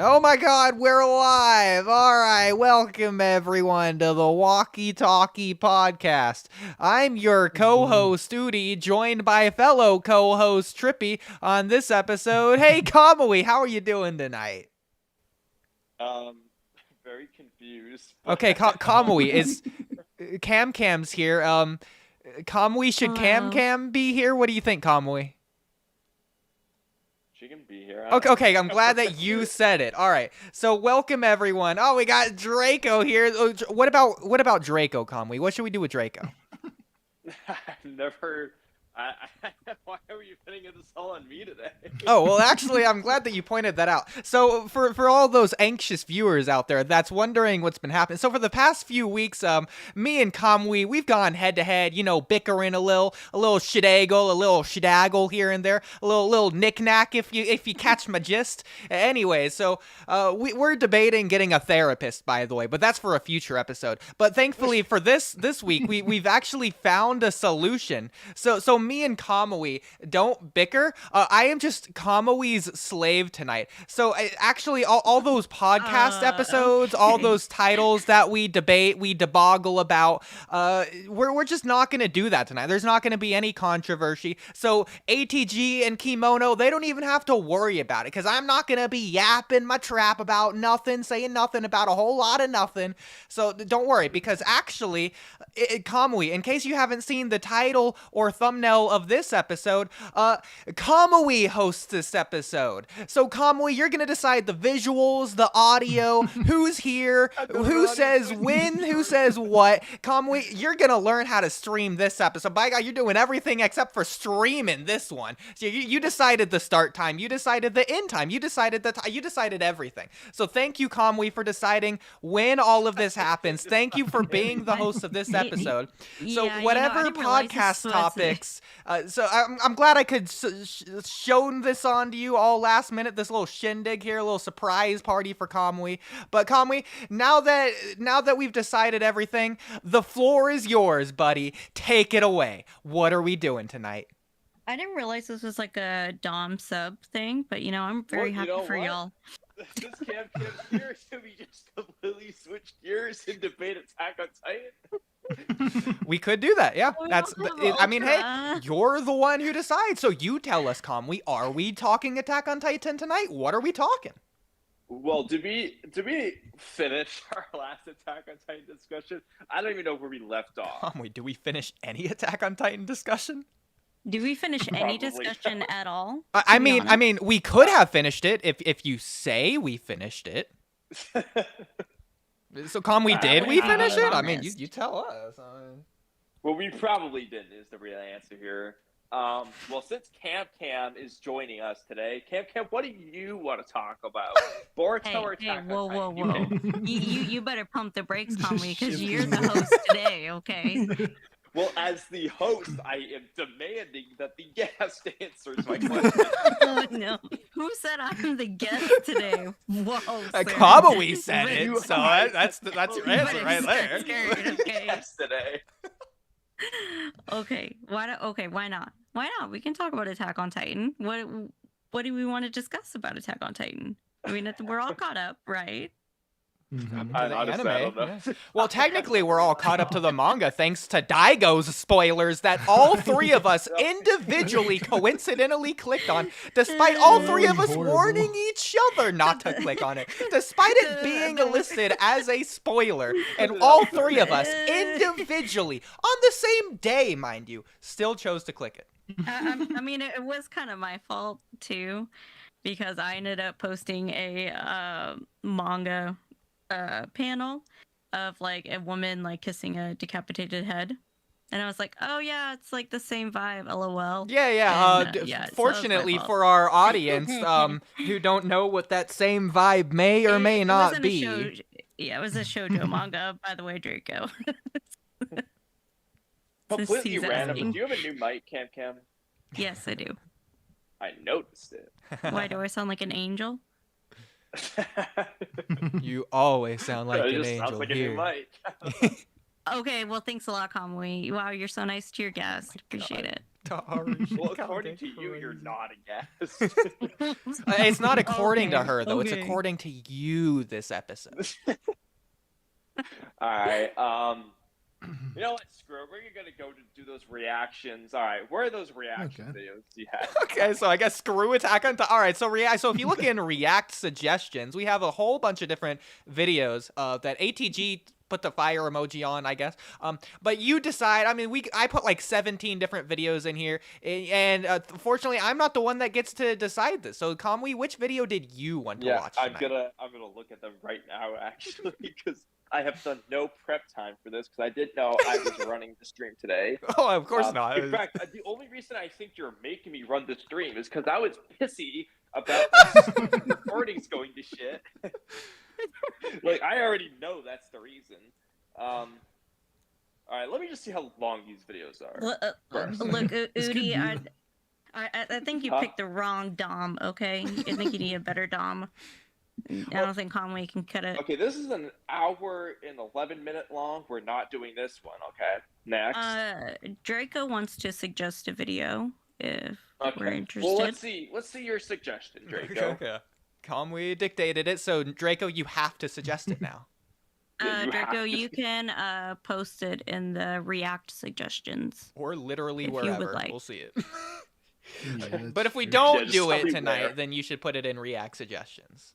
Oh my god, we're alive! Alright, welcome everyone to the Walky Talky podcast. I'm your co-host, Oodie, joined by fellow co-host, Trippy, on this episode. Hey, Kamui, how are you doing tonight? Very confused. Okay, Kamui, is Cam's here. Kamui, should Hello. Cam be here? What do you think, Kamui? She can be here. Okay, I'm glad that you said it. All right, so welcome everyone. Oh, we got Draco here. What about Draco, Kamui? What should we do with Draco? I've never. Why are you putting this all on me today? Oh, well, actually, I'm glad that you pointed that out. So for all those anxious viewers out there that's wondering what's been happening. So for the past few weeks, me and Kamui, we've gone head to head, bickering a little shidaggle, a little shidaggle here and there, a little knick-knack if you catch my gist. Anyway, so we're debating getting a therapist, by the way, but that's for a future episode. But thankfully for this week, we've actually found a solution. So me and Kamui don't bicker. I am just Kamui's slave tonight. So actually, all those podcast episodes, all those titles that we debate, we deboggle about, we're just not gonna do that tonight. There's not gonna be any controversy. So ATG and Kimono, they don't even have to worry about it because I'm not gonna be yapping my trap about nothing, saying nothing about a whole lot of nothing. So don't worry, because actually, Kamui, in case you haven't seen the title or thumbnail of this episode, Kamui hosts this episode. So Kamui, you're gonna decide the visuals, the audio, who's here, who says when, who says what. Kamui, you're gonna learn how to stream this episode. By God, you're doing everything except for streaming this one. So you decided the start time, you decided the end time, you decided you decided everything. So thank you, Kamui, for deciding when all of this happens. Thank you for being the host of this episode. So whatever podcast topics. So I'm glad I could shown this on to you all last minute. This little shindig here, a little surprise party for Kamui. But Kamui, now that we've decided everything, the floor is yours, buddy. Take it away. What are we doing tonight? I didn't realize this was like a Dom sub thing, but I'm very happy for y'all. This Cam here, so we just completely switched gears and debate Attack on Titan. We could do that, yeah. I mean, hey, Ultra. you're the one who decides. So you tell us, Kamui, are we talking Attack on Titan tonight? What are we talking? Well, did we finish our last Attack on Titan discussion? I don't even know where we left off. Kamui, do we finish any Attack on Titan discussion? Do we finish any Probably discussion at all? I mean, we could have finished it if you say we finished it. So, Kamui, did we finish it? I mean, you tell us. Well, we probably didn't, is the real answer here. Well, since Cam is joining us today, Cam, what do you want to talk about? Boruto or Attack on Titan? Whoa. you better pump the brakes, Kamui, because you're the host today, okay? Well, as the host, I am demanding that the guest answers my question. Oh, no. Who said I'm the guest today? Whoa, sir. Kamui said it, You- so that's your answer right there. Scared, okay. Guest today. Okay, why not? Why not? We can talk about Attack on Titan. What do we want to discuss about Attack on Titan? I mean, we're all caught up, right? Honestly, I don't know. Yeah. Well, technically, we're all caught up to the manga thanks to Daigo's spoilers that all three of us individually coincidentally clicked on, despite all three of us warning each other not to click on it, despite it being listed as a spoiler, and all three of us individually, on the same day, mind you, still chose to click it. I mean, it was kind of my fault, too, because I ended up posting a manga panel of like a woman like kissing a decapitated head, and I was like, oh yeah, it's like the same vibe, lol. Yeah. And, so Fortunately that was my fault. for our audience, who don't know what that same vibe may or may not wasn't be. It was a shoujo manga, by the way, Draco. Completely he's random. asking. Do you have a new mic, Cam? Yes, I do. I noticed it. Why do I sound like an angel? You always sound like It an just sounds angel like a here. new mic. Okay, well, thanks a lot, Kamui. Wow, you're so nice to your guest. Appreciate it. Well, according to you, you're not a guest. It's not according to her, though. Okay. It's according to you, this episode. All right. You know what? Screw it. We're gonna go to do those reactions. All right. Where are those reaction videos you had? Okay, so I guess screw Attack on Titan. All right, so if you look in React suggestions, we have a whole bunch of different videos that ATG put the fire emoji on, I guess. But you decide. I mean, I put like 17 different videos in here, and fortunately, I'm not the one that gets to decide this. So, Kamui, which video did you want to watch tonight? I'm gonna look at them right now, actually, because I have done no prep time for this because I didn't know I was running the stream today. Oh, of course not. In fact, the only reason I think you're making me run the stream is because I was pissy about the recordings going to shit. Like, I already know that's the reason. All right, let me just see how long these videos are. Look, Oodie, I think you picked the wrong Dom, okay? I think you need a better Dom. I don't think Kamui can cut it. Okay, this is an hour and 11-minute long. We're not doing this one, okay? Next. Draco wants to suggest a video if we're interested. Well, let's see your suggestion, Draco. Okay. Kamui dictated it, so Draco, you have to suggest it now. Draco, you can post it in the React suggestions. Or literally if wherever. You would like. We'll see it. Yeah, But if we don't just do tell it me tonight, where. then you should put it in React suggestions.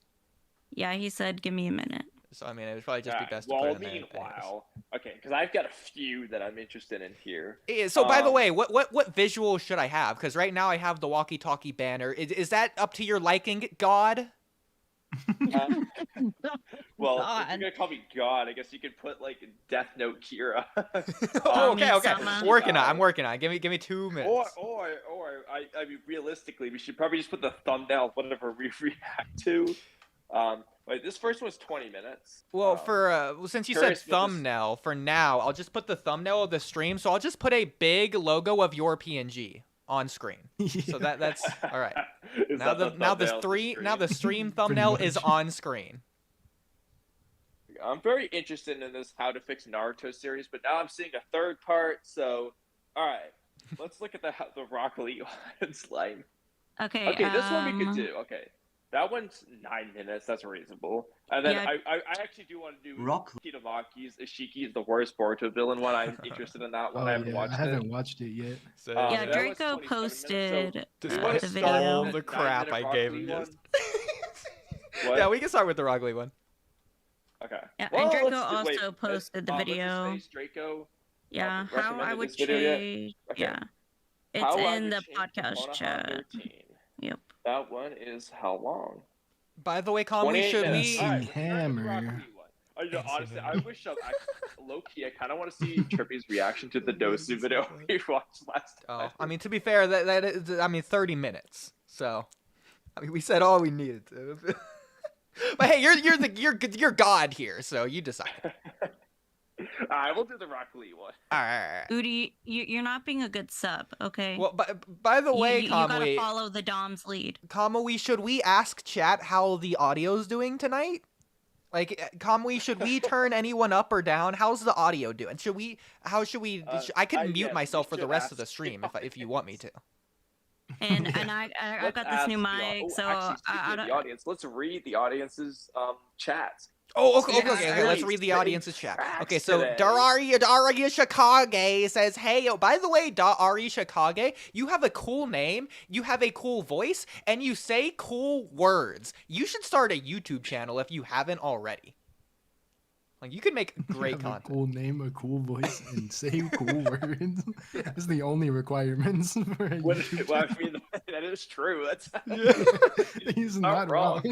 Yeah, he said, give me a minute. So, I mean, it would probably just be best to well, put it in there. meanwhile, okay, because I've got a few that I'm interested in here. So, by the way, what visual should I have? Because right now I have the Walky Talky banner. Is that up to your liking, God? Well, God. if you're gonna call me God, I guess you could put like Death Note Kira. Oh, okay. Sama. I'm working on it. Give me 2 minutes. or I mean, realistically, we should probably just put the thumbnail of whatever we react to. Wait, this first one's 20 minutes. Well, since you said thumbnail, for now, I'll just put the thumbnail of the stream. So I'll just put a big logo of your PNG on screen. So that's all right. Now the stream thumbnail is on screen. I'm very interested in this How to Fix Naruto series, but now I'm seeing a third part. So, all right, let's look at the Rock Lee one. Slime. Okay. Okay, this one we could do. Okay. That one's 9 minutes. That's reasonable. And then Yeah. I actually do want to do Rock Kitamaki's Ishiki is the worst Boruto villain one. I'm interested in that one. I haven't watched it yet. So, Yeah, that was Draco 27 posted minutes, so you wanna the start video. with the the crap 9-minute I gave Rock him Lee just. What? Yeah, we can start with the Rock Lee one. Okay. Yeah, Well, and Draco let's also posted the what's his video. face? Draco. Yeah, how I recommended would this video yet? change. Okay. Yeah, it's How I in Would the Change podcast Konoha chat. 13. Yep. That one is how long? By the way, Kamui, 28 should minutes. we? All right, Hammer. Rock Lee one. You know, honestly, I wish low key. I kind of want to see Trippy's reaction to the Dosu video we watched last time. Oh, I mean, to be fair, that is, I mean, 30 minutes. So, I mean, we said all we needed to. But hey, you're God here, so you decide. All right, we'll do the Rock Lee one. All right. Oodie, you're not being a good sub, okay? Well, by the way, you gotta Kamui, follow the Dom's lead. should we ask chat how the audio's doing tonight? Like, Kamui, should we turn anyone up or down? How's the audio doing? How should we? I can mute yes, myself we for the should rest of ask the stream if you want me to. And I got this new mic, so the audience. Let's read the audience's chats. Oh, okay. Yeah, Let's read the audience's chat. Tracks Okay, so today. Daria Shikage says, "Hey, by the way, Daria Shikage, you have a cool name, you have a cool voice, and you say cool words. You should start a YouTube channel if you haven't already. Like, you could make great Have content." a cool name, a cool voice, and say cool words. That's the only requirements for a YouTube Well, I mean, that is true. That's He's not not wrong.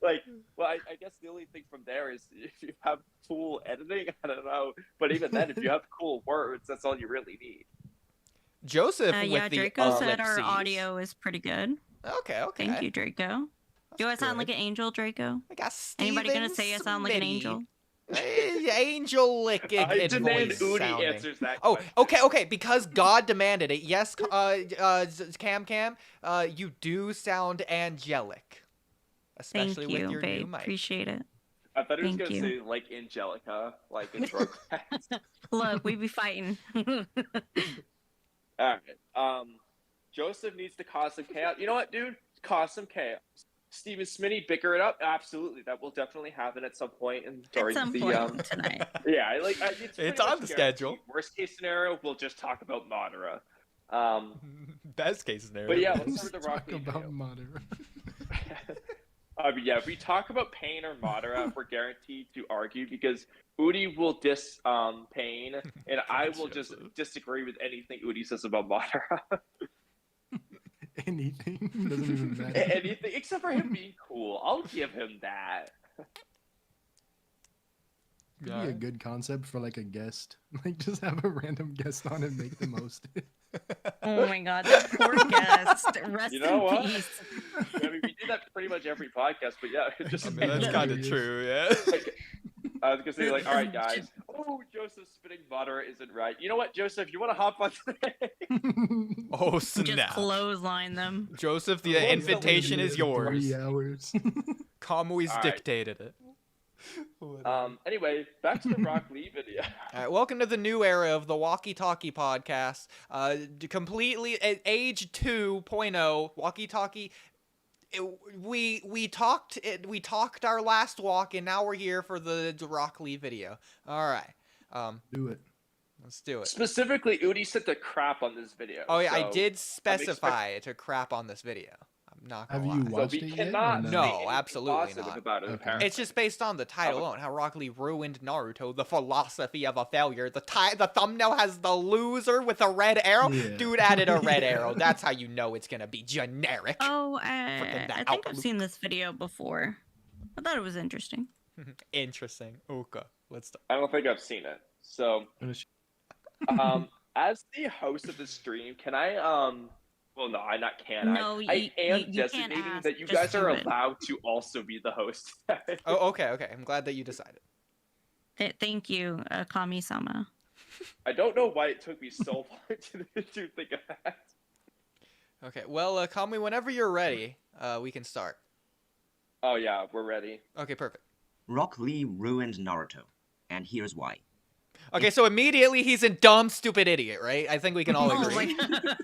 like, well, I guess the only thing from there is if you have cool editing, I don't know. But even then, if you have cool words, that's all you really need. Joseph yeah, with the Draco said our ellipses. audio is pretty good. Okay. Thank you, Draco. Do I sound like an angel, Draco? I got Anybody gonna say I sound like an angel? Angelic I demand voice Oodie sounding. answers that. Oh, question. okay, because God demanded it. Yes, Cam, you do sound angelic, especially Thank you, with your babe. new mic. Appreciate it. I thought he was Thank gonna you. say like Angelica, like in Rugrats. Look, we be fighting. Alright. Joseph needs to cause some chaos. You know what, dude? Cause some chaos. Steven Smitty, bicker it up. Absolutely, that will definitely happen at some point during At some the point tonight. Yeah, it's It's pretty on much the guaranteed. schedule. Worst case scenario, we'll just talk about Madara. Best case scenario. But yeah, let's start with the Talk Rock Lee about video. Madara. Yeah, if we talk about Pain or Madara, we're guaranteed to argue because Oodie will diss Pain, and I will just disagree with anything Oodie says about Madara. Anything doesn't even matter. Anything except for him being cool. I'll give him that. Could be a good concept for like a guest. Like just have a random guest on and make them host it. Oh my god, that poor guest. Rest You know in what? peace. I mean, we do that pretty much every podcast, but yeah, just I mean, that's Yeah. kind of true, yeah. like, I was gonna say like, all right, guys. Oh, Joseph spitting Madara isn't right. You know what, Joseph? You want to hop on today? Oh, Just snap. clothesline them. Joseph, the What's up invitation with is you? yours. 3 hours. Kamui's All right. dictated it. Anyway, back to the Rock Lee video. All right, welcome to the new era of the Walky Talky podcast. Completely age 2.0 Walky Talky. We talked our last walk, and now we're here for the Rock Lee video. All right, Do it. let's do it. Specifically, Oodie said to crap on this video. Oh yeah, I so did specify to crap on this video. I'm not gonna Have lie. you So watched we it yet? cannot or say No, anything absolutely positive not. about it, Okay. apparently. It's just based on the title alone. How Rock Lee ruined Naruto, the philosophy of a failure. The thumbnail has the loser with a red arrow. Yeah. Dude added a red arrow. That's how you know it's gonna be generic. Oh, Frickin' that I think I've outlook. seen this video before. I thought it was interesting. Interesting. Okay, let's start. I don't think I've seen it. So, Finish. as the host of the stream, can I well, no, I not can. No, I you am can't designating ask, that you just guys are do it. allowed to also be the host. Oh, okay. I'm glad that you decided. Thank you, Kami-sama. I don't know why it took me so long to think of that. Okay, well, Kamui, whenever you're ready, we can start. Oh yeah, we're ready. Okay, perfect. Rock Lee ruined Naruto, and here's why. Okay, so immediately he's a dumb, stupid idiot, right? I think we can all Oh agree. my-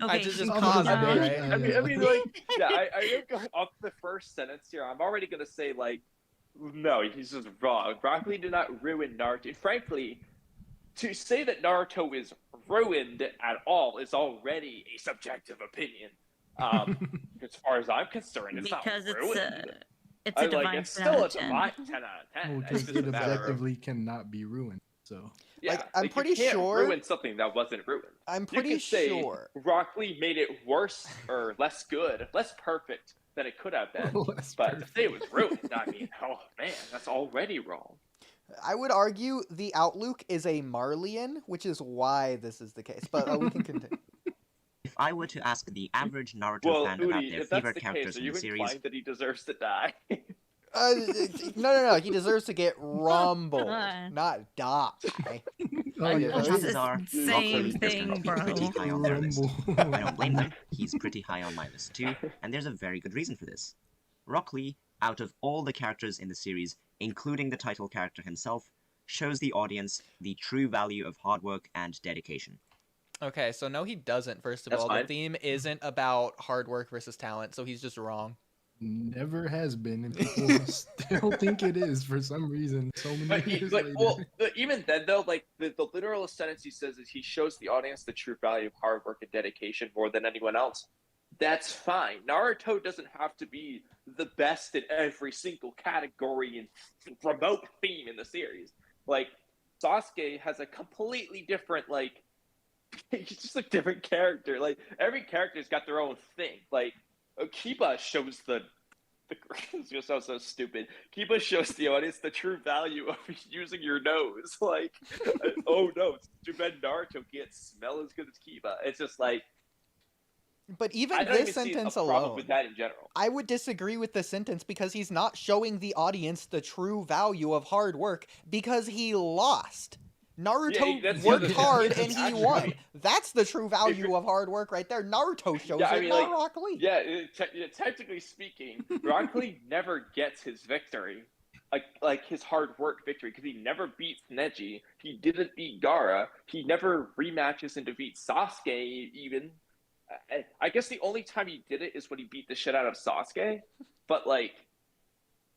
I okay, just Some paused of it, the right? day, I mean, like, yeah, I am going off the first sentence here. I'm already gonna say like, no, he's just wrong. Rock Lee did not ruin Naruto. And frankly, to say that Naruto is ruined at all is already a subjective opinion. As far as I'm concerned, it's because not it's ruined. it's a divine it's 10 still out a of 10. divine 10 out of 10. Well, It's because just a it matter of- objectively cannot be ruined. So yeah, Like, I'm you pretty can't sure- ruin something that wasn't ruined. I'm You pretty could say sure. Rock Lee made it worse or less good, less perfect than it could have been. less But to perfect. say it was ruined, I mean, oh man, that's already wrong. I would argue the outlook is a Marlian, which is why this is the case. But we can continue. If I were to ask the average Naruto Well, fan about Oodie, their if that's favorite the characters case, are in you the series, implying that he deserves to die? No. He deserves to get rumbled, not die. Oh, I yeah. guess. chances are Same Rock Lee is thing, going to be bro. pretty high on their list. Rumble. I don't blame them. He's pretty high on my list too, and there's a very good reason for this. Rock Lee, out of all the characters in the series, including the title character himself, shows the audience the true value of hard work and dedication. Okay, so no, he doesn't. First of That's all, fine. the theme isn't about hard work versus talent, so he's just wrong. Never has been, and people still think it is for some reason. So many But years like, later. well, even then though, like the literal sentence he says is he shows the audience the true value of hard work and dedication more than anyone else. That's fine. Naruto doesn't have to be the best in every single category and remote theme in the series. Like Sasuke has a completely different he's just a different character. Like every character's got their own thing. Like Kiba shows the it's gonna sound so stupid. Kiba shows the audience the true value of using your nose. Like, oh no, it's too bad Naruto can't smell as good as Kiba. It's just like But even I don't this even see sentence a problem alone, with that in general. I would disagree with the sentence because he's not showing the audience the true value of hard work because he lost. Naruto that's the worked other- hard yeah, and he actually- won. That's the true value you're- of hard work right there. Naruto shows Yeah, I it, mean, not like, Rock Lee. Yeah, technically speaking, Rock Lee never gets his victory. like his hard work victory, because he never beats Neji. He didn't beat Gaara. He never rematches and defeats Sasuke even. I guess the only time he did it is when he beat the shit out of Sasuke. But like,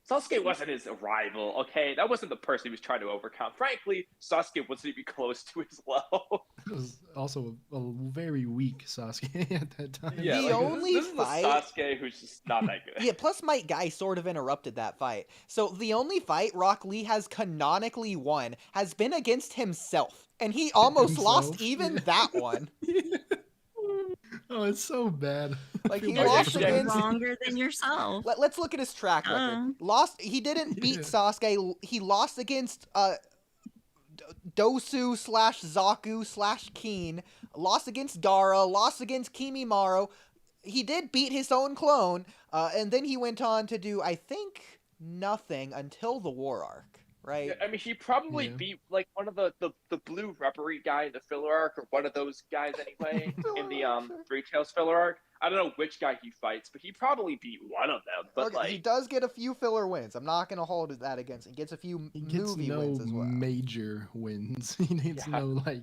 Sasuke wasn't his rival, okay? That wasn't the person he was trying to overcome. Frankly, Sasuke wasn't even close to his level. It was also a very weak Sasuke at that time. Yeah, The like, only this fight- is the Sasuke who's just not that good. Yeah, plus Mike Guy sort of interrupted that fight. So the only fight Rock Lee has canonically won has been against himself. And he almost lost Himself? even Yeah. that one. Oh, it's so bad. Like, I he feel lost bad. Yeah. against- Stronger than yourself. Let's look at his track record. He didn't beat Yeah. Sasuke. He lost against Dosu / Zaku / Keen. Lost against Gaara. Lost against Kimimaro. He did beat his own clone. And then he went on to do, I think, nothing until the war arc. Right? Yeah, I mean, he probably Yeah. beat like one of the blue rubbery guy in the filler arc, or one of those guys anyway, in the Three Tails filler arc. I don't know which guy he fights, but he probably beat one of them. But Okay, like, he does get a few filler wins. I'm not going to hold that against him. He gets a few He gets movie no wins as well. major wins. He needs Yeah. no like.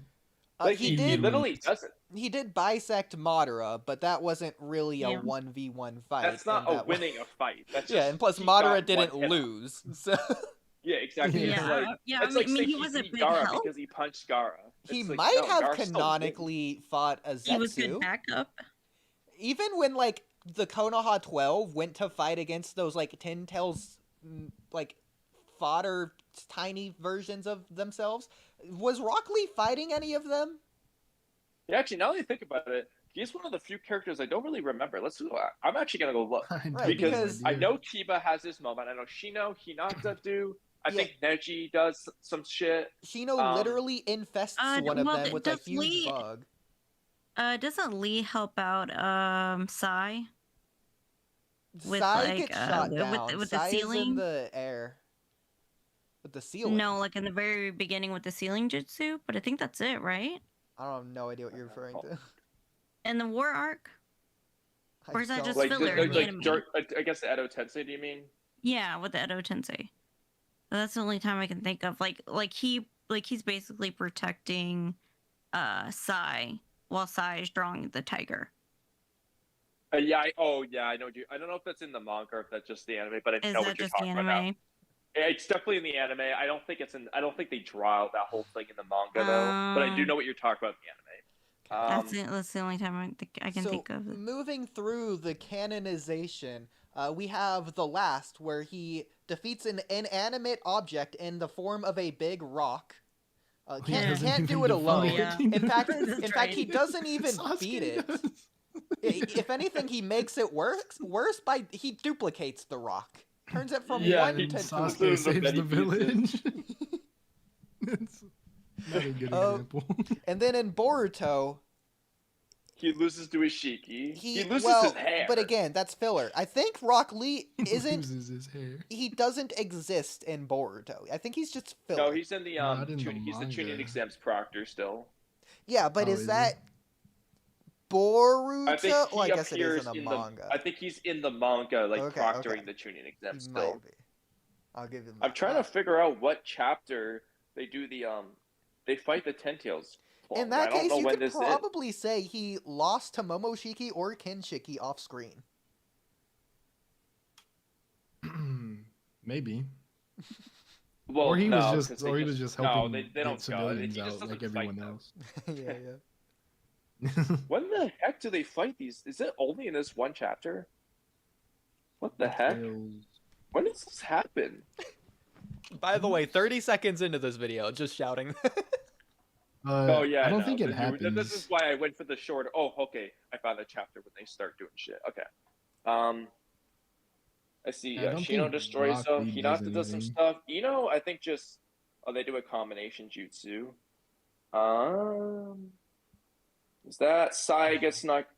He he did literally doesn't. he did bisect Madara, but that wasn't really a Yeah. 1v1 fight. That's not and a that was- winning a fight. That's Yeah, just, and plus he Madara got didn't one hit off. lose. So Yeah, exactly. Yeah. It's like, Yeah, that's like I mean, saying he was a beat big Gaara help. because he punched Gaara. he It's like, might no, have Gaara still canonically fought a He was good Zetsu. backup. Even when like the Konoha 12 went to fight against those like Ten Tails like fodder tiny versions of themselves, was Rock Lee fighting any of them? Yeah, actually, now that I think about it, he's one of the few characters I don't really remember. I'm actually gonna go look. Right, Because because- I know Kiba has his moment. I know Shino, Hinata do. I think Neji does some shit. Shino literally infests one of well, them with a does huge Lee- bug. Doesn't Lee help out Sai? With, Sai like, gets shot with- down. with the Sai is in ceiling? the air. With the ceiling. No, like in the very beginning with the ceiling jutsu, but I think that's it, right? I don't have no idea what you're referring to. In the war arc? Or is that don't just Like, filler in the anime? I guess the Edo Tensei, do you mean? Yeah, with the Edo Tensei. That's the only time I can think of. He's basically protecting Sai while Sai is drawing the tiger. I know. I don't know if that's in the manga or if that's just the anime, but I Is know that what you're just the talking about now. anime? It's definitely in the anime. I don't think they draw out that whole thing in the manga though. But I do know what you're talking about in the anime. That's the only time I can think of it. Moving through the canonization, we have the last where he defeats an inanimate object in the form of a big rock. He Can't doesn't even do it alone. defeat Yeah. it. In fact, That's he right. doesn't even Sasuke beat it. does. If anything, he makes it worse by he duplicates the rock, turns it from Yeah, one he to two. Sasuke the saves many the village. It's not a good example. And then in Boruto, He loses to Ishiki. He loses well, his hair. but again, that's filler. I think Rock Lee He isn't. loses his hair. He doesn't exist in Boruto. I think he's just filler. No, he's in the Not in the he's the manga. tuning exams proctor still. Yeah, but Oh, is is that Boruto? I think he Well, I guess it appears is in the in manga. I think he's in the manga, like Okay, proctoring okay. the tuning He exams still. might be. I'll give him. I'm that. trying to figure out what chapter they do the they fight the Ten Tails. In I that don't case, know you when could this is. probably say he lost to Momoshiki or Kinshiki off screen. Maybe. Well, Or he no, was 'cause just, they or he was just no, helping they get don't go. civilians He just out doesn't like fight everyone them. else. Yeah, yeah. When the heck do they fight these? Is it only in this one chapter? What the heck? Tails. When does this happen? By the way, 30 seconds into this video, just shouting. Oh yeah, I don't no, think it this- happens. This is why I went for the short. Oh, okay. I found the chapter when they start doing shit. Okay. I see. I don't Shino think destroys Rock them. Lee does Hinata does some anything. stuff. I think just they do a combination jutsu. Is that Sai gets knocked?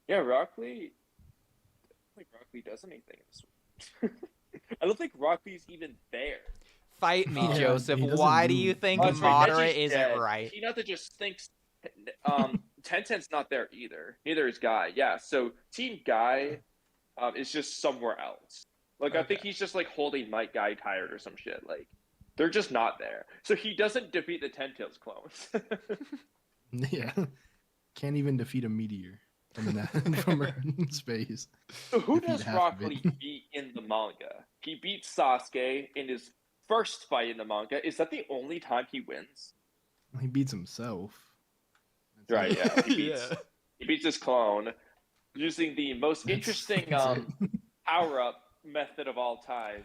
Yeah, Rock Lee. I don't think Rock Lee does anything in this one. I don't think Rock Lee's even there. Fight me, Yeah, Joseph. he doesn't Why do move. you think Oh, that's right, moderate Neji's isn't dead. right? Hinata just thinks Tenten's not there either. Neither is Guy. Yeah, so Team Guy is just somewhere else. Like, I think he's just like holding Might Guy tired or some shit. Like, they're just not there. So he doesn't defeat the Ten Tails clones. Yeah. Can't even defeat a meteor from that from space. So who Defeat does half Rock of it. Lee beat in the manga? He beats Sasuke in his first fight in the manga. Is that the only time he wins? He beats himself. Right, yeah. He Yeah. beats his clone using the most interesting That's it. power-up method of all time.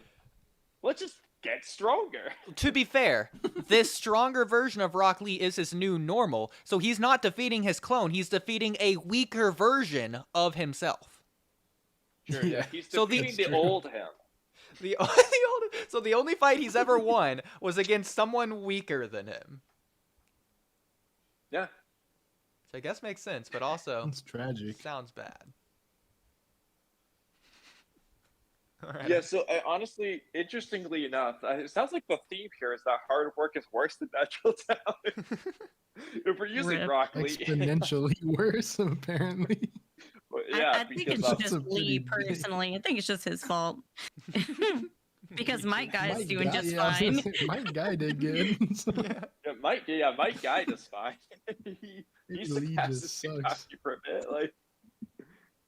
Let's just get stronger. To be fair, this stronger version of Rock Lee is his new normal, so he's not defeating his clone, he's defeating a weaker version of himself. Sure, yeah. He's So defeating the true. old him. So the only fight he's ever won was against someone weaker than him. Yeah. Which I guess makes sense, but also It's tragic. sounds bad. All right. Yeah, so honestly, interestingly enough, it sounds like the theme here is that hard work is worse than natural talent. If we're using Rip. Rock Lee, Exponentially worse, apparently. yeah, I think because it's that's just a pretty Lee big- personally. I think it's just his fault. Because Might Guy's Mike doing Guy- just yeah, I was fine. gonna say, Mike Guy did good. So Mike Guy does fine. he Lee surpasses just Shinaki sucks. for a bit. Like,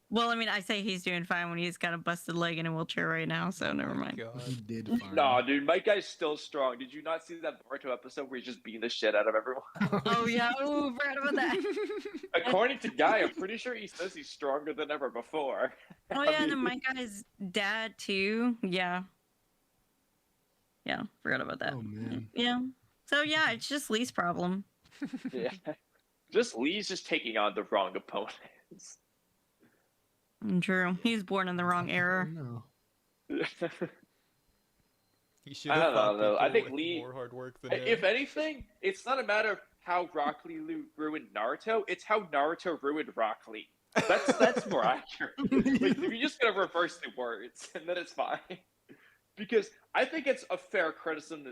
Well, I mean, I say he's doing fine when he's got a busted leg in a wheelchair right now, so never mind. God. He did fine. nah, dude, Mike Guy's still strong. Did you not see that Boruto episode where he's just beating the shit out of everyone? Oh yeah, ooh, forgot about that. According to Guy, I'm pretty sure he says he's stronger than ever before. Oh I yeah, and then mean- Might Guy's dad too. Yeah. Yeah, forgot about that. Oh man. Yeah. So yeah, it's just Lee's problem. Yeah. Just Lee's just taking on the wrong opponents. True. He was born in the wrong era. No. He should I have don't know, fought though. I people think with Lee- more hard work than him. If anything, it's not a matter of how Rock Lee ruined Naruto. It's how Naruto ruined Rock Lee. That's more accurate. Like, if you're just gonna reverse the words, and then it's fine. Because I think it's a fair criticism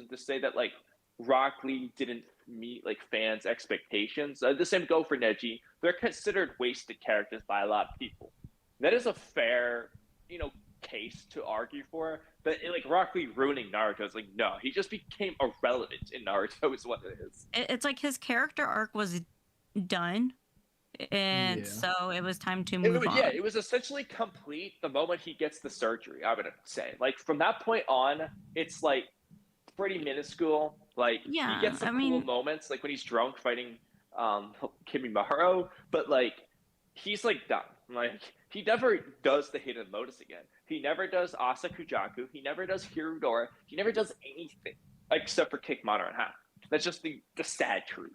to say that like Rock Lee didn't meet like fans' expectations. The same go for Neji. They're considered wasted characters by a lot of people. That is a fair, case to argue for. But like Rock Lee ruining Naruto is like, no, he just became irrelevant in Naruto is what it is. It's like his character arc was done, and Yeah. so it was time to move on. Yeah, it was essentially complete the moment he gets the surgery, I would say. Like from that point on, it's like pretty minuscule. Like Yeah, he gets some cool moments, like when he's drunk fighting Kimimaro, but like he's like done. Like he never does the Hidden Lotus again. He never does Asa Kujaku. He never does Hirudora. He never does anything except for kick Madara in half. That's just the sad truth.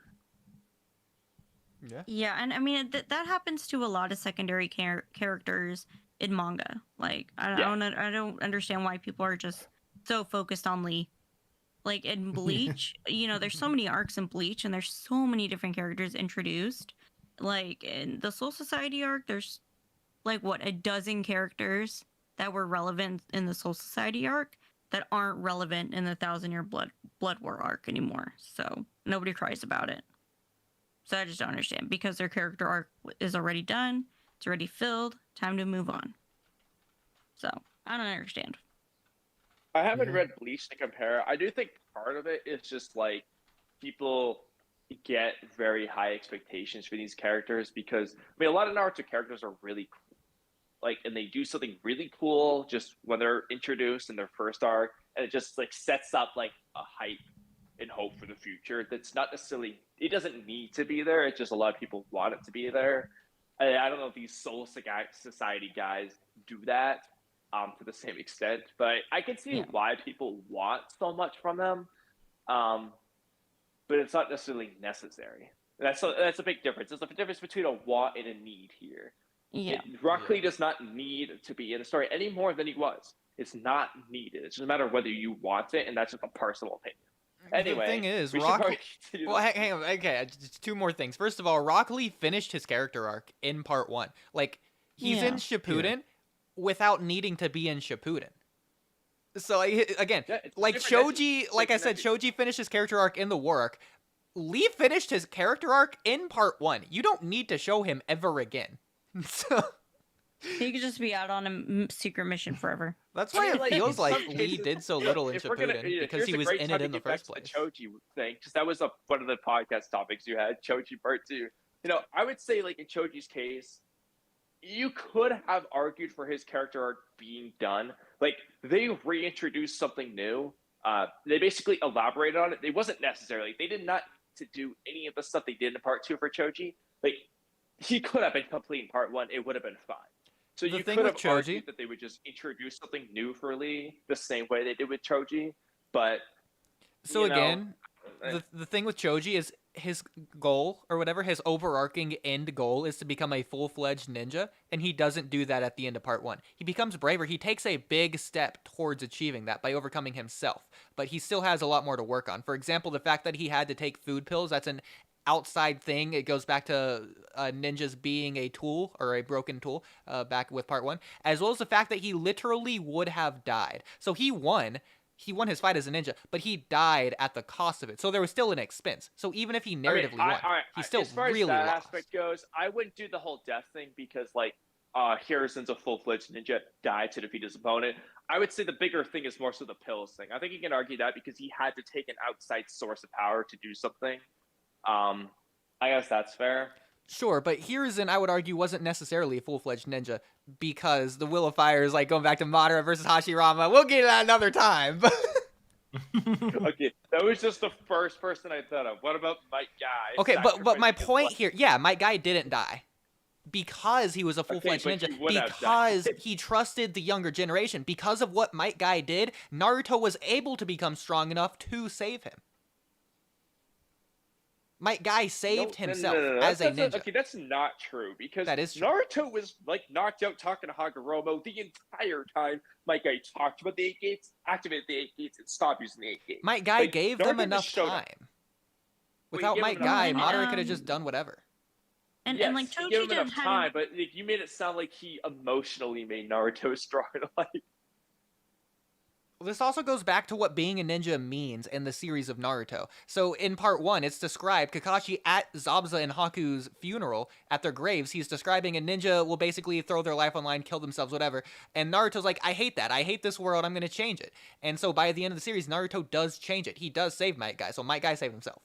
Yeah. Yeah, and I mean that happens to a lot of secondary characters in manga. Like I don't understand why people are just so focused on Lee. Like in Bleach, there's so many arcs in Bleach, and there's so many different characters introduced. Like in the Soul Society arc, there's like a dozen characters that were relevant in the Soul Society arc that aren't relevant in the 1,000-Year Blood War arc anymore. So nobody cries about it. So I just don't understand, because their character arc is already done, it's already filled, time to move on. So I don't understand. I haven't read Bleach to compare. I do think part of it is just like people get very high expectations for these characters because a lot of Naruto characters are really cool. Like, and they do something really cool just when they're introduced in their first arc, and it just like sets up like a hype and hope for the future. That's not necessarily, it doesn't need to be there. It's just a lot of people want it to be there. I don't know if these Soul Society guys do that to the same extent, but I can see why people want so much from them. But it's not necessarily necessary. That's a big difference. There's a difference between a want and a need here. Yeah. Rock Lee does not need to be in the story any more than he was. It's not needed. It's just a matter of whether you want it, and that's just a personal opinion. Anyway, the thing is, we should Rock. probably continue Well, this. hang on. Okay, just two more things. First of all, Rock Lee finished his character arc in part 1. Like he's in Shippuden without needing to be in Shippuden. So again, it's like different. Shoji, It's like I different. said, Shoji finished his character arc in the war arc. Lee finished his character arc in part 1. You don't need to show him ever again. So He could just be out on a secret mission forever. That's I why mean, it like, feels in some like Lee cases, did so little in if we're gonna, Shippuden because here's he a was great in time it to in the get back first to the place. Choji thing, because that was one of the podcast topics you had, Choji Part 2. You know, I would say, like, in Choji's case, you could have argued for his character arc being done. Like, they reintroduced something new. They basically elaborated on it. It wasn't necessarily, they did not to do any of the stuff they did in Part 2 for Choji. Like, he could have been complete in Part 1. It would have been fine. So The you thing could with have Choji- argued that they would just introduce something new for Lee the same way they did with Choji. But, So you know, again, the thing with Choji is his goal or whatever, his overarching end goal is to become a full-fledged ninja, and he doesn't do that at the end of Part 1. He becomes braver. He takes a big step towards achieving that by overcoming himself, but he still has a lot more to work on. For example, the fact that he had to take food pills, that's an outside thing. It goes back to ninjas being a tool or a broken tool back with Part 1, as well as the fact that he literally would have died. So he won his fight as a ninja, but he died at the cost of it. So there was still an expense. So even if he narratively won, he still as far really as that lost. aspect goes, I wouldn't do the whole death thing because, like, Harrison's a full-fledged ninja, died to defeat his opponent. I would say the bigger thing is more so the pills thing. I think you can argue that because he had to take an outside source of power to do something. I guess that's fair. Sure, but Hiruzen, I would argue, wasn't necessarily a full-fledged ninja because the Will of Fire is like going back to Madara versus Hashirama. We'll get to that another time. Okay, that was just the first person I thought of. What about Might Guy? Okay, but my sacrificing his point life? here, yeah, Might Guy didn't die because he was a full-fledged but he ninja, would have because died. he trusted the younger generation. Because of what Might Guy did, Naruto was able to become strong enough to save him. Might Guy saved himself as a ninja. Okay, that's not true because That is true. Naruto was like knocked out talking to Hagoromo the entire time. Might Guy talked about the 8 gates, activated the 8 gates, and stopped using the 8 gates. Might Guy Like, gave Naruto them just enough showed up. time. Without gave Might him enough Guy, time. Madara could have just done whatever. And yes, like give Choji him did enough have time, but like, you made it sound like he emotionally made Naruto strong. Like, This also goes back to what being a ninja means in the series of Naruto. So in Part 1, it's described Kakashi at Zabuza and Haku's funeral at their graves. He's describing a ninja will basically throw their life on line, kill themselves, whatever. And Naruto's like, I hate that. I hate this world. I'm going to change it. And so by the end of the series, Naruto does change it. He does save Might Guy. So Might Guy saved himself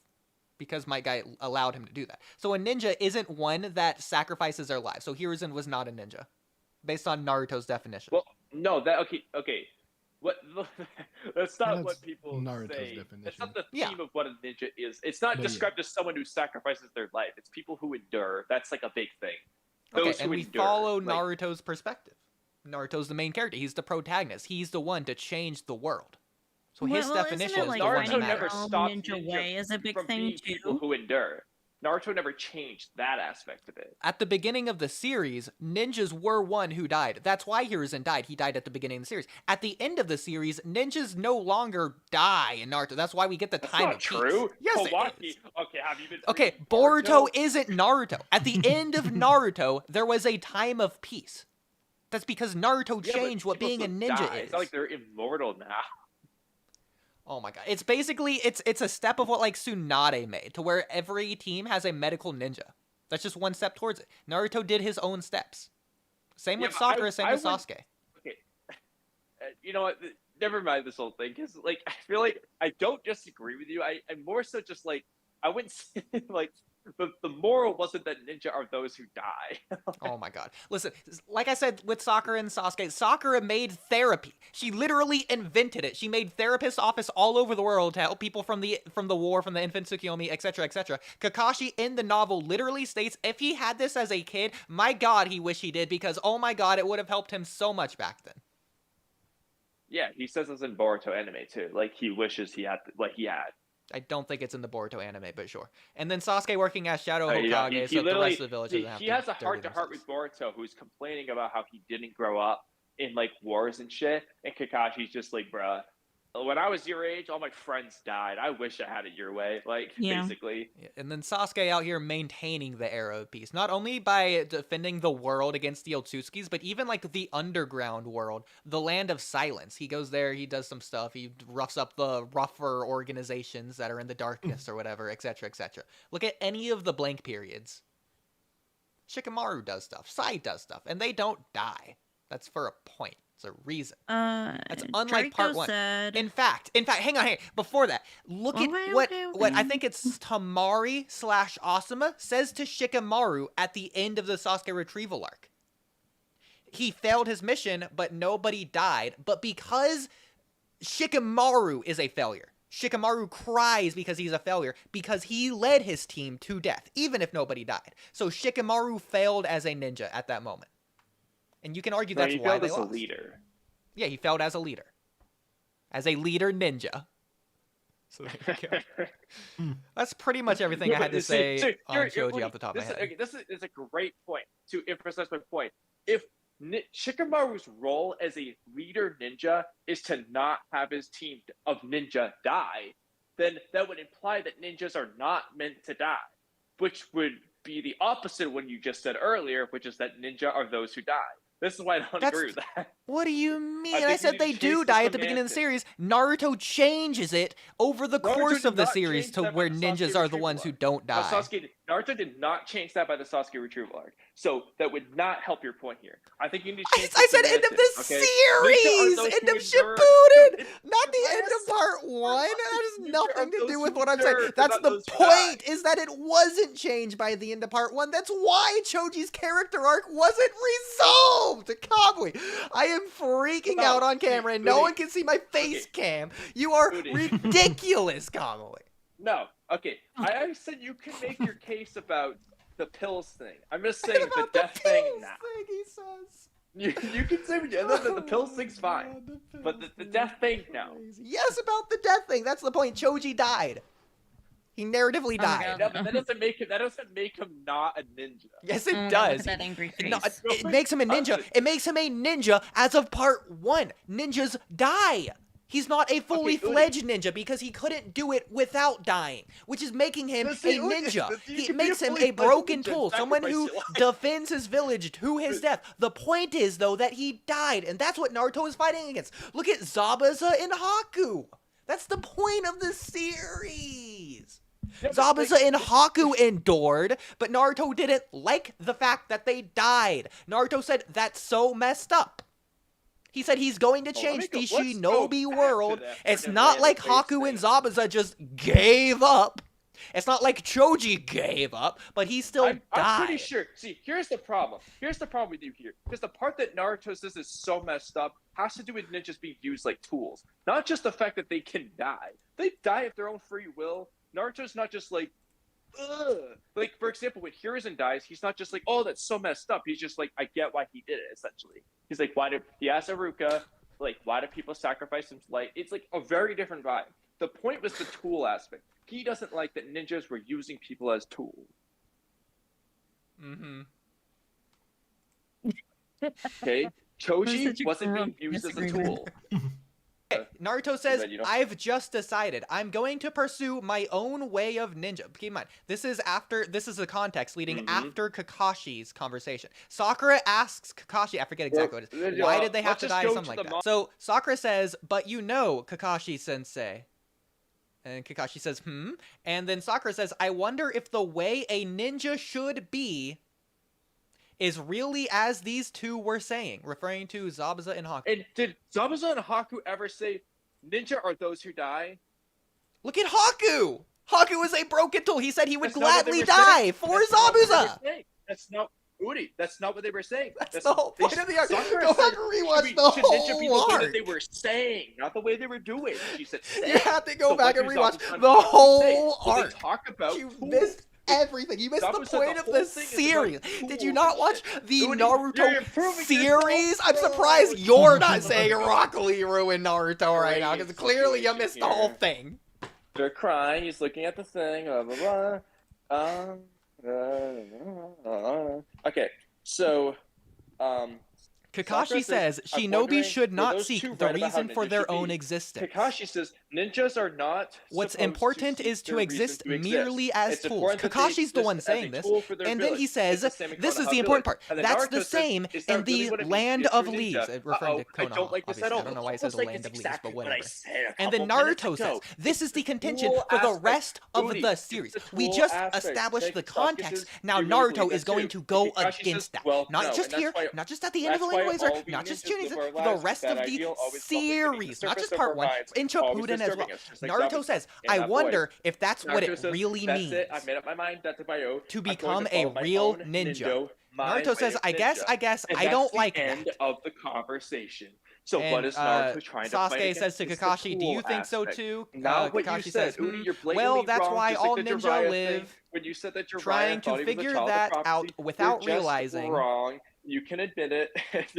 because Might Guy allowed him to do that. So a ninja isn't one that sacrifices their lives. So Hiruzen was not a ninja based on Naruto's definition. well, no, that okay. What? That's not That's what people Naruto's say. definition. That's not the Yeah. theme of what a ninja is. It's not But described as someone who sacrifices their life. It's people who endure. That's like a big thing. Okay, Those and who we endure, follow like- Naruto's perspective. Naruto's the main character. He's the protagonist. He's the one to change the world. So his definition isn't it is like the one Naruto that finding matters. never your own stopped ninja ninja way is a big from thing being people too. who endure. Naruto never changed that aspect of it. At the beginning of the series, ninjas were one who died. That's why Hiruzen died. He died at the beginning of the series. At the end of the series, ninjas no longer die in Naruto. That's why we get the That's time not of true. peace. Yes, it Kawaki. is. Okay, have you been? Okay, reading Boruto isn't Naruto. At the end of Naruto, there was a time of peace. That's because Naruto Yeah, but changed what people being a still ninja die. is. It's not like they're immortal now. Oh my god. It's basically it's a step of what like Tsunade made, to where every team has a medical ninja. That's just one step towards it. Naruto did his own steps. Same Yeah, with but Sakura, same I with would- Sasuke. Okay, you know what? Never mind this whole thing. Cause like I feel like I don't disagree with you. I'm more so just like I wouldn't say like the moral wasn't that ninja are those who die. Oh my god. Listen, like I said with Sakura and Sasuke, Sakura made therapy. She literally invented it. She made therapist office all over the world to help people from the war, from the infant Tsukuyomi, etc., etc. Kakashi in the novel literally states if he had this as a kid, my god, he wish he did, because oh my god, it would have helped him so much back then. Yeah, he says this in Boruto anime too. Like he wishes he had, like he had. I don't think it's in the Boruto anime, but sure. And then Sasuke working as Shadow Hokage, Yeah, so that the literally- rest of the village doesn't have he to has a dirty heart-to-heart themselves. with Boruto, who's complaining about how he didn't grow up in like wars and shit, and Kakashi's just like, bruh, when I was your age, all my friends died. I wish I had it your way, like Yeah. basically. Yeah, and then Sasuke out here maintaining the era of peace, not only by defending the world against the Otsutskis, but even like the underground world, the land of silence. He goes there, he does some stuff, he roughs up the rougher organizations that are in the darkness or whatever, etc., etc. Look at any of the blank periods. Shikamaru does stuff, Sai does stuff, and they don't die. That's for a point. It's a reason. That's unlike part 1. Said... In fact, hang on. Before that, look at what I think it's Tamari/Asuma says to Shikamaru at the end of the Sasuke retrieval arc. He failed his mission, but nobody died. But because Shikamaru is a failure, Shikamaru cries because he's a failure, because he led his team to death, even if nobody died. So Shikamaru failed as a ninja at that moment. And you can argue that's why they lost. He failed as a leader. Yeah, he failed as a leader. As a leader ninja. So there you go. That's pretty much everything I had to say on Choji off the top of my head. Okay, this is a great point to emphasize my point. If Shikamaru's role as a leader ninja is to not have his team of ninja die, then that would imply that ninjas are not meant to die, which would be the opposite of what you just said earlier, which is that ninja are those who die. This is why I don't agree with that. What do you mean? I said they do die at the beginning of the series. Naruto changes it over the course of the series to where ninjas are the ones who don't die. Naruto did not change that by the Sasuke retrieval arc. So that would not help your point here. I think you need to change I said end of the series! End of Shippuden! Not the end of part 1! That has nothing to do with what I'm saying. That's the point, is that it wasn't changed by the end of part 1. That's why Choji's character arc wasn't resolved! Kamui, I am freaking out on camera and no one can see my face cam. You are ridiculous, Kamui. No, okay. I said you can make your case about the pills thing. I'm just saying the death thing now. He says. You can say the pills thing's fine, but the death thing, no. Yes, about the death thing. That's the point. Choji died. He narratively died. No, but that doesn't make him not a ninja. Yes, it does. That angry face. No, it makes him a ninja. It makes him a ninja as of part 1. Ninjas die. He's not a fully fledged ninja because he couldn't do it without dying, which is making him a ninja. It makes him a broken tool, someone who defends his village to his death. The point is, though, that he died, and that's what Naruto is fighting against. Look at Zabuza and Haku. That's the point of the series. Zabuza and Haku endured, but Naruto didn't like the fact that they died. Naruto said, that's so messed up. He said he's going to change the Shinobi world. It's not like Haku and Zabuza just gave up. It's not like Choji gave up, but he still died. I'm pretty sure. See, here's the problem. Here's the problem with you here. Because the part that Naruto says is so messed up has to do with ninjas being used like tools. Not just the fact that they can die. They die of their own free will. Naruto's not just like, ugh. Like, for example, when Hiruzen dies, he's not just like, oh, that's so messed up. He's just like, I get why he did it, essentially. He's like, he asked Aruka, like, why do people sacrifice him to light? It's like a very different vibe. The point was the tool aspect. He doesn't like that ninjas were using people as tools. Mm-hmm. Okay? Choji wasn't being used as a tool. Naruto says, I've just decided I'm going to pursue my own way of ninja. Keep in mind, this is the context leading after Kakashi's conversation. Sakura asks Kakashi, I forget exactly what it is, why did they have to die or something like that. So Sakura says, but you know, Kakashi-sensei. And Kakashi says, And then Sakura says, I wonder if the way a ninja should be is really as these two were saying, referring to Zabuza and Haku. And did Zabuza and Haku ever say, ninja are those who die? Look at Haku! Haku is a broken tool. He said he would gladly die for Zabuza! That's not Oodie. That's not what they were saying. That's the whole point of the arc. Go back and rewatch the whole arc. The way that they were saying, not the way they were doing. She said, you have to go back and rewatch the whole arc. They talk about you missed everything. You missed the point of the series. Did you not watch the Naruto series? I'm surprised you're not saying Rock Lee ruined Naruto right now, because clearly you missed the whole thing. They're crying. He's looking at the thing. Blah blah blah. Okay, so Kakashi says I'm shinobi wondering, should were not those seek two the right about how reason for ninjas their should own be? existence. Kakashi says ninjas are not. What's supposed important to is seek to their reason exist to exist. merely as It's tools. important that they Kakashi's the exist one as a saying this, tool for their and then he village. says, It's the same in this is Konoha the important village. part. And then That's Naruto the says, same "Is that in really the what it means to be land a true of ninja?" leaves, referring to I Konoha, don't like this obviously. at all. I don't know why it says Almost the like land it's of leaves, exactly but what whatever. I said a And then couple minutes Naruto ago. says, this It's is the the contention tool for the aspect. rest of Oodie, the it's series. the We tool just aspect. established the Sasuke context. says, Now "Do you really Naruto believe is that going too?" to go And Kakashi against says, that. "Well, Not no." just And that's here, why- not just at the end of That's why Land Wazer, all we not just ninjas Chunin, live our for the lives with rest that of the ideal always bubbling beneath the series, not surface just of part our 1, minds, in always Shippuden as well. disturbing us, just like Naruto Zabuza says, and I that boy. wonder if that's what Naruto it says, really "That's means it. I've made up my mind. That's my oath. to I'm going become a follow my real own ninja." my Naruto way says, of I guess, ninja." And I that's don't the like end that. of the conversation. So And what is Naruto trying to fight Sasuke against? says to It's the Kakashi, do tool you think so aspect. too? Not what you Kakashi said, says, Oodie. You're blatantly well, that's wrong, why just all like the ninja Jiraiya thing. live When you said that Jiraiya trying thought to he was a figure child of that prophecy, out without you're realizing, just wrong. You can admit it.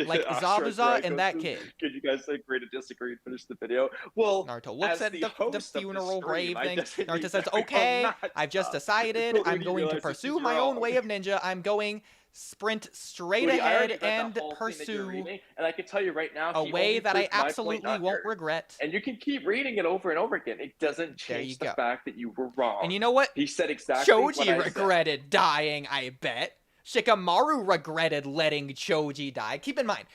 like Ashura Zabuza Jiraiya and goes that through, kid. "Can you guys agree to disagree and finish the video?" Well, Naruto looks as at the the host of funeral the stream, grave I thing. definitely Naruto says, will okay, not I've just stop decided until I'm Oodie going to realizes pursue he's my own wrong. way of ninja. I'm going sprint straight Oodie, I already ahead read and that whole thing that you're pursue reading, and I can tell you right now, a he way only that I proves my point, absolutely not won't yours. regret. And you can keep reading it over and over again. It doesn't There you change the go. fact that you were wrong. And you know what? He said exactly what I Choji said. regretted dying, I bet. Shikamaru regretted letting Choji die. Keep in mind,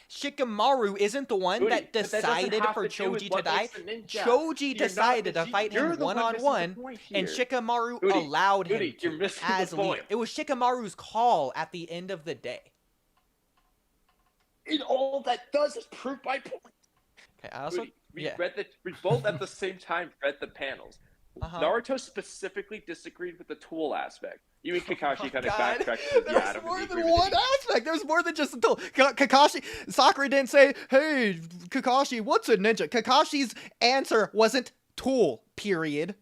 Shikamaru isn't the one Oodie, that but that doesn't decided have for to do with Choji to what die. makes the ninja. Choji You're not decided to missing- fight you're him the one missing the one-on-one, point and here. Shikamaru Oodie, allowed him Oodie, you're to missing as the leader. point. It was Shikamaru's call at the end of the day. And all that does is prove my point. Okay, I also... Oodie, yeah. we both at the same time read the panels. Naruto specifically disagreed with the tool aspect. You and Kakashi kind of backtracked to the There's more than one aspect. There's more than just a tool. Kakashi, Sakura didn't say, "Hey, Kakashi, what's a ninja?" Kakashi's answer wasn't tool. Period.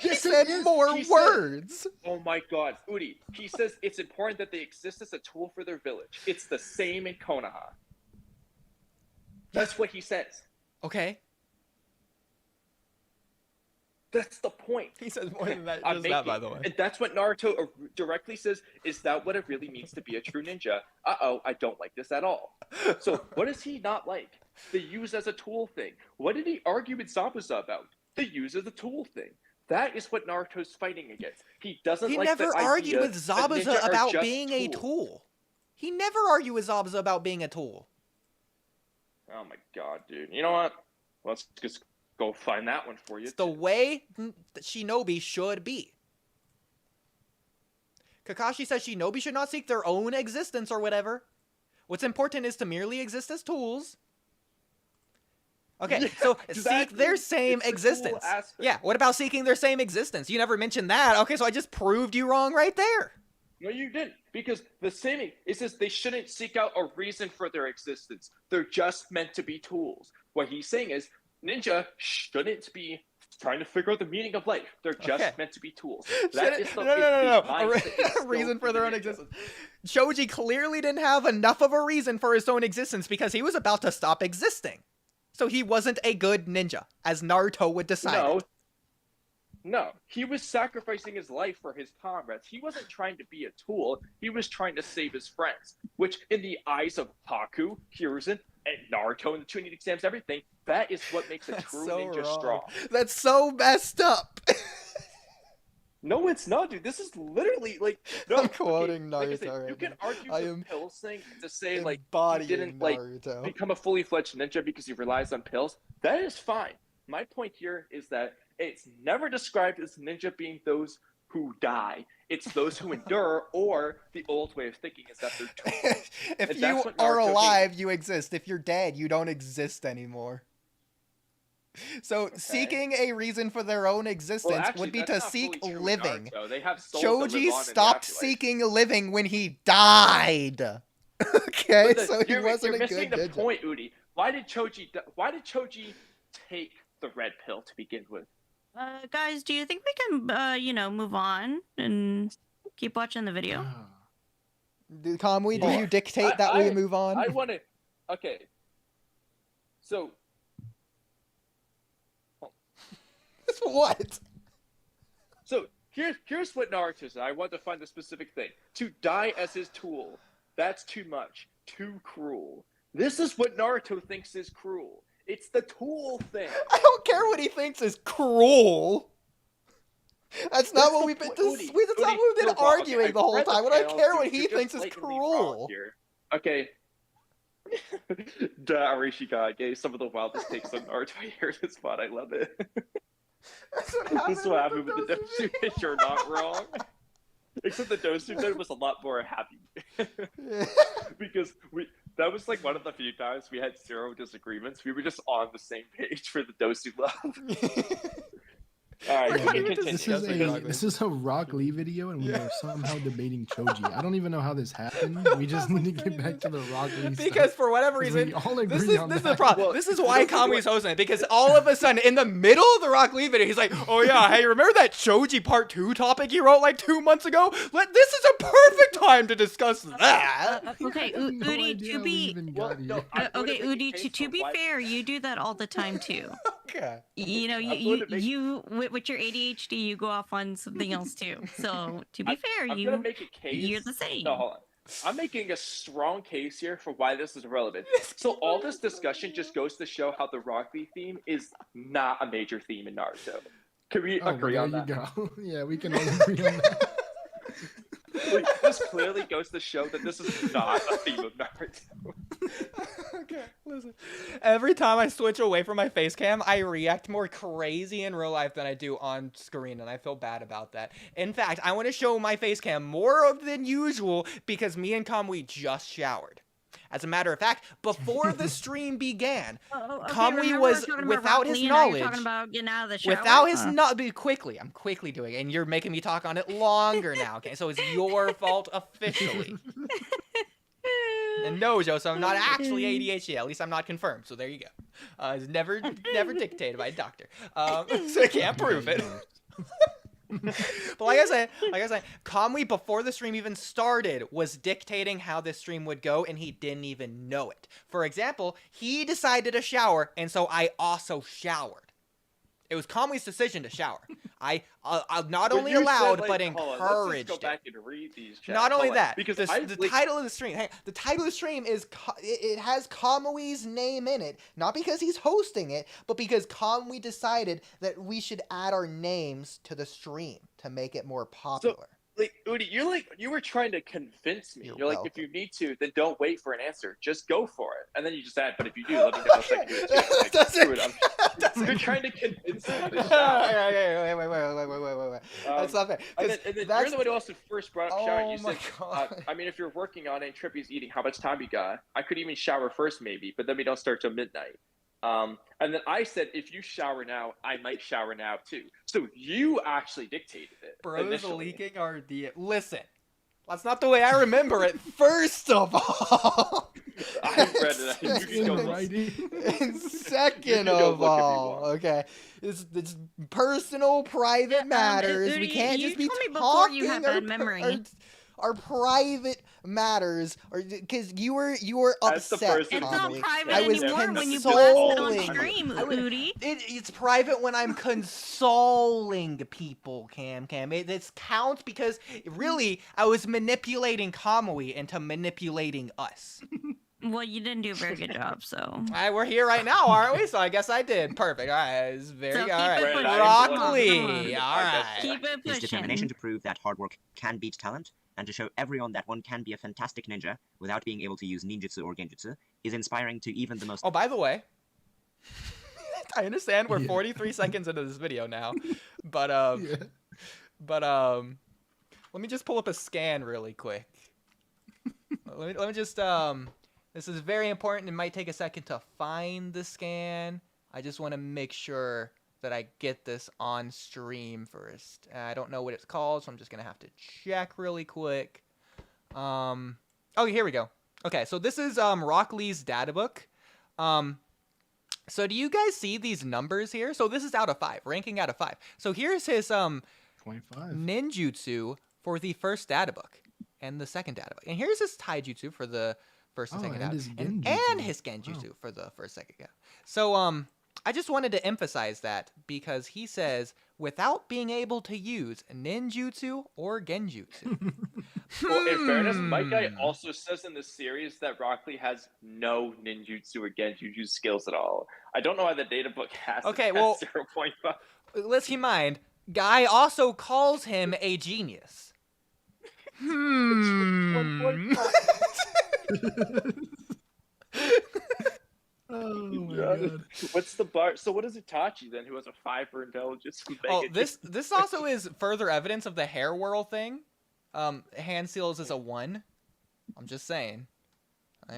He said more words. Oh my God, Oodie. He says it's important that they exist as a tool for their village. It's the same in Konoha. That's what he says. Okay. That's the point. He says more than that. I'm Just that, by the way. And that's what Naruto directly says. Is that what it really means to be a true ninja? Uh-oh, I don't like this at all. So what does he not like? The use as a tool thing. What did he argue with Zabuza about? The use as a tool thing. That is what Naruto's fighting against. He doesn't He like never the argued idea with that Zabuza ninja are about just being a tools. tool. He never argued with Zabuza about being a tool. Oh my God, dude. You know what? Let's just go find that one for you. It's the way that shinobi should be. Kakashi says shinobi should not seek their own existence or whatever. What's important is to merely exist as tools. Okay, Yeah, so exactly. seek their same It's the tool existence. aspect. Yeah, what about seeking their same existence? You never mentioned that. Okay, so I just proved you wrong right there. No, you didn't. Because the same, it says they shouldn't seek out a reason for their existence. They're just meant to be tools. What he's saying is, ninja shouldn't be trying to figure out the meaning of life. They're just meant to be tools. That is the, No. mindset A reason for their own ninja. existence. Choji clearly didn't have enough of a reason for his own existence because he was about to stop existing. So he wasn't a good ninja, as Naruto would decide. No, he was sacrificing his life for his comrades. He wasn't trying to be a tool. He was trying to save his friends, which in the eyes of Haku, Hiruzen, and Naruto in the Chunin exams, everything, that is what makes a true ninja strong. That's so messed up. No, it's not, dude. This is literally like no. I'm quoting like I Naruto said, right you can now. argue I the am pills thing to say like he Embodying didn't like Naruto. become a fully fledged ninja because he relies on pills. That is fine. My point here is that it's never described as ninja being those who die. It's those who endure, or the old way of thinking is that they're tools. If And you that's what are Naruto alive, you exist. If you're dead, you don't exist anymore. So seeking a reason for their own existence would be to seek living. They have souls that live Choji on in the stopped afterlife. seeking living when he died. Okay, But so he you're wasn't a missing good the ninja. point, Oodie. Why did Choji take the red pill to begin with? Guys, do you think we can, move on and keep watching the video? Kamui, do Yeah. you dictate that we move on? I want to. Okay. So. What? So here's what Naruto said. I want to find the specific thing. To die as his tool. That's too much. too cruel. This is what Naruto thinks is cruel. It's the tool thing. I don't care what he thinks is cruel. That's not what we've been. That's not what we've been arguing the whole time. I don't care what he thinks is cruel. Okay. Arishika gave some of the wildest takes on Naruto. I hear this spot. I love it. This is what happened with the Dosu pitch. You're not wrong. Except the Dosu pitch was a lot more happy. Because that was like one of the few times we had zero disagreements. We were just on the same page for the Dosu love. All right, this is a Rock Lee video, and we are somehow debating Choji. I don't even know how this happened. We just need to get back to the Rock Lee stuff. Because for whatever reason, this is the problem. Well, this is why Kamui's hosting it. Because all of a sudden, in the middle of the Rock Lee video, he's like, "Oh yeah, hey, remember that Choji Part 2 topic you wrote like 2 months ago? This is a perfect time to discuss that." Okay, Oodie, to be Oodie, to be fair, you do that all the time too. Okay. You know, you with your ADHD, you go off on something else too. So to be fair, you're the same. No, hold on. I'm making a strong case here for why this is relevant. So all this discussion just goes to show how the Rock Lee theme is not a major theme in Naruto. Can we agree on that? Go. Yeah, we can all agree on that. Like, this clearly goes to show that this is not a theme of Naruto. Okay, listen. Every time I switch away from my face cam, I react more crazy in real life than I do on screen, and I feel bad about that. In fact, I want to show my face cam more than usual because me and Kamui just showered. As a matter of fact, before the stream began, Kamui was without his knowledge. Talking about getting out of the shower? Without his knowledge, quickly. I'm quickly doing it, and you're making me talk on it longer now. Okay, so it's your fault officially. And no, Joseph, I'm not actually ADHD. At least I'm not confirmed. So there you go. It's never dictated by a doctor. So I can't prove it. But like I said, Kamui before the stream even started was dictating how this stream would go, and he didn't even know it. For example, he decided to shower, and so I also showered. It was Kamui's decision to shower. I not only allowed, but encouraged let's go back and read these chats. Not only that, because the title of the stream. Hey, the title of the stream is it has Kamui's name in it, not because he's hosting it, but because Kamui decided that we should add our names to the stream to make it more popular. So, like, Oodie, you were trying to convince me. You're like, if you need to, then don't wait for an answer. Just go for it. And then you just add, but if you do, let me know if I can do it too. You're trying to convince me to shower. Wait. That's not fair. And then you're the one who also first brought up showering. You said, I mean, if you're working on it and Trippy's eating, how much time you got? I could even shower first maybe, but then we don't start till midnight. And then I said, if you shower now, I might shower now too. So you actually dictated it. Bros leaking our DM. Listen, that's not the way I remember it. First of all, I read it. You can go right in. And second of all, okay, it's personal, private matters. We can't just be talking. You have bad memory. Our private matters, or because you were upset. It's not private I was anymore when you blast it on stream, Oodie. It's private when I'm consoling people, Cam. It counts because really I was manipulating Kamui into manipulating us. Well, you didn't do a very good job, so. We're here right now, aren't we? So I guess I did. Perfect. All right. It's very all right. Rock Lee. All right. Keep it pushing. His determination to prove that hard work can beat talent, and to show everyone that one can be a fantastic ninja without being able to use ninjutsu or genjutsu, is inspiring to even the most... Oh, by the way, I understand we're 43 seconds into this video now, but let me just pull up a scan really quick. Let me just this is very important. It might take a second to find the scan. I just want to make sure that I get this on stream first. I don't know what it's called, so I'm just gonna have to check really quick. Oh, here we go. Okay, so this is Rock Lee's data book. So do you guys see these numbers here? So this is out of 5, ranking out of 5. So here's his 25 ninjutsu for the first data book and the second data book, and here's his taijutsu for the first and second data, and his genjutsu for the first, second. Yeah. So I just wanted to emphasize that because he says without being able to use ninjutsu or genjutsu. Well, in fairness, my guy also says in the series that Rock Lee has no ninjutsu or genjutsu skills at all. I don't know why the data book has Okay, it at well, 0.5. Let's keep in mind, Guy also calls him a genius. Oh my Yeah. god. What's the bar? So what is Itachi then, who has a 5 for intelligence? Oh, this also is further evidence of the hair whirl thing. Hand seals is a 1. I'm just saying.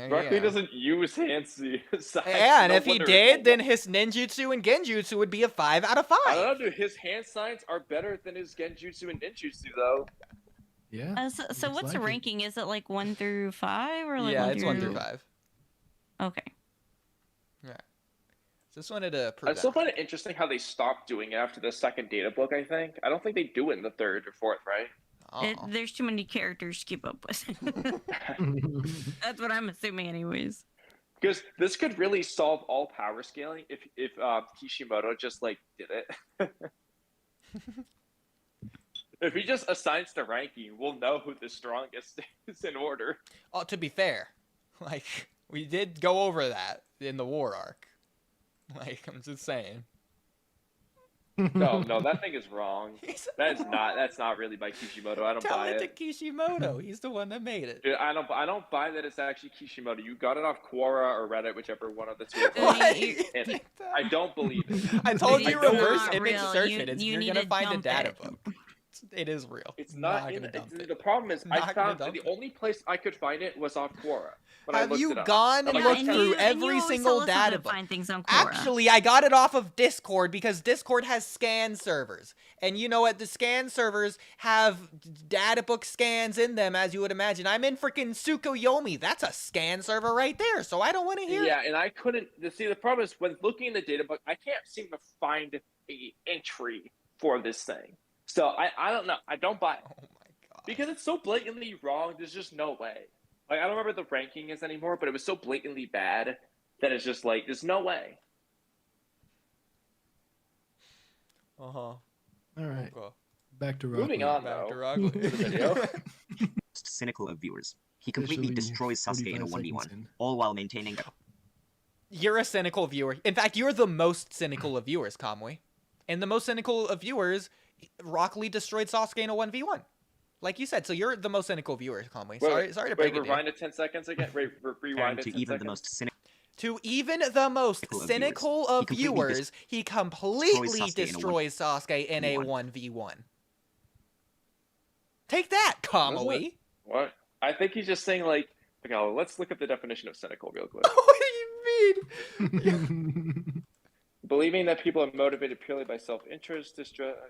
Rock Lee doesn't use hand seals. Yeah, and if he did, then his ninjutsu and genjutsu would be a 5 out of 5. I don't know, dude. His hand signs are better than his genjutsu and ninjutsu, though. Yeah. So looks what's the like it. ranking? Is it like 1 through 5 or like Yeah, 1 it's through... 1 through 5. Okay. Just wanted to prove I still find it interesting how they stopped doing it after the second data book, I think. I don't think they do it in the 3rd or 4th, right? There's too many characters to keep up with. That's what I'm assuming anyways. Because this could really solve all power scaling if Kishimoto just, like, did it. If he just assigns the ranking, we'll know who the strongest is in order. Oh, to be fair, like, we did go over that in the war arc. Like, I'm just saying. No, that thing is wrong. That's not really by Kishimoto. I don't Tell buy it to it. Kishimoto. He's the one that made it. Dude, I don't buy that it's actually Kishimoto. You got it off Quora or Reddit, whichever one of the two. What? And I don't believe it. I told you It's reverse not image real. search You- it. you You're need gonna to find a dump data it. book. It is real. It's not gonna dump it. the problem is Not I gonna found dump the it. only place I could find it was off Quora. When I Have looked you it up. gone and I'm looked like, through you every always single tell us how data to book? find things on Quora. Actually, I got it off of Discord because Discord has scan servers. And you know what? The scan servers have data book scans in them, as you would imagine. I'm in freaking Tsukuyomi. That's a scan server right there, so I don't want to hear Yeah, it. and I couldn't see the problem is when looking in the data book, I can't seem to find a entry for this thing. So I don't know. I don't buy it. Oh my god. Because it's so blatantly wrong, there's just no way. Like, I don't remember the ranking is anymore, but it was so blatantly bad that it's just like, there's no way. Uh-huh. All right. Okay. Back to Rock Moving Lee. on, Back though. to Rock Lee. to the video. Most cynical of viewers. He completely Officially destroys Sasuke in a 45 1v1, seconds in. all while maintaining You're a cynical viewer. In fact, you're the most cynical of viewers, Kamui. And the most cynical of viewers, Rock Lee destroyed Sasuke in a 1v1. Like you said, so you're the most cynical viewer, Kamui. Sorry to break it to you. Rewind it 10 seconds again. Rewind it to 10 even seconds. the most cynical To even the most Cynical of cynical of viewers. viewers, he completely destroys destroys Sasuke in a v1. 1v1. Take that, Kamui. What? I think he's just saying, like, okay, let's look up the definition of cynical real quick. What do you mean? Believing that people are motivated purely by self-interest,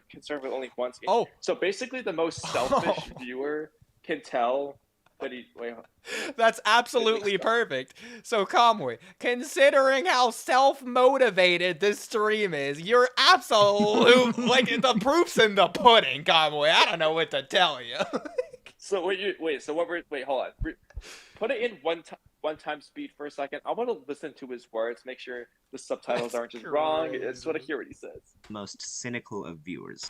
concerned with only one's gain. Oh. So basically, the most selfish Oh. viewer can tell that he. Wait, That's absolutely perfect. So, Kamui, considering how self-motivated this stream is, you're absolute, like, the proof's in the pudding, Kamui. I don't know what to tell you. so hold on. Put it in one time speed for a second. I want to listen to his words, make sure the subtitles That's aren't just wrong. I crazy. just want to hear what he says. most cynical of viewers.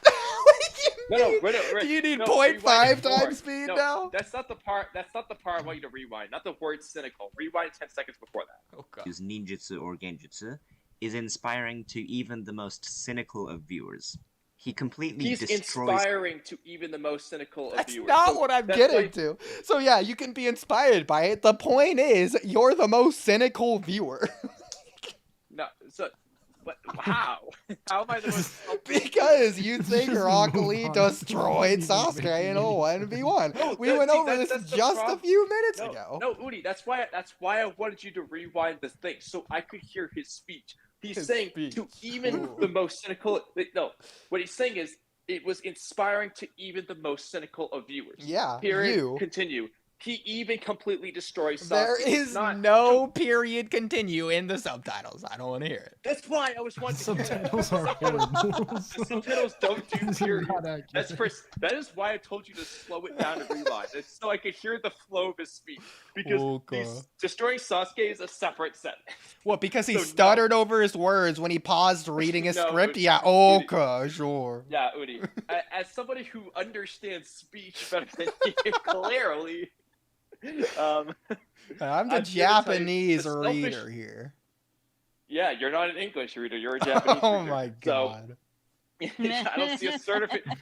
What do you mean? Do you need 0.5 rewind it times forward. speed No, now? That's not the part. That's not the part I want you to rewind. Not the word cynical. Rewind 10 seconds before that. Oh, God. Use ninjutsu or genjutsu is inspiring to even the most cynical of viewers. He completely He's destroys inspiring to even the most cynical of That's viewers. not So what I'm that's getting like- to. So yeah, you can be inspired by it. The point is, you're the most cynical viewer. No, so, but how? How am I the most? Because you think Just Rock move Lee on. destroyed Don't even Sasuke make in a me- 1v1. No, We went see, over that's this the just a problem. few minutes No, ago. no, Oodie. That's why I wanted you to rewind the thing so I could hear his speech. He's His saying speech. to even Ooh. the most cynical. No, what he's saying is it was inspiring to even the most cynical of viewers. Yeah, Period. you. Continue. He even completely destroys Sasuke. There is no period continue in the subtitles. I don't want to hear it. That's why I was wanting The subtitles are horrible. The subtitles don't do These are period. not accurate. That is why I told you to slow it down and rewind. It's so I could hear the flow of his speech. Because destroying Sasuke is a separate sentence. What, because he stuttered over his words when he paused reading his script? Yeah, okay, sure. Yeah, Oodie. As somebody who understands speech better than you, clearly... I'm the Japanese reader here. Yeah, you're not an English reader. You're a Japanese reader. Oh my god. So, I don't see your certification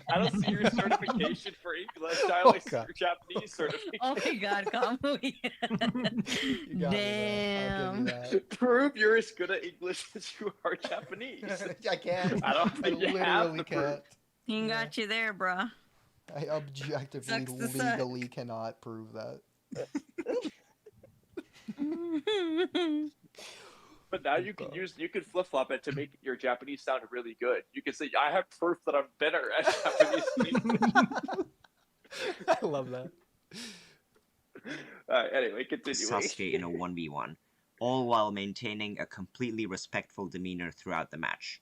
for English. I only see your Japanese certification. Oh my god, Kamui. Damn. Prove you're as good at English as you are Japanese. I can't. I don't think you have the proof. He got you there, bruh. I objectively, legally cannot prove that. But now you can flip flop it to make your Japanese sound really good. You can say, "I have proof that I'm better at Japanese English." I love that. Anyway, continue. Sasuke in a 1v1, all while maintaining a completely respectful demeanor throughout the match.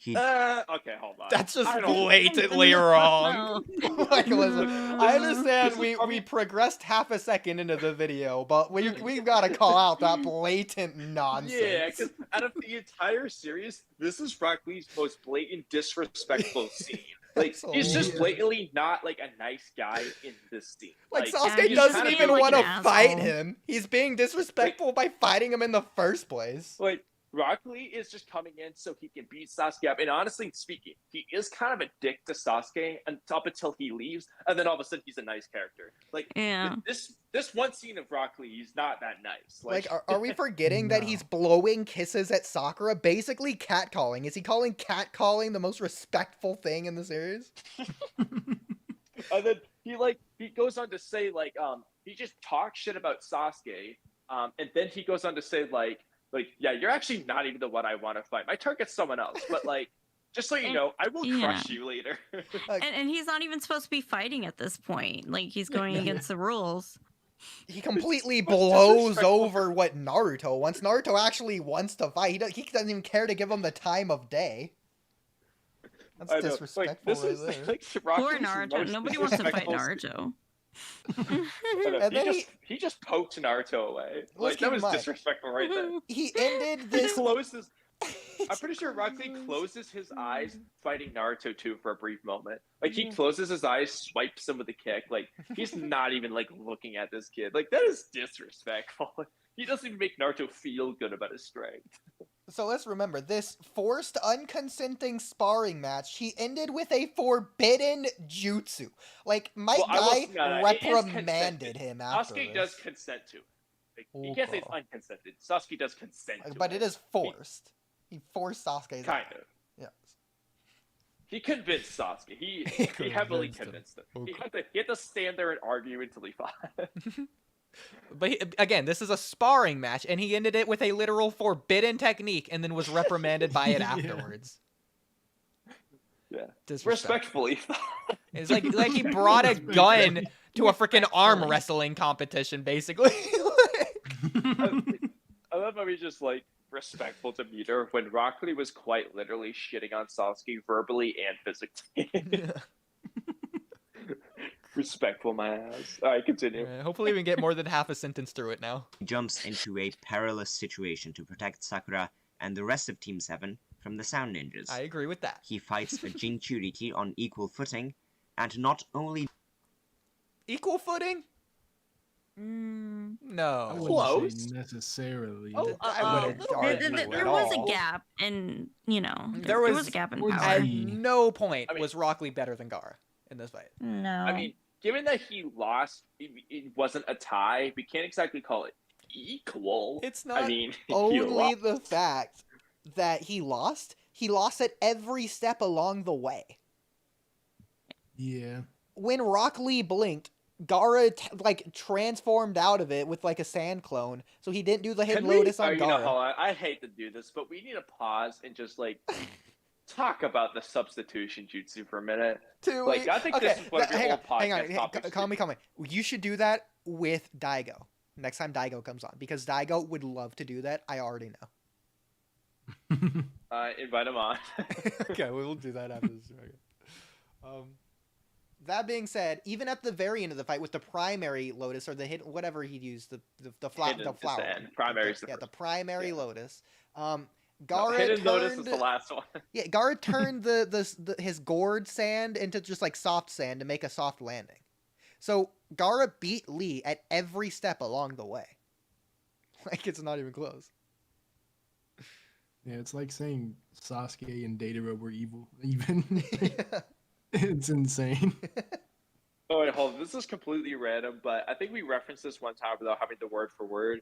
Okay, hold on. That's just blatantly wrong. Like, listen, I understand we progressed half a second into the video, but we've got to call out that blatant nonsense. Yeah, because out of the entire series, this is Rock Lee's most blatant disrespectful scene. Like, he's just blatantly not like a nice guy in this scene. Like Sasuke doesn't even want to fight him. He's being disrespectful by fighting him in the first place. Like, Rock Lee is just coming in so he can beat Sasuke up. And honestly speaking, he is kind of a dick to Sasuke up until he leaves. And then all of a sudden, he's a nice character. Like, this one scene of Rock Lee, he's not that nice. Like are we forgetting that he's blowing kisses at Sakura? Basically catcalling. Is he calling catcalling the most respectful thing in the series? And then he goes on to say, like, he just talks shit about Sasuke. And then he goes on to say, like, yeah, you're actually not even the one I want to fight. My target's someone else. But, like, just so you know, I will crush you later. and he's not even supposed to be fighting at this point. Like, he's going against the rules. He completely blows over what Naruto wants. Naruto actually wants to fight. He doesn't even care to give him the time of day. That's disrespectful. Poor Naruto. Nobody wants to fight Naruto. He just poked Naruto away. Like, that was disrespectful right there. He ended this. I'm pretty sure Rock Lee closes his eyes fighting Naruto too for a brief moment. Like, he closes his eyes, swipes him with a kick. Like, he's not even like looking at this kid. Like, that is disrespectful. He doesn't even make Naruto feel good about his strength. So let's remember, this forced, unconsenting sparring match, he ended with a forbidden jutsu. Like, my guy reprimanded him after Sasuke does consent to it. Like, you can't say it's unconsented. Sasuke does consent to it. But it is forced. He forced Sasuke's kind of. Yes. He convinced Sasuke. He heavily convinced him. He had to stand there and argue until he fought. But again, this is a sparring match, and he ended it with a literal forbidden technique, and then was reprimanded by it afterwards. Yeah, respectfully. It's like he brought a gun to a freaking arm wrestling competition, basically. I love how he's just like respectful to Meter when Rock Lee was quite literally shitting on Sasuke verbally and physically. Respectful, my ass. All right, continue. Hopefully we can get more than half a sentence through it now. He jumps into a perilous situation to protect Sakura and the rest of Team 7 from the Sound Ninjas. I agree with that. He fights a Jinchuriki on equal footing, and not only... Equal footing? No. Close. Necessarily. I wouldn't argue there was a gap, and, you know, there was a gap in power. At no point was Rock Lee better than Gaara in this fight. No. I mean, given that he lost, it wasn't a tie. We can't exactly call it equal. It's not only the fact that he lost. He lost at every step along the way. Yeah. When Rock Lee blinked, Gaara transformed out of it with like a sand clone, so he didn't do the hidden lotus on Gaara. I hate to do this, but we need to pause and just talk about the substitution jutsu for a minute. I think this is one of your old podcast topics. Kamui. You should do that with Daigo next time Daigo comes on, because Daigo would love to do that. I already know. Invite him on. Okay, we will do that after this. That being said, even at the very end of the fight with the primary Lotus, or the hit, whatever he used, the flower one. Primary. The primary Lotus. Gaara Hidden Lotus is the last one. Yeah, Gaara turned his gourd sand into just like soft sand to make a soft landing. So Gaara beat Lee at every step along the way. Like, it's not even close. Yeah, it's like saying Sasuke and Datara were evil. Even. It's insane. Oh, wait, hold on. This is completely random, but I think we referenced this one time without having the word for word.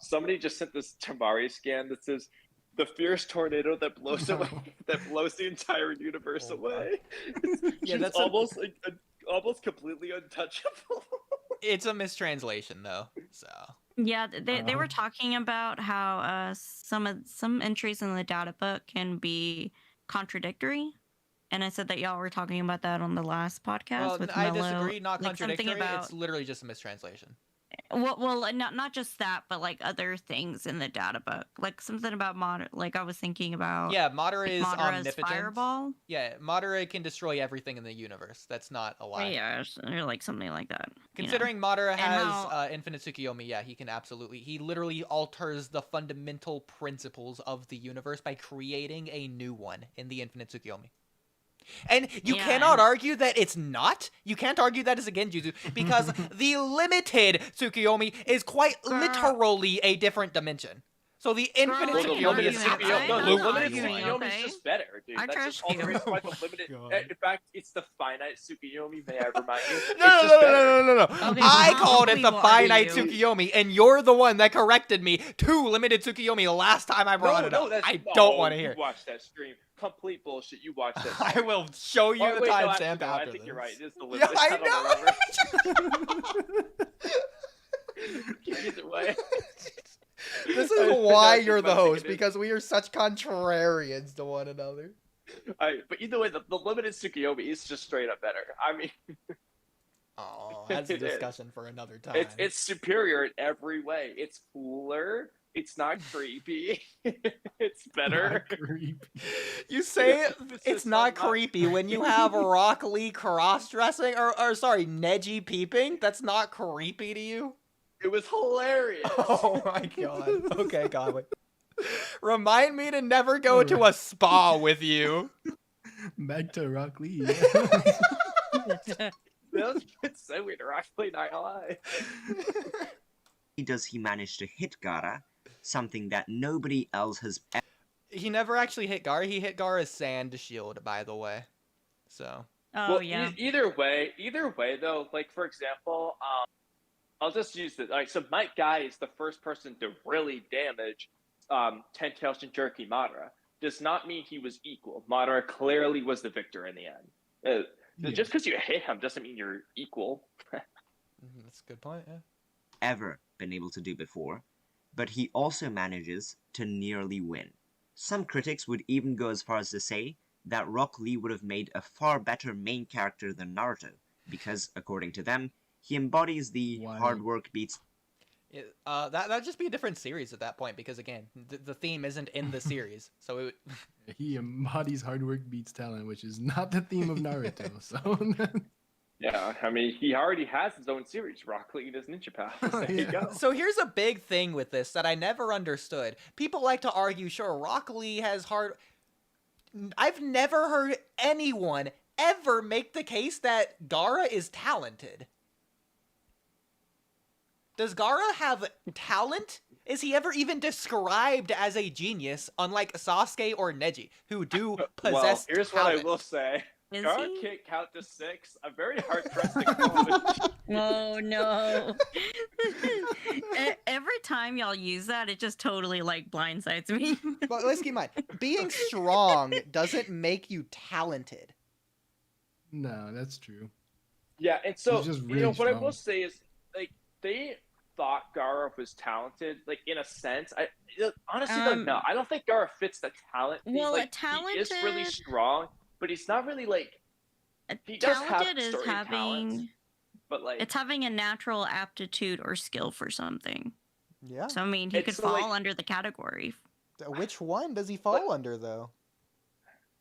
Somebody just sent this Tamari scan that says, the fierce tornado that blows away, that blows the entire universe away. Yeah, that's almost almost completely untouchable. It's a mistranslation, though. So yeah, they were talking about how some entries in the data book can be contradictory. And I said that y'all were talking about that on the last podcast. Well, I disagree. Not contradictory. It's literally just a mistranslation. Well, not just that, but like other things in the data book, like something about Madara. Like I was thinking about. Yeah, Madara is omnipotent. Fireball. Yeah, Madara can destroy everything in the universe. That's not a lie. Yeah, or like something like that. Considering Madara has infinite Tsukuyomi, yeah, he can absolutely. He literally alters the fundamental principles of the universe by creating a new one in the infinite Tsukuyomi. And you cannot argue that it's not. You can't argue that it's a Genjutsu, because the limited Tsukuyomi is quite literally a different dimension. So the infinite Tsukuyomi is the limited Tsukuyomi is just better, dude. I That's trust just you. why the limited. In fact, it's the finite Tsukuyomi. May I remind you? No. Okay, I called it the we will finite argue. Tsukuyomi, and you're the one that corrected me to limited Tsukuyomi the last time I brought it up. I don't want to hear it. You watch that stream. Complete bullshit. You watch that. I will show you the timestamp after I this. think you're right. It is the limited. Yeah, I know. Either way. This is why you're the host, because we are such contrarians to one another. But either way, the limited Tsukuyomi is just straight up better. I mean, that's a discussion for another time. It's superior in every way. It's cooler. It's not creepy. It's better. You say it's not creepy when you have Rock Lee cross-dressing, or sorry, Neji peeping? That's not creepy to you? It was hilarious. Oh my god. Okay, Godwin. Remind me to never go to a spa with you. Back to Rock Lee. That was so weird. Rock Lee, not gonna lie. Does he manage to hit Gaara? Something that nobody else has ever. He never actually hit Gaara. He hit Gaara's sand shield, by the way. So. Oh, yeah. Either way, though, like, for example, I'll just use it. Like, so Mike Guy is the first person to really damage Ten Tails and Jerky Madara. Does not mean he was equal. Madara clearly was the victor in the end. Just because you hit him doesn't mean you're equal. That's a good point, yeah. Ever been able to do before, but he also manages to nearly win. Some critics would even go as far as to say that Rock Lee would have made a far better main character than Naruto, because, according to them, he embodies the hard work beats. That'd just be a different series at that point, because again, the theme isn't in the series, so it. He embodies hard work beats talent, which is not the theme of Naruto. So. Yeah, I mean, he already has his own series, Rock Lee and his Ninja Pals. There you go. So here's a big thing with this that I never understood. People like to argue, sure, Rock Lee has hard. I've never heard anyone ever make the case that Gaara is talented. Does Gaara have talent? Is he ever even described as a genius, unlike Sasuke or Neji, who do possess here's talent? what I will say. Is Gaara he? can't count to 6. I'm very hard-pressed to call it. Oh, no. Every time y'all use that, it just totally, like, blindsides me. But let's keep in mind, being strong doesn't make you talented. No, that's true. Yeah, and so, He's just really what I strong. will say is, like, they thought Gaara was talented, like, in a sense. Honestly, no. I don't think Gaara fits the talent thing. Well, like, talented... he is really strong, but he's not really, like... He does have talented is certain having... talents. But like, It's having a natural aptitude or skill for something. Yeah. So I mean, he could It's fall like- under the category Which one does he fall under, though?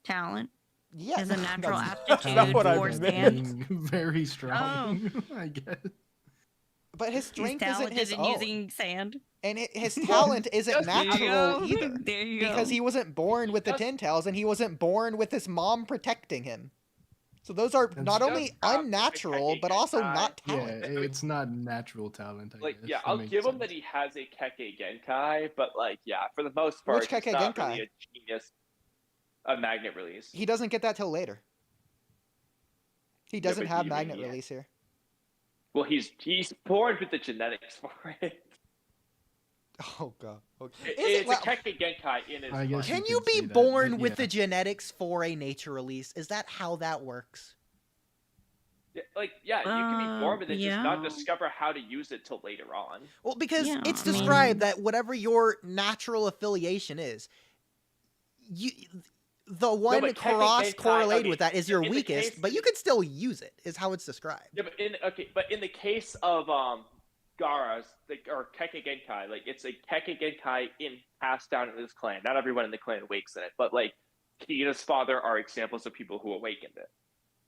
talent. Yeah, Has a natural that's aptitude not what I for meant. sand. Very strong, I guess. But his He's strength isn't talented his in own. using sand. And his talent isn't There you natural go. either. There you go. Because he wasn't born with the does- 10 tails, and he wasn't born with his mom protecting him. So those are not He only does have unnatural, a but also Genkai. not Yeah, talented. it's not natural talent, I like guess. yeah, That I'll makes give him sense. that he has a Keke Genkai, but like yeah, for the most part, Which he's Keke not Genkai? really a genius. A magnet release. He doesn't get that till later. He doesn't but have you- magnet yeah. release here. Well, he's born with the genetics for it. Oh god. Okay. It's a Keke Genkai in his. I guess Can you you could be say that, born but with yeah. the genetics for a nature release? Is that how that works? Like yeah, you can be born with it, just not yeah. discover how to use it till later on. Well, because Yeah, it's I mean- described that whatever your natural affiliation is, the one but Keke cross Genkai, correlated okay, with that is your in the weakest, case- but you can still use it. Is how it's described. Yeah, but in the case of Gaara's or Keke Genkai, like it's a Keke Genkai passed down in his clan. Not everyone in the clan awakes in it, but like Kina's father are examples of people who awakened it.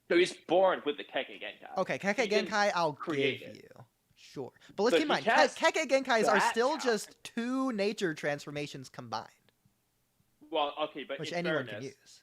So he's born with the Keke Genkai. Okay, Keke He didn't Genkai, I'll give create it. you. Sure, but let's So keep in mind, he has Keke Genkais are that still talent. just two nature transformations combined, Well, okay, but which in anyone fairness, can use.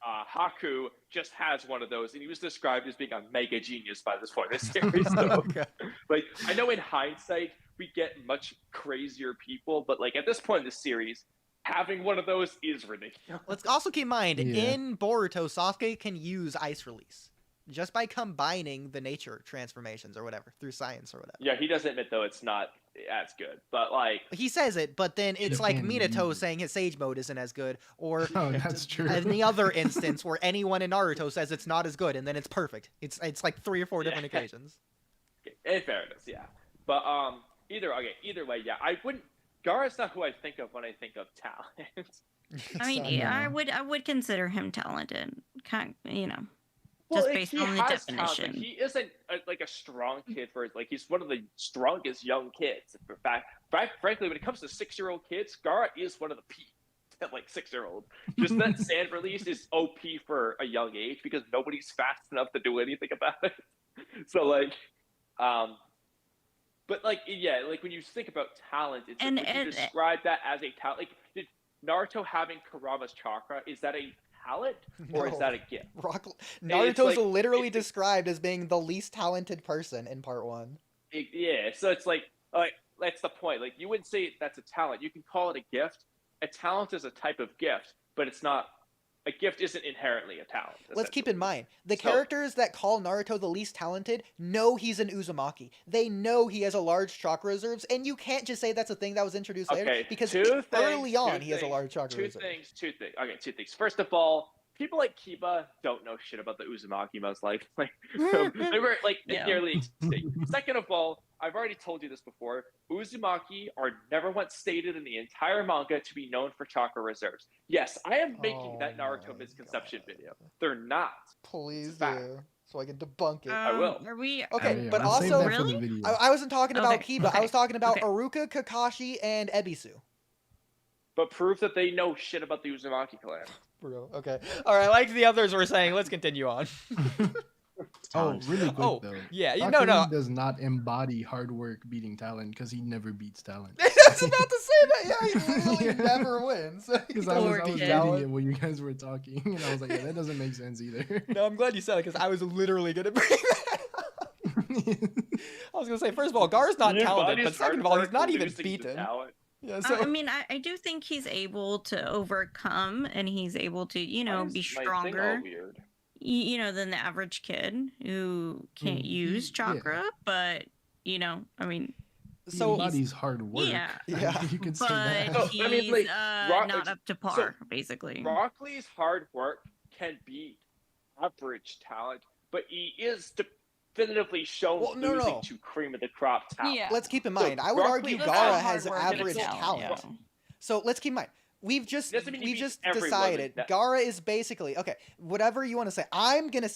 Haku just has one of those, and he was described as being a mega genius by this point in the series. So, Okay. like, I know in hindsight we get much crazier people, but like at this point in the series, having one of those is ridiculous. Let's also keep in mind, Yeah. in Boruto, Sasuke can use ice release just by combining the nature transformations or whatever through science or whatever. Yeah, he does admit though it's not as good, but like He says it, but then it's like can Minato use it. saying his Sage Mode isn't as good, or Oh, that's true. any other instance where anyone in Naruto says it's not as good, and then it's perfect. It's like 3 or 4 different Yeah. occasions. in fairness, yeah. But either way, yeah, I wouldn't. Gaara's not who I think of when I think of talent. I mean, So, yeah, no. I would consider him talented. Kind, you know. Well, Just like, based he on the has talent. Like, definition. he isn't like a strong kid for like he's one of the strongest young kids. In fact, frankly, when it comes to 6-year-old kids, Gaara is one of the peak at like 6-year-old. Just that sand release is OP for a young age because nobody's fast enough to do anything about it. So like, but like yeah, like when you think about talent, it's And- like, would you and- describe that as a talent? Like, did Naruto having Kurama's chakra, is that a talent or is No. that a gift? Naruto's like- literally it's- described as being the least talented person in part 1. Yeah, so it's like that's the point. Like you wouldn't say that's a talent. You can call it a gift. A talent is a type of gift, but it's not. A gift isn't inherently a talent. Let's keep in essentially. mind, the So- characters that call Naruto the least talented know he's an Uzumaki. They know he has a large chakra reserves, and you can't just say that's a thing that was introduced later, Okay, because two early things, on two he has a things, large chakra Two reserve. things. Okay, two things. First of all, people like Kiba don't know shit about the Uzumaki most likely. They were like Yeah. nearly extinct. Second of all, I've already told you this before. Uzumaki are never once stated in the entire manga to be known for chakra reserves. Yes, I am making that Oh Naruto my misconception God. video. They're not. Please It's a fact. do, so I can debunk it. I will. Are we? Okay, Yeah, but I'll save also- that for the Really? video. I wasn't talking about Okay, Kiba, I okay, was talking about okay. Aruka, Kakashi, and Ebisu. But prove that they know shit about the Uzumaki clan. Bro, okay. Alright, like the others were saying, let's continue on. Oh, Talent. really quick Oh, though. yeah, Haku does not embody hard work beating talent because he never beats talent. I was about to say that, yeah, he literally Yeah. never wins. Because I was Lord, reading yeah. it when you guys were talking, and I was like, yeah, that doesn't make sense either. No, I'm glad you said it, because I was literally gonna bring that up. I was gonna say, first of all, Gar's not He talented, embodies but second of hard all, he's work not for even losing to beaten. talent. Yeah, so I mean, I do think he's able to overcome, and he's able to, you know, Why be is my thing all stronger, weird? you know, than the average kid who can't use yeah. chakra. But you know, I mean, He So- embodies hard work. Yeah. Yeah. You could say but that. So, he's I mean, like, not up to par, basically. Rock Lee's hard work can beat average talent, but he is definitively shown Well, no, losing no. to cream of the crop talent. Yeah. let's keep in So, mind, I would Rock argue Lee That's Gara not has hard work, but average it's talent. yeah. So let's keep in mind, we've just Doesn't mean he beats every woman decided that- Gara is basically okay. Whatever you want to say, I'm gonna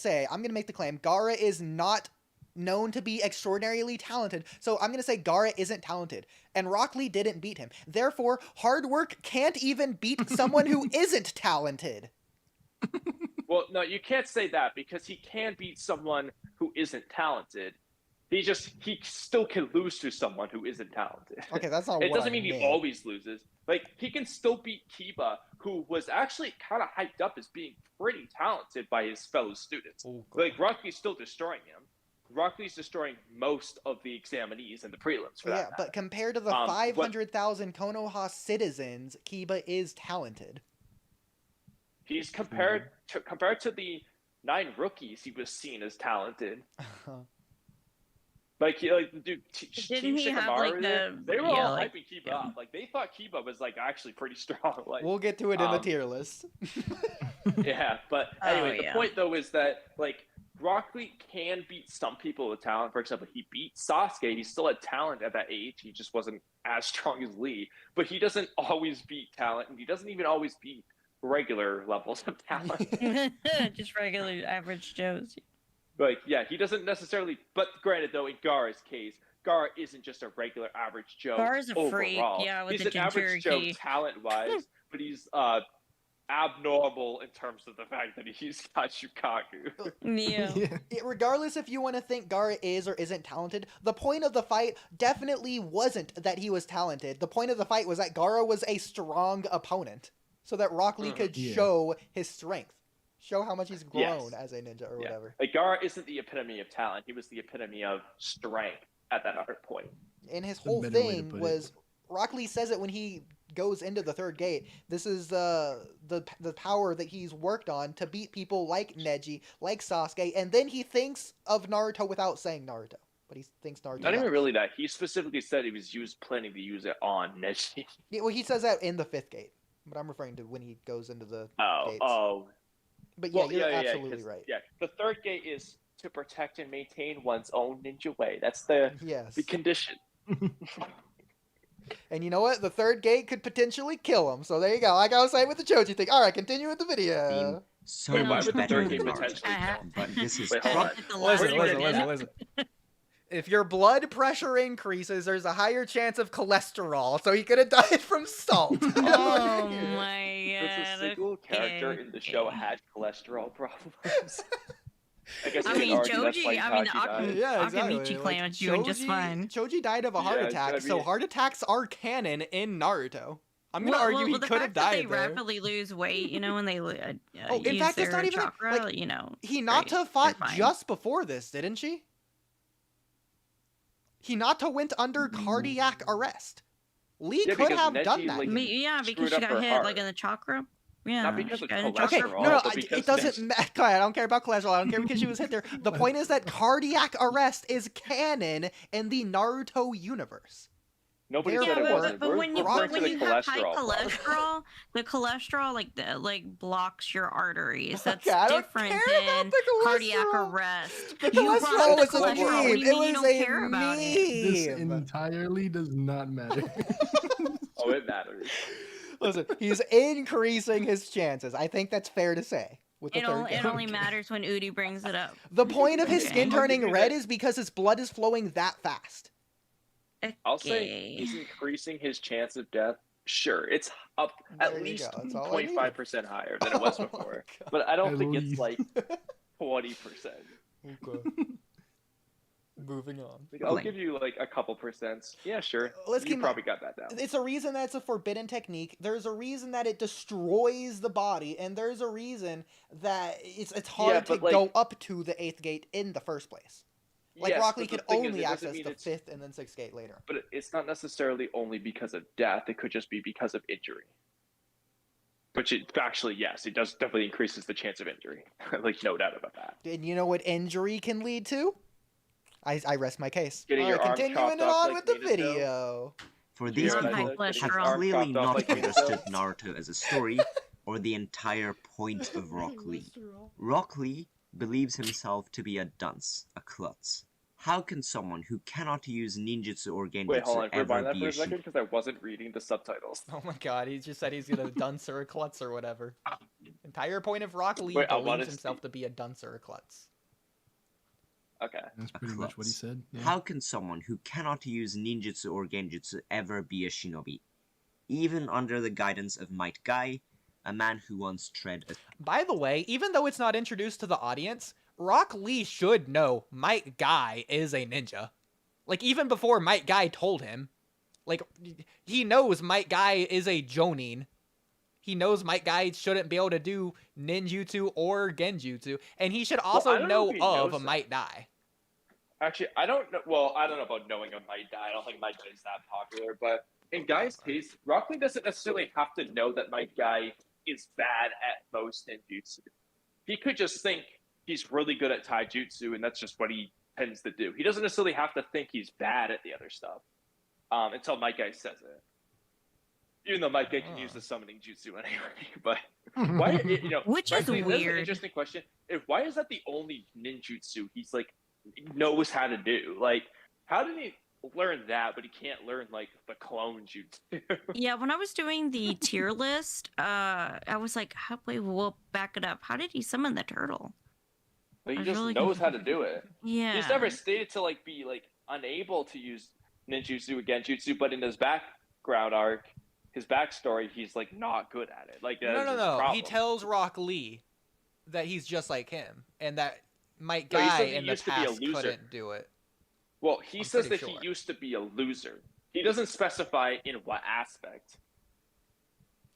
make the claim Gara is not known to be extraordinarily talented. So I'm going to say Gaara isn't talented, and Rock Lee didn't beat him. Therefore, hard work can't even beat someone who isn't talented. Well, no, you can't say that because he can beat someone who isn't talented. He still can lose to someone who isn't talented. Okay, that's not It what doesn't I mean meant. he always loses. Like, he can still beat Kiba, who was actually kind of hyped up as being pretty talented by his fellow students. Oh, Like, Rock Lee's still destroying him. Rock Lee's destroying most of the examinees and the prelims for that Yeah, matter. but compared to the 500,000 Konoha citizens, Kiba is talented. He's compared to the 9 rookies, he was seen as talented. Like, dude, Team he have, Shikamaru, like, they were all like, hyping Kiba up. Like, they thought Kiba was, like, actually pretty strong. Like, We'll get to it in the tier list. yeah, but anyway, the point, though, is that, like, Rock Lee can beat some people with talent. For example, he beat Sasuke. He still had talent at that age. He just wasn't as strong as Lee. But he doesn't always beat talent, and he doesn't even always beat regular levels of talent. Just regular average Joes. Like, yeah, he doesn't necessarily. But granted, though, in Gaara's case, Gaara isn't just a regular average Joe. Gaara's a overall. freak, yeah, with he's the an average Joe Jinchuriki. talent-wise, but he's abnormal in terms of the fact that he's got Shukaku. Yeah. Regardless if you want to think Gaara is or isn't talented, the point of the fight definitely wasn't that he was talented. The point of the fight was that Gaara was a strong opponent, so that Rock Lee could show his strength. Show how much he's grown as a ninja or whatever. Like, Gaara isn't the epitome of talent. He was the epitome of strength at that other point. And his whole thing was, Rock Lee says it when he goes into the third gate. This is the power that he's worked on to beat people like Neji, like Sasuke, and then he thinks of Naruto without saying Naruto. But he thinks Naruto. Not even really that. He specifically said he was planning to use it on Neji. Yeah, well, he says that in the fifth gate. But I'm referring to when he goes into the gates. But yeah, you're absolutely right. Yeah, the third gate is to protect and maintain one's own ninja way. That's the condition. And you know what? The third gate could potentially kill him. So there you go. Like I was saying with the Choji thing. All right, continue with the video. So Wait, why much would the better third than gate Naruto. potentially kill him? But this is Wait, hold on. Listen. If your blood pressure increases, there's a higher chance of cholesterol. So he could have died from salt. Oh my god. Does a single character in the show had cholesterol problems? I guess I you could mean, argue that's why Joji, I mean, Itachi died. Akamichi clan was doing just fine. Choji died of a heart attack, so heart attacks are canon in Naruto. I'm gonna argue he could have died They rapidly lose weight, you know, when they in use fact, their it's not even chakra, like, you know. Hinata fought just before this, didn't she? Hinata went under cardiac arrest. Lee could have done that. Because she got hit like in the chakra. Yeah. Not because of cholesterol. Okay, no, it doesn't matter. I don't care about cholesterol. I don't care because she was hit there. The point is that cardiac arrest is canon in the Naruto universe. Nobody said it wasn't. But when you have high cholesterol, the cholesterol like blocks your arteries. That's I don't different care than about the cardiac cholesterol. arrest. The cholesterol was a meme. What do you It mean you was don't a care about it? This meme. entirely does not matter. Oh, it matters. Listen, he's increasing his chances. I think that's fair to say. With the third It only matters when Oodie brings it up. The point of his skin turning red is because his blood is flowing that fast. I'll say he's increasing his chance of death. Sure, it's up at least 0.5% higher than it was before. But I don't think it's like 20%. Okay. Moving on. Like, I'll give you like a couple percents. Yeah, sure. You probably got that down. It's a reason that it's a forbidden technique. There's a reason that it destroys the body, and there's a reason that it's hard to go up to the 8th gate in the first place. Like, Rock Lee could only access the 5th and then 6th gate later. But it's not necessarily only because of death. It could just be because of injury. Which, actually, yes, it does definitely increases the chance of injury. Like, no doubt about that. And you know what injury can lead to? I rest my case. Getting your arm continuing on with the video. For these people have clearly not understood Naruto as a story, or the entire point of Rock Lee. Rock Lee believes himself to be a dunce, a klutz. How can someone who cannot use ninjutsu or genjutsu Wait, hold on. ever Rewind that be for a a second because I wasn't reading the subtitles. Oh my god, he just said he's gonna dunce or a klutz or whatever. Entire point of Rock Lee believes himself to be a dunce or a klutz. Okay. That's pretty much what he said. Yeah. How can someone who cannot use ninjutsu or genjutsu ever be a shinobi? Even under the guidance of Might Guy, a man who once tread a... By the way, even though it's not introduced to the audience, Rock Lee should know Might Guy is a ninja. Like, even before Might Guy told him. Like, he knows Might Guy is a jonin. He knows Might Guy shouldn't be able to do ninjutsu or genjutsu. And he should also know of a Might Guy. Actually, I don't know. Well, I don't know about knowing a Might Guy. I don't think Might Guy is that popular. But in Guy's case, Rock Lee doesn't necessarily have to know that Might Guy is bad at most ninjutsu. He could just think he's really good at taijutsu, and that's just what he tends to do. He doesn't necessarily have to think he's bad at the other stuff until Might Guy says it. Even though Might Guy can use the summoning jutsu anyway, but why? Which is That's an weird. interesting question. Why is that the only ninjutsu he's like knows how to do? Like, how did he learn that, but he can't learn like the clone jutsu? Yeah, when I was doing the tier list, I was like, wait, we'll back it up. How did he summon the turtle? But he I just really knows how to do it. Yeah. He's never stated to like be like unable to use ninjutsu or genjutsu, but in his background arc, his backstory, he's like not good at it. Like No. He tells Rock Lee that he's just like him, and that Might Guy in the past couldn't do it. Well, he says that he used to be a loser. He doesn't specify in what aspect.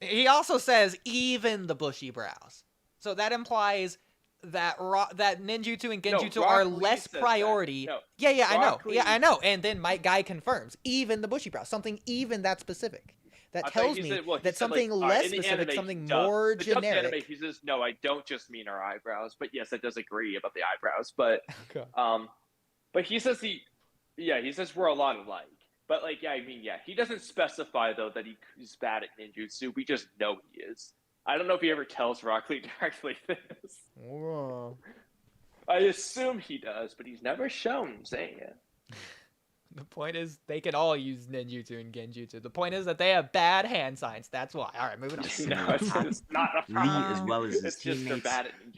He also says even the bushy brows. So that implies that that ninjutsu and genjutsu are less priority. No. Yeah, I know. And then Might Guy confirms even the bushy brows, something even that specific. That tells me that something less specific, something more generic. Anime, he says, no, I don't just mean our eyebrows, but yes, I does agree about the eyebrows. But but he says he says we're a lot alike. But like, he doesn't specify though that he's bad at ninjutsu. We just know he is. I don't know if he ever tells Rock Lee directly this. Whoa. I assume he does, but he's never shown saying it. The point is, they can all use ninjutsu and genjutsu. The point is that they have bad hand signs. That's why. All right, moving on. No, it's not a problem. Lee, as well as his teammates,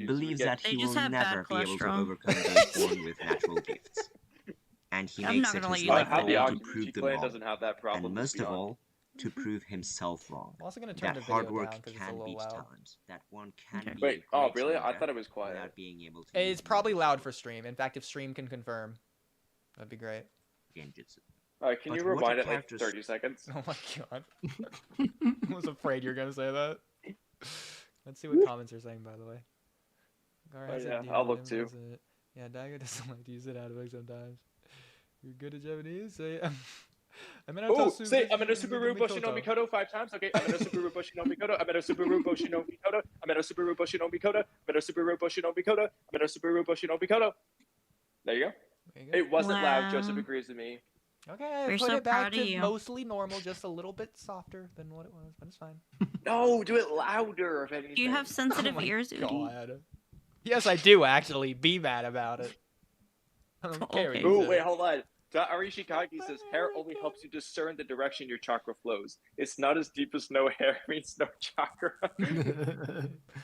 believes that he will never be able to overcome those born with natural gifts. And he makes it his life goal to prove them wrong. Doesn't have that problem, and most of all, to prove himself wrong. I'm also going to turn the hard video work down because it's a can little beat loud. talent. That one can be Wait, oh really? I thought it was quiet. Without being able to It's probably loud for stream. In fact, if stream can confirm, that'd be great. Genjutsu. All right, can you rewind it like 30 seconds? Oh my god. I was afraid you were going to say that. Let's see what comments are saying, by the way. I'll look too. Yeah, Daigo doesn't like to use it out of it sometimes. You're good at Japanese? Say, say Ameno Subaru Boshi no Mikoto 5 times. Okay, Ameno Subaru Boshi no Mikoto, Ameno Subaru Boshi no Mikoto, Ameno Subaru Boshi no Mikoto, Ameno Subaru Boshi no Mikoto, Ameno Subaru Boshi no Mikoto. There you go. It wasn't loud. Joseph agrees with me. Okay, We're put so it back proud of to you. mostly normal, just a little bit softer than what it was, but it's fine. No, do it louder if anything. Do you have sensitive Oh my ears, Oodie? God. Yes, I do actually. Be mad about it. I don't care what Okay. you Oh, say. wait, hold on. Arishikage says hair only helps you discern the direction your chakra flows. It's not as deep as no hair means no chakra.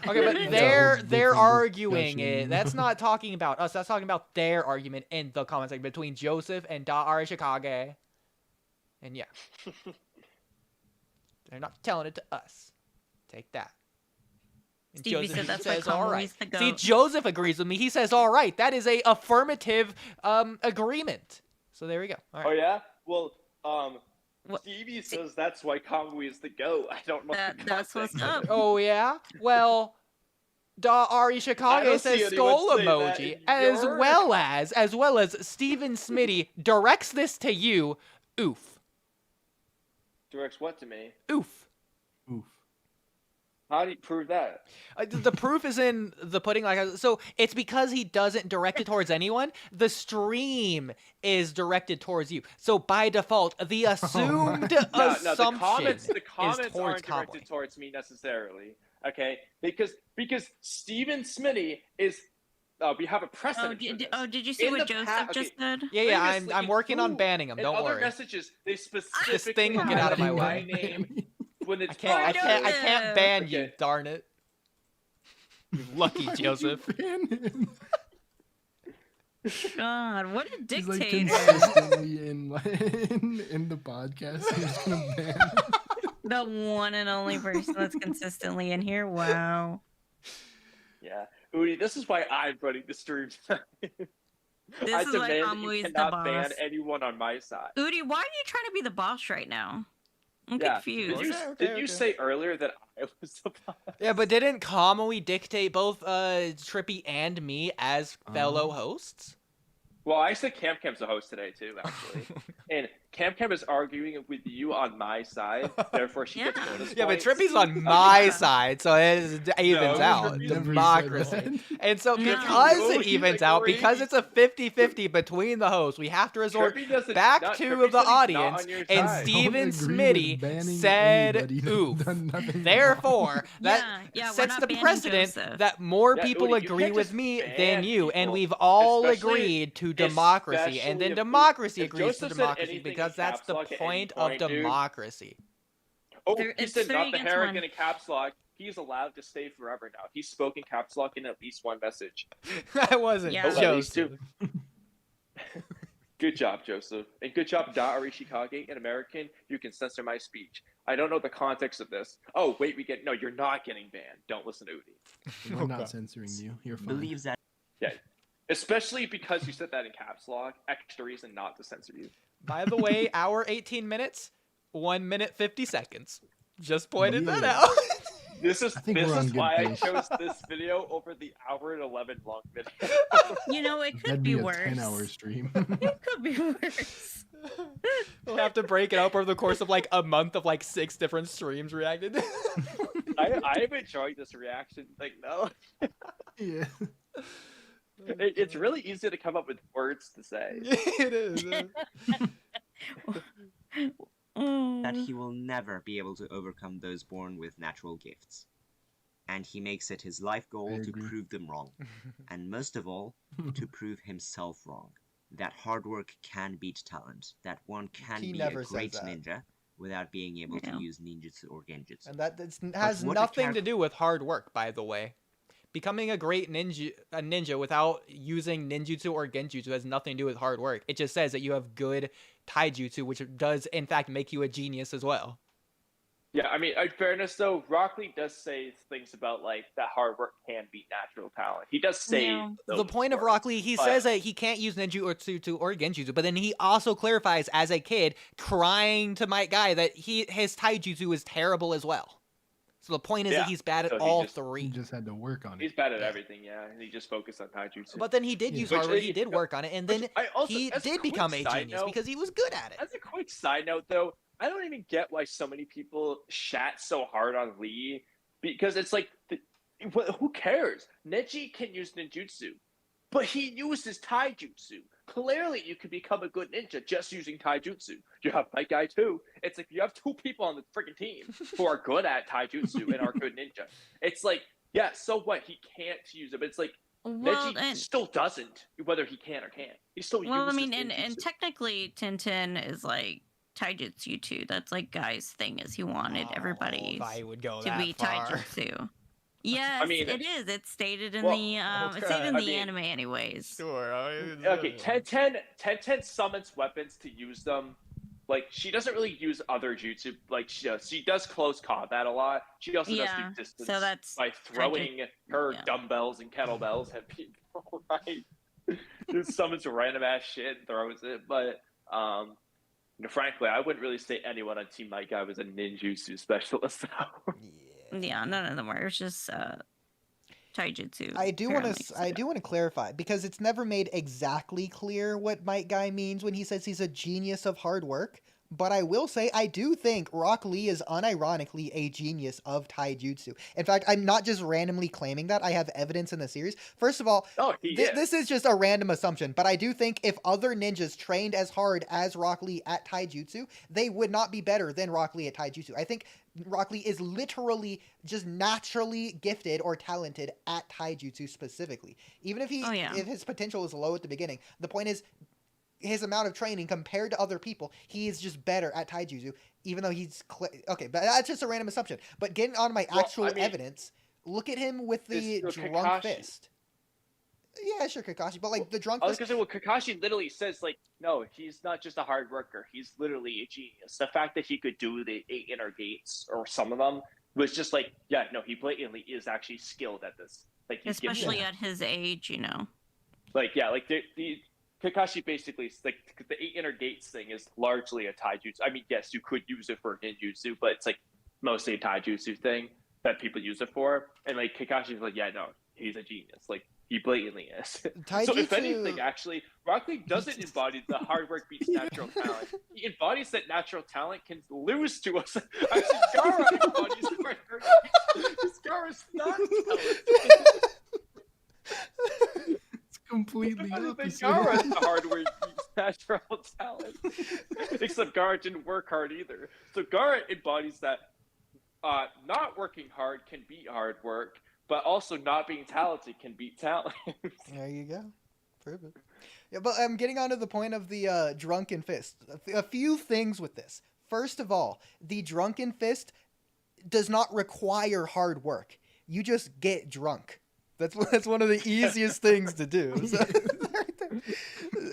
Okay, but they're arguing it. That's not talking about us. That's talking about their argument in the comment section between Joseph and Da Arishikage. And yeah. They're not telling it to us. Take that. And Stevie Joseph said that's why says, all right. Kamui's the See, goat. Joseph agrees with me. He says, all right. That is a affirmative agreement. So there we go. All right. Oh, yeah? Well, What- Stevie says that's why Kamui is the GOAT. I don't know. That's what's up. Oh, yeah? Well, Da I Arishikage don't see says anyone skull say that emoji, in as your- well as Steven Smitty directs this to you. Oof. Directs what to me? Oof. Oof. How do you prove that? The proof is in the pudding. So it's because he doesn't direct it towards anyone. The stream is directed towards you. So by default, the assumed assumption the comments is towards aren't directed Kamui. towards me necessarily. Okay, because Steven Smitty is. We have a precedent. for this. Did you see In what the Joseph past- just okay. said? Yeah, Previously, I'm working on ooh, banning him. in Don't other worry. messages, they specifically thing will get out of my highlight way. name when it's I possible. can't ban you. Okay. Darn it. You lucky Joseph. God, what a He's like dictator. consistently in the podcast. He's just gonna ban. The one and only person that's consistently in here. Wow. Yeah, Oodie, this is why I'm running the stream. This I is why demand that you Kamui's the cannot ban boss. anyone on my side. Oodie, why are you trying to be the boss right now? I'm Yeah, confused. did you say earlier that I was the boss? Yeah, but didn't Kamui dictate both Trippy and me as fellow hosts? Well, I said Cam Cam's the host today too, actually. And Cam Cam is arguing with you on my side, therefore she gets bonus Yeah, but points. Trippy's on my side, so it evens No, out. Trippy's never Democracy. said that. And so No. because No, it he evens out, agreed. because it's a 50-50 between the hosts, we have to resort Trippy doesn't- back not- to Trippy the said he's not audience, on your and side. Steven Don't agree with Smitty banning said, anybody that's oof. done nothing wrong. Therefore, that Yeah, we're sets not the banning precedent Joseph. that more Yeah, people Oodie, you agree can't with just me ban than you, and people, we've all especially- agreed to democracy, and then especially if- democracy if agrees to Joseph said democracy anything because in that's caps the lock at any point of point, dude. democracy. Oh, There- he it's said 3 not the against Harrigan 1. in caps lock. He's allowed to stay forever now. He's spoken caps lock in at least one message. I wasn't Yeah. Oh, at least Joseph. two. Good job, Joseph. And good job, Da Arishikage. In American, you can censor my speech. I don't know the context of this. Oh, wait, no, you're not getting banned. Don't listen to Oodie. We're not censoring you. You're fine. Believes that Especially because you said that in caps lock. Extra reason not to censor you. By the way, hour 18 minutes, 1 minute 50 seconds. Just pointed that Yeah. out. This is I think we're on good why I pace. chose this video over the hour and 11 long video. You know, it could That'd be be a worse. 10-hour stream. It could be worse. We'll have to break it up over the course of like a month of like 6 different streams reacted. I'm enjoying this reaction. Like, no. Yeah. It's really easy to come up with words to say. It is. that he will never be able to overcome those born with natural gifts. And he makes it his life goal I to agree. prove them wrong. And most of all, to prove himself wrong. That hard work can beat talent. That one can He be never a says great that. ninja without being able Yeah. to use ninjutsu or genjutsu. And that has what a nothing to do with hard work, by the way. Becoming a great ninja without using ninjutsu or genjutsu has nothing to do with hard work. It just says that you have good taijutsu, which does in fact make you a genius as well. Yeah, I mean, in fairness though, Rock Lee does say things about like that hard work can beat natural talent. He does say Yeah. The those point of words, Rock Lee, he but- says that he can't use ninjutsu or genjutsu, but then he also clarifies as a kid, crying to Might Guy, that his taijutsu is terrible as well. So the point is Yeah, that he's bad at so he all just- He three. just had to work on He's it. bad at everything, yeah. And he just focused on taijutsu. But then he did Yeah. use Which hard work, he he- did work on it, and then Which I also, he as a did quick become a side genius note- because he was good at it. As a quick side note, though, I don't even get why so many people shat so hard on Lee, because it's like, who cares? Neji can use ninjutsu, but he uses taijutsu. Clearly, you could become a good ninja just using taijutsu. You have my guy too. It's like you have 2 people on the freaking team who are good at taijutsu and are good ninja. It's like, yeah, so what? He can't use it, but it's like Well, Neji and still doesn't, whether he can or can't. He still well, I uses mean, and ninjutsu. technically, Tintin is like taijutsu too. That's like Guy's thing, is he wanted everybody if I would go to that be far. taijutsu. Yes, mean- it is. It's stated in Well, it's stated in I the mean- anime, anyways. Sure. Okay, 1010 summons weapons to use them. Like, she doesn't really use other jutsu. Like, she does close combat a lot. She also Yeah, does do distance so that's by throwing her yeah. dumbbells and kettlebells at people, right? Just summons random ass shit and throws it. But, frankly, I wouldn't really say anyone on Team My Guy was a ninjutsu specialist, though. Yeah, none of them were. It was just taijutsu. I do want apparently. to. I do want to clarify because it's never made exactly clear what Might Guy means when he says he's a genius of hard work. But I will say, I do think Rock Lee is unironically a genius of taijutsu. In fact, I'm not just randomly claiming that. I have evidence in the series. First of all, Oh, he is. this is just a random assumption, but I do think if other ninjas trained as hard as Rock Lee at taijutsu, they would not be better than Rock Lee at taijutsu. I think Rock Lee is literally just naturally gifted or talented at taijutsu specifically. Even if if his potential is low at the beginning, the point is his amount of training compared to other people, he is just better at taijutsu, even though he's okay, but that's just a random assumption. But getting on my actual evidence, look at him with the Is drunk Kakashi- fist. Yeah, sure, Kakashi, but like the drunk. I was gonna say, well, Kakashi literally says like, no, he's not just a hard worker. He's literally a genius. The fact that he could do the 8 inner gates or some of them was just like, yeah, no, he blatantly is actually skilled at this. Like, he's especially at his age, you know. Like, yeah, like the Kakashi basically, like, the 8 inner gates thing is largely a taijutsu. I mean, yes, you could use it for ninjutsu, but it's like mostly a taijutsu thing that people use it for. And like Kakashi's like, yeah, no, he's a genius. Like, he blatantly is. Taijutsu... So if anything, actually, Rock Lee doesn't embody the hard work beats natural talent. He embodies that natural talent can lose to us. Actually, Gaara embodies hard work. Gaara's not talented. It's completely Gaara's opposite. the hard work beats natural talent. Except Gaara didn't work hard either. So Gaara embodies that not working hard can beat hard work, but also not being talented can beat talent. There you go. Prove it. Yeah, but I'm getting on to the point of the drunken fist. A few things with this. First of all, the drunken fist does not require hard work. You just get drunk. That's one of the easiest things to do. So,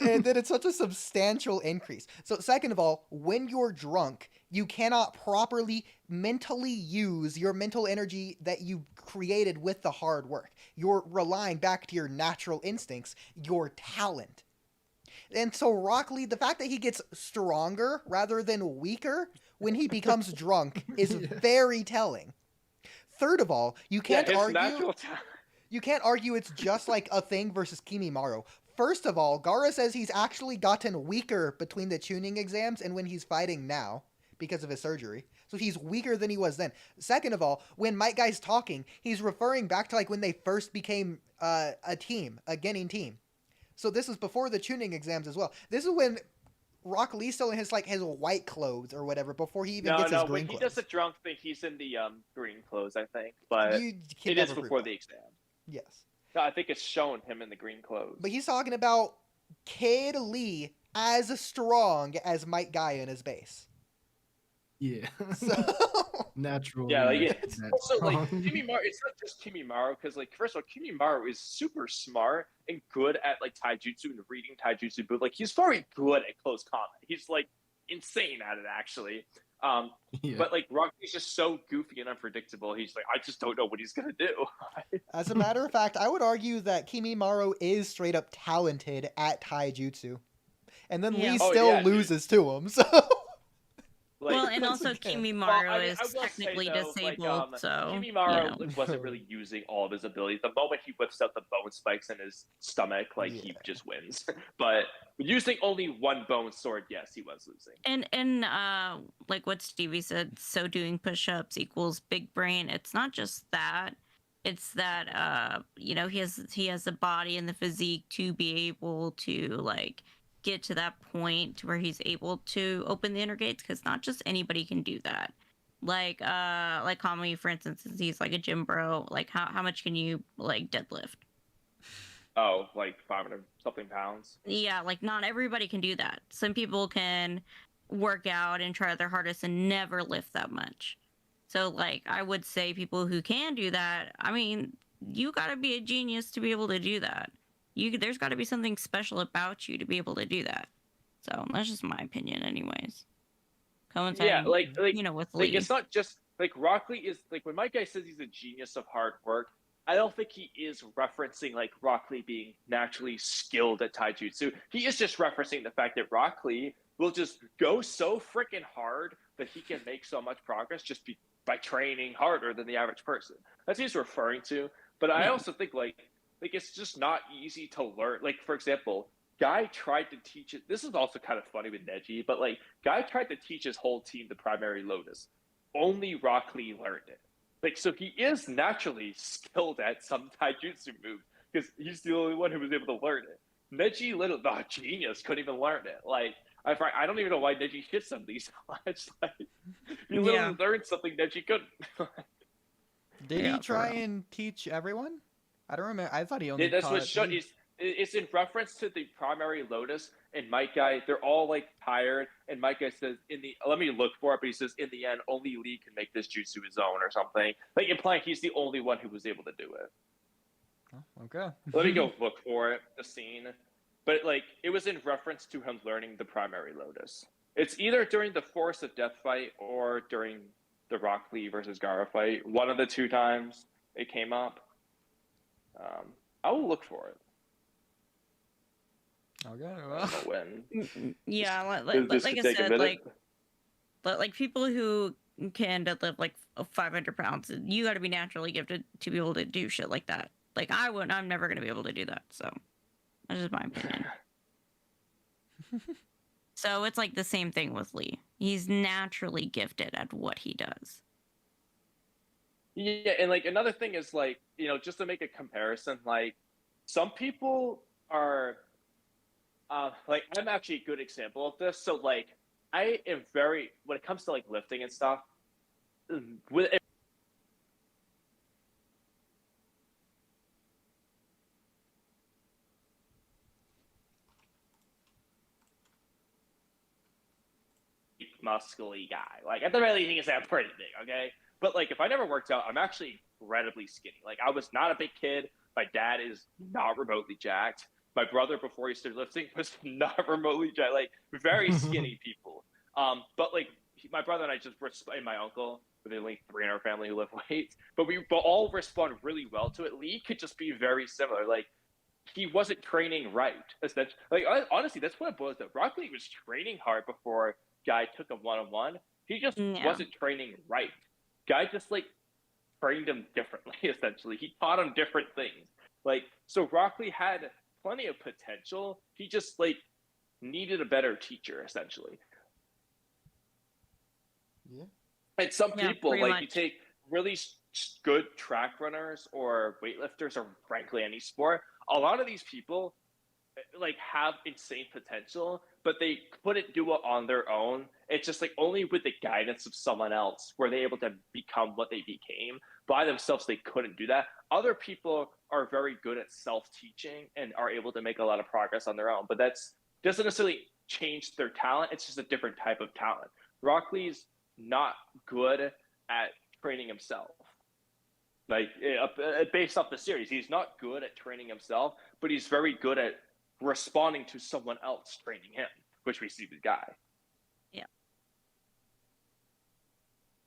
and then it's such a substantial increase. So second of all, when you're drunk, you cannot properly mentally use your mental energy that you created with the hard work. You're relying back to your natural instincts, your talent. And so Rock Lee, the fact that he gets stronger rather than weaker when he becomes drunk is very telling. Third of all, you can't argue. You can't argue it's just like a thing versus Kimimaro. First of all, Gaara says he's actually gotten weaker between the tuning exams and when he's fighting now because of his surgery. So he's weaker than he was then. Second of all, when Might Guy's talking, he's referring back to like when they first became a team, a Genin team. So this is before the tuning exams as well. This is when Rock Lee's still in his like his white clothes or whatever before he even gets his green clothes. When he does the drunk thing, he's in the green clothes, I think. But it is before the exam. Yes. No, I think it's shown him in the green clothes. But he's talking about Kid Lee as strong as Might Guy in his base. Yeah. So... Natural. Yeah, like it's also like Kimimaro. It's not just Kimimaro because, like, first of all, Kimimaro is super smart and good at like taijutsu and reading taijutsu, but like he's very good at close combat. He's like insane at it, actually. But like Rocky's just so goofy and unpredictable. He's like, I just don't know what he's gonna do. As a matter of fact, I would argue that Kimimaro is straight up talented at taijutsu, and then Lee still loses to him. So. Like, well, and also Kimimaro is technically disabled, so Kimimaro wasn't really using all of his abilities. The moment he whips out the bone spikes in his stomach, like he just wins. But using only one bone sword, yes, he was losing. And like what Stevie said, so doing push-ups equals big brain. It's not just that. It's that he has the body and the physique to be able to like get to that point to where he's able to open the inner gates, because not just anybody can do that. Like Kamui, for instance, since he's like a gym bro, like how much can you like deadlift? Oh, like 500 something pounds. Yeah, like not everybody can do that. Some people can work out and try their hardest and never lift that much. So like I would say people who can do that, I mean, you gotta be a genius to be able to do that. There's got to be something special about you to be able to do that. So that's just my opinion, anyways. Coinciding, with Lee. It's not just like Rock Lee is like when Mike Guy says he's a genius of hard work. I don't think he is referencing like Rock Lee being naturally skilled at taijutsu. He is just referencing the fact that Rock Lee will just go so freaking hard that he can make so much progress just by training harder than the average person. That's what he's referring to. But I also think like it's just not easy to learn. Like, for example, Guy tried to teach it. This is also kind of funny with Neji, but like Guy tried to teach his whole team the primary lotus. Only Rock Lee learned it. Like, so he is naturally skilled at some taijutsu moves because he's the only one who was able to learn it. Neji, the genius, couldn't even learn it. Like, I don't even know why Neji hits him these much. Like, he literally learned something Neji couldn't. Did he try and teach everyone? I don't remember. I thought he only that's what shown. It's in reference to the primary lotus and Might Guy. They're all like tired, and Might Guy says let me look for it, but he says in the end only Lee can make this jutsu his own or something, like implying he's the only one who was able to do it. Okay. Let me go look for it, the scene. But like it was in reference to him learning the primary lotus. It's either during the Force of Death fight or during the Rock Lee versus Gaara fight. One of the two times it came up. I will look for it. Okay. I Well. don't know when. Yeah, This like could I take a said, minute. like people who can deadlift like 500 pounds, you got to be naturally gifted to be able to do shit like that. Like I wouldn't, I'm never gonna be able to do that. So that's just my opinion. So it's like the same thing with Lee. He's naturally gifted at what he does. Yeah, and like another thing is like, you know, just to make a comparison, like some people are like I'm actually a good example of this. So like I am very when it comes to like lifting and stuff, with muscly guy. Like at the very least, I'm pretty big, okay? But like if I never worked out, I'm actually incredibly skinny. Like I was not a big kid. My dad is not remotely jacked. My brother, before he started lifting, was not remotely jacked. Like very skinny people. But like my brother and I just and my uncle, with only three in our family who lift weights, but we all respond really well to it. Lee could just be very similar. Like he wasn't training right. Like honestly, that's what it boils down. Rock Lee was training hard before Guy took him one-on-one. He just wasn't training right. Guy just like trained him differently. Essentially, he taught him different things. Like so, Rock Lee had plenty of potential. He just like needed a better teacher. Essentially, Yeah. and some people like much. you take really good track runners or weightlifters or frankly any sport. A lot of these people like have insane potential, but they couldn't do it on their own. It's just like only with the guidance of someone else were they able to become what they became. By themselves, they couldn't do that. Other people are very good at self-teaching and are able to make a lot of progress on their own, but that's doesn't necessarily change their talent. It's just a different type of talent. Rock Lee's not good at training himself. Like based off the series, he's not good at training himself, but he's very good at responding to someone else training him, which we see with Guy. Yeah.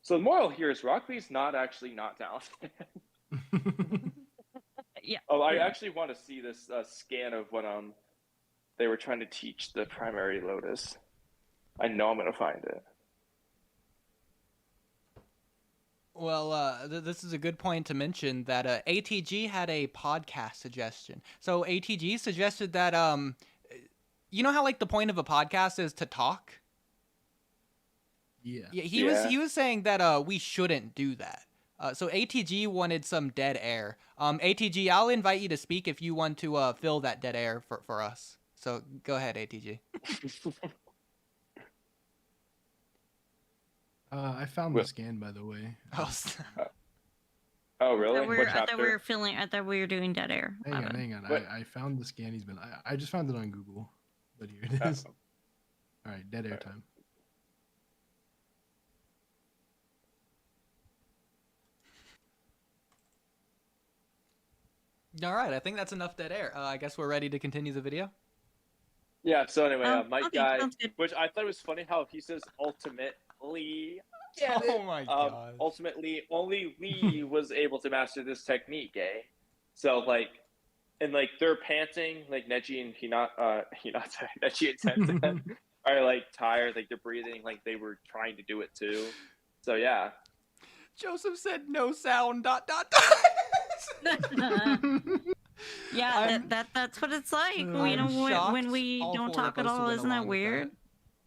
So the moral here is Rock Lee's not actually not talented. Yeah. Oh, I actually want to see this scan of when they were trying to teach the primary lotus. I know I'm gonna find it. Well, this is a good point to mention that ATG had a podcast suggestion. So ATG suggested that you know how like the point of a podcast is to talk? Yeah. Yeah, he was saying that we shouldn't do that. So ATG wanted some dead air. ATG, I'll invite you to speak if you want to fill that dead air for us. So go ahead, ATG. I found the scan, by the way. Oh, really? I thought we were filling. I thought we were doing dead air. Hang on. I found the scan he's been. I just found it on Google, but here it is. All right, dead air time. All right, I think that's enough dead air. I guess we're ready to continue the video. Yeah. So anyway, Mike okay, Guy, sounds good. which I thought was funny how he says ultimately. Oh my god. Ultimately, only Lee was able to master this technique, eh? So like, and like they're panting, like Neji and Neji and Tenten are like tired, like they're breathing, like they were trying to do it too. So yeah. Joseph said no sound. ... Yeah, that's what it's like. You know, when we don't talk at all, isn't that weird?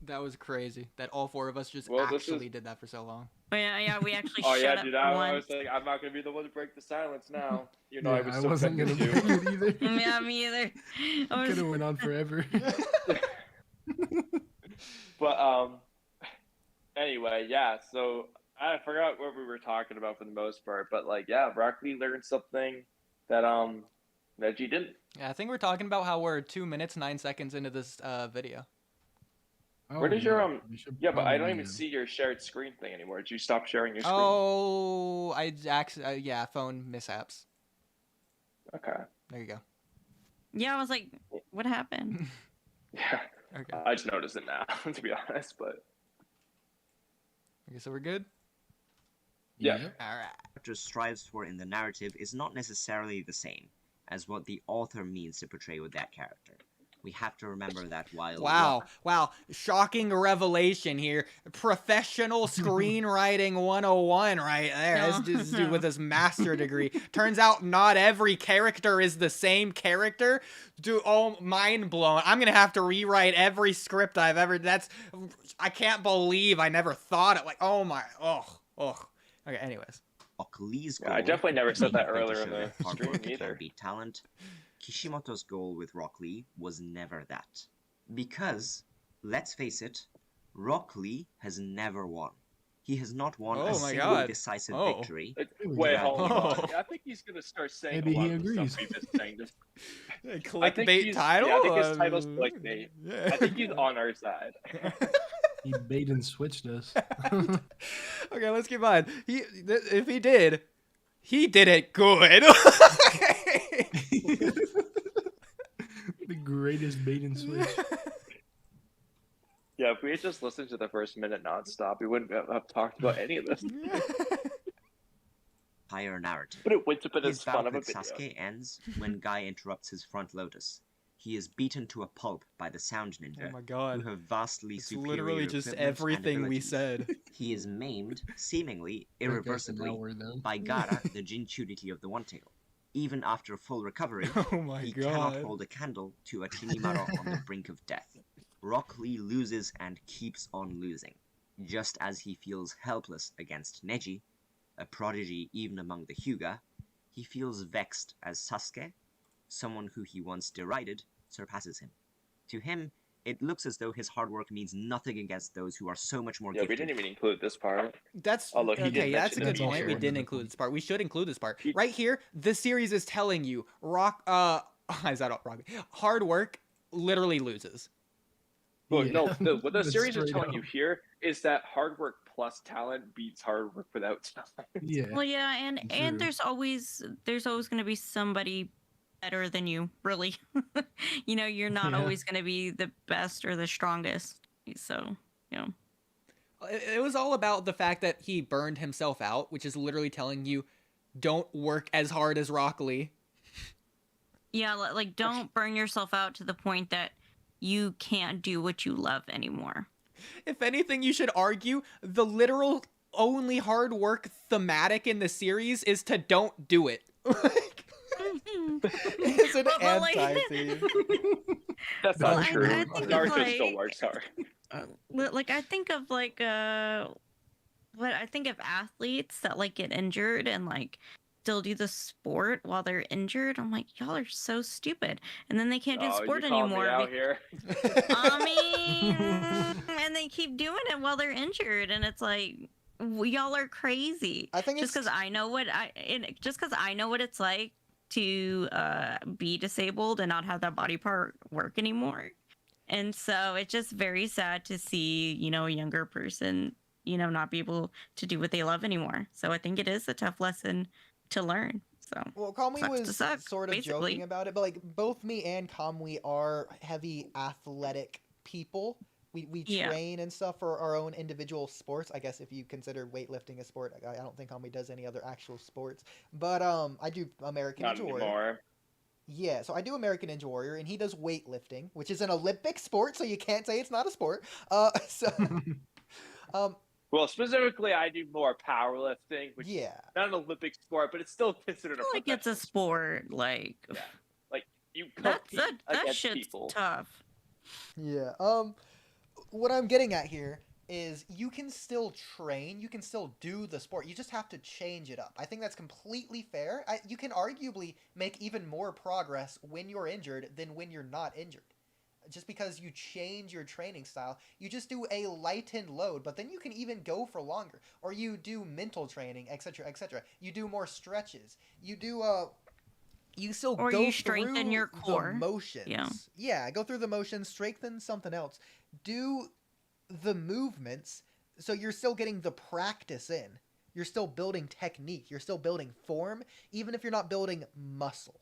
That was crazy. That all four of us just did that for so long. Oh, yeah, we actually. Oh yeah, shut dude, up I was like, I'm not gonna be the one to break the silence now. You know, Yeah, I wasn't gonna break it either. Yeah, me either. Could have went on forever. But anyway, yeah. So I forgot what we were talking about for the most part, but like, yeah, Rock Lee learned something that Neji didn't. Yeah, I think we're talking about how we're 2 minutes 9 seconds into this video. Oh, Where did your Yeah, but I don't probably even see your shared screen thing anymore. Did you stop sharing your screen? Oh, I actually, yeah, phone mishaps. Okay. There you go. Yeah, I was like, what happened? Yeah. Okay. I just noticed it now, to be honest, but Okay, so we're good? yeah. Yep. All right. Character strives for in the narrative is not necessarily the same as what the author means to portray with that character. We have to remember that while Wow. Shocking revelation here. Professional screenwriting 101 right there. This dude with his master degree. Turns out not every character is the same character. Dude, oh, mind blown. I'm going to have to rewrite every script I've ever... I can't believe I never thought it. Like, oh my... Oh. Okay, anyways. Rock Lee's Yeah, I goal definitely never said being that to earlier show in the that hard stream work can either. beat talent. Kishimoto's goal with Rock Lee was never that. Because, let's face it, Rock Lee has never won. He has not won a single decisive victory. Wait, hold Oh. on. I think he's gonna start saying Maybe a lot he of the agrees. stuff we've been saying. Clickbait title? Yeah, I think his title's clickbait. Yeah. I think he's on our side. He bait and switched us. Okay, let's keep on. If he did it good. The greatest bait and switch. Yeah, if we had just listened to the first minute nonstop, we wouldn't have talked about any of this. Higher narrative. But it went to bit His as fun battle of a with video. Sasuke ends when Guy interrupts his front lotus. He is beaten to a pulp by the Sound Ninja, Oh my god. who have vastly It's superior literally just equipment and everything we abilities. said. He is maimed, seemingly Okay, so irreversibly, now we're done. by Gaara, the Jinchuriki of the One Tail. Even after full recovery, Oh my he cannot god. hold a candle to a Kinimaro on the brink of death. Rock Lee loses and keeps on losing. Just as he feels helpless against Neji, a prodigy even among the Hyuga, he feels vexed as Sasuke, someone who he once derided, surpasses him. To him, it looks as though his hard work means nothing against those who are so much more Yeah, we gifted. didn't even include this part. That's Although he did okay. That's a mention good it. point. We Sure. didn't include this part. We should include this part He- right here. This series is telling you, is that wrong? Hard work literally loses. Look, Yeah. no, what the That's series is straight telling up. you here is that hard work plus talent beats hard work without talent. Yeah. Well, yeah, and True. there's always going to be somebody better than you, really. You're not Yeah. always going to be the best or the strongest. So, It was all about the fact that he burned himself out, which is literally telling you, don't work as hard as Rock Lee. yeah, like don't burn yourself out to the point that you can't do what you love anymore. If anything, you should argue the literal only hard work thematic in the series is to don't do it. It's an Well, like- anti-theme. That's Well, not I- true. I think it's Naruto still like- works hard. Like I think of I think of athletes that like get injured and like still do the sport while they're injured. I'm like, y'all are so stupid, and then they can't do Oh, sport you called me anymore. out here. I mean, and they keep doing it while they're injured, and it's like, y'all are crazy. I think Just because I know what it's like to be disabled and not have that body part work anymore. And so it's just very sad to see, a younger person, not be able to do what they love anymore. So I think it is a tough lesson to learn. So Well, Kamui Sucks to was suck, sort of basically. joking about it, but like both me and Kamui are heavy athletic people. We Yeah. train and stuff for our own individual sports. I guess if you consider weightlifting a sport, I don't think Kamui does any other actual sports. But I do American Not Ninja Warrior. anymore. Yeah, so I do American Ninja Warrior, and he does weightlifting, which is an Olympic sport, so you can't say it's not a sport. Well, specifically, I do more powerlifting, which is Yeah. not an Olympic sport, but it's still considered I a feel like it's a professional sport. Like Yeah. Like, you that compete against shit's people. tough. Yeah. What I'm getting at here is you can still train, you can still do the sport. You just have to change it up. I think that's completely fair. You can arguably make even more progress when you're injured than when you're not injured. Just because you change your training style, you just do a lightened load, but then you can even go for longer. Or you do mental training, etc., etc. You do more stretches. You do you still Or go you strengthen through your core. the motions. Yeah. Yeah, go through the motions, strengthen something else. Do the movements so you're still getting the practice in. You're still building technique. You're still building form, even if you're not building muscle.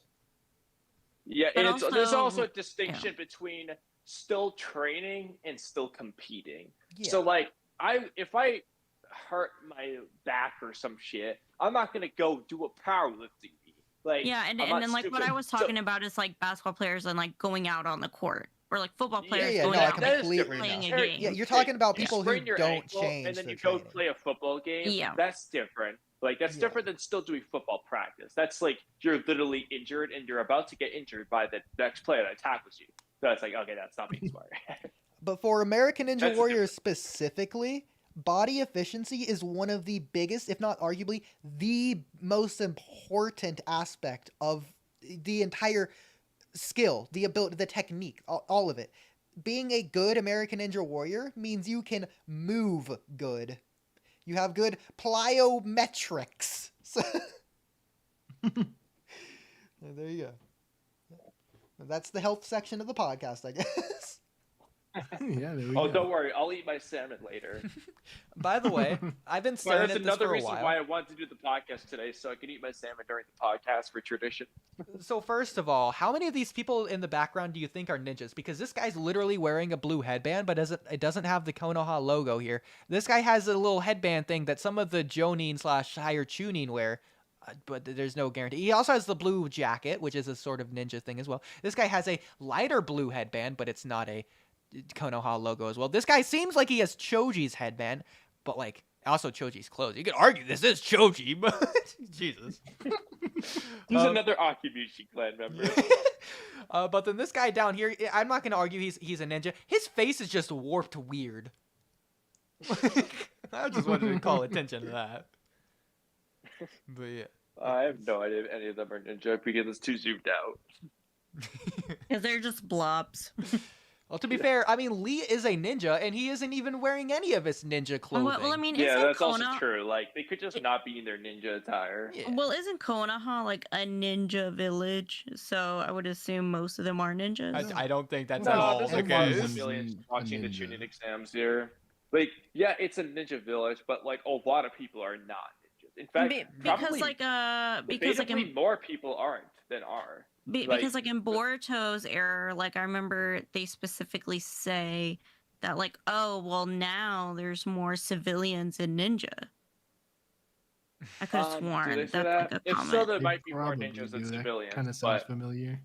Yeah, But and there's also a yeah. distinction between still training and still competing. Yeah. So like if I hurt my back or some shit, I'm not gonna go do a powerlifting meet. Like Yeah, and I'm not then like what stupid. I was talking about is like basketball players and like going out on the court, or like football players yeah, going no, I out that is completely different. playing know. a game. Yeah, you're talking about You people who sprain your don't ankle change and then their you go training. play a football game. Yeah. That's different. Like that's Yeah. different than still doing football practice. That's like you're literally injured and you're about to get injured by the next player that tackles you. So it's like, okay, that's not being smart. But for American Ninja That's the Warrior specifically, body efficiency is one of the biggest, if not arguably the most important aspect of the entire skill, the ability, the technique, all of it. Being a good American Ninja Warrior means you can move good. You have good plyometrics. So there you go. That's the health section of the podcast, I guess. Yeah, there we Oh, go. don't worry, I'll eat my salmon later. By the way, I've been Well, staring that's at this another for a reason while. why I wanted to do the podcast today, so I can eat my salmon during the podcast for tradition. So first of all, how many of these people in the background do you think are ninjas? Because this guy's literally wearing a blue headband, but it doesn't have the Konoha logo here. This guy has a little headband thing that some of the Jonin / higher Chunin wear, but there's no guarantee. He also has the blue jacket, which is a sort of ninja thing as well. This guy has a lighter blue headband, but it's not a Konoha logo as well. This guy seems like he has Choji's headband, but like also Choji's clothes. You could argue this is Choji, but Jesus. He's another Akibushi clan member. But then this guy down here, I'm not gonna argue he's a ninja. His face is just warped weird. I just wanted to call attention to that. But yeah. I have no idea if any of them are ninja because it's too zoomed out. Because they're just blobs. Well, to be fair, I mean, Lee is a ninja, and he isn't even wearing any of his ninja clothing. Well, I mean, Yeah, isn't that's Kona... also true. Like, they could just not be in their ninja attire. Yeah. Well, isn't Konoha like a ninja village? So I would assume most of them are ninjas. I don't think that's No, at all there's the a lot of case. civilians A watching the ninja. Chunin exams here. Like, yeah, it's a ninja village, but like a lot of people are not ninjas. In fact, Because probably because like debatably more people aren't than are. because like in Boruto's era, like I remember they specifically say that like, oh well, now there's more civilians in ninja. I could have Do sworn they that's say like that? a If comment. so, there They might be more probably ninjas do. than That civilians. kind of sounds But familiar.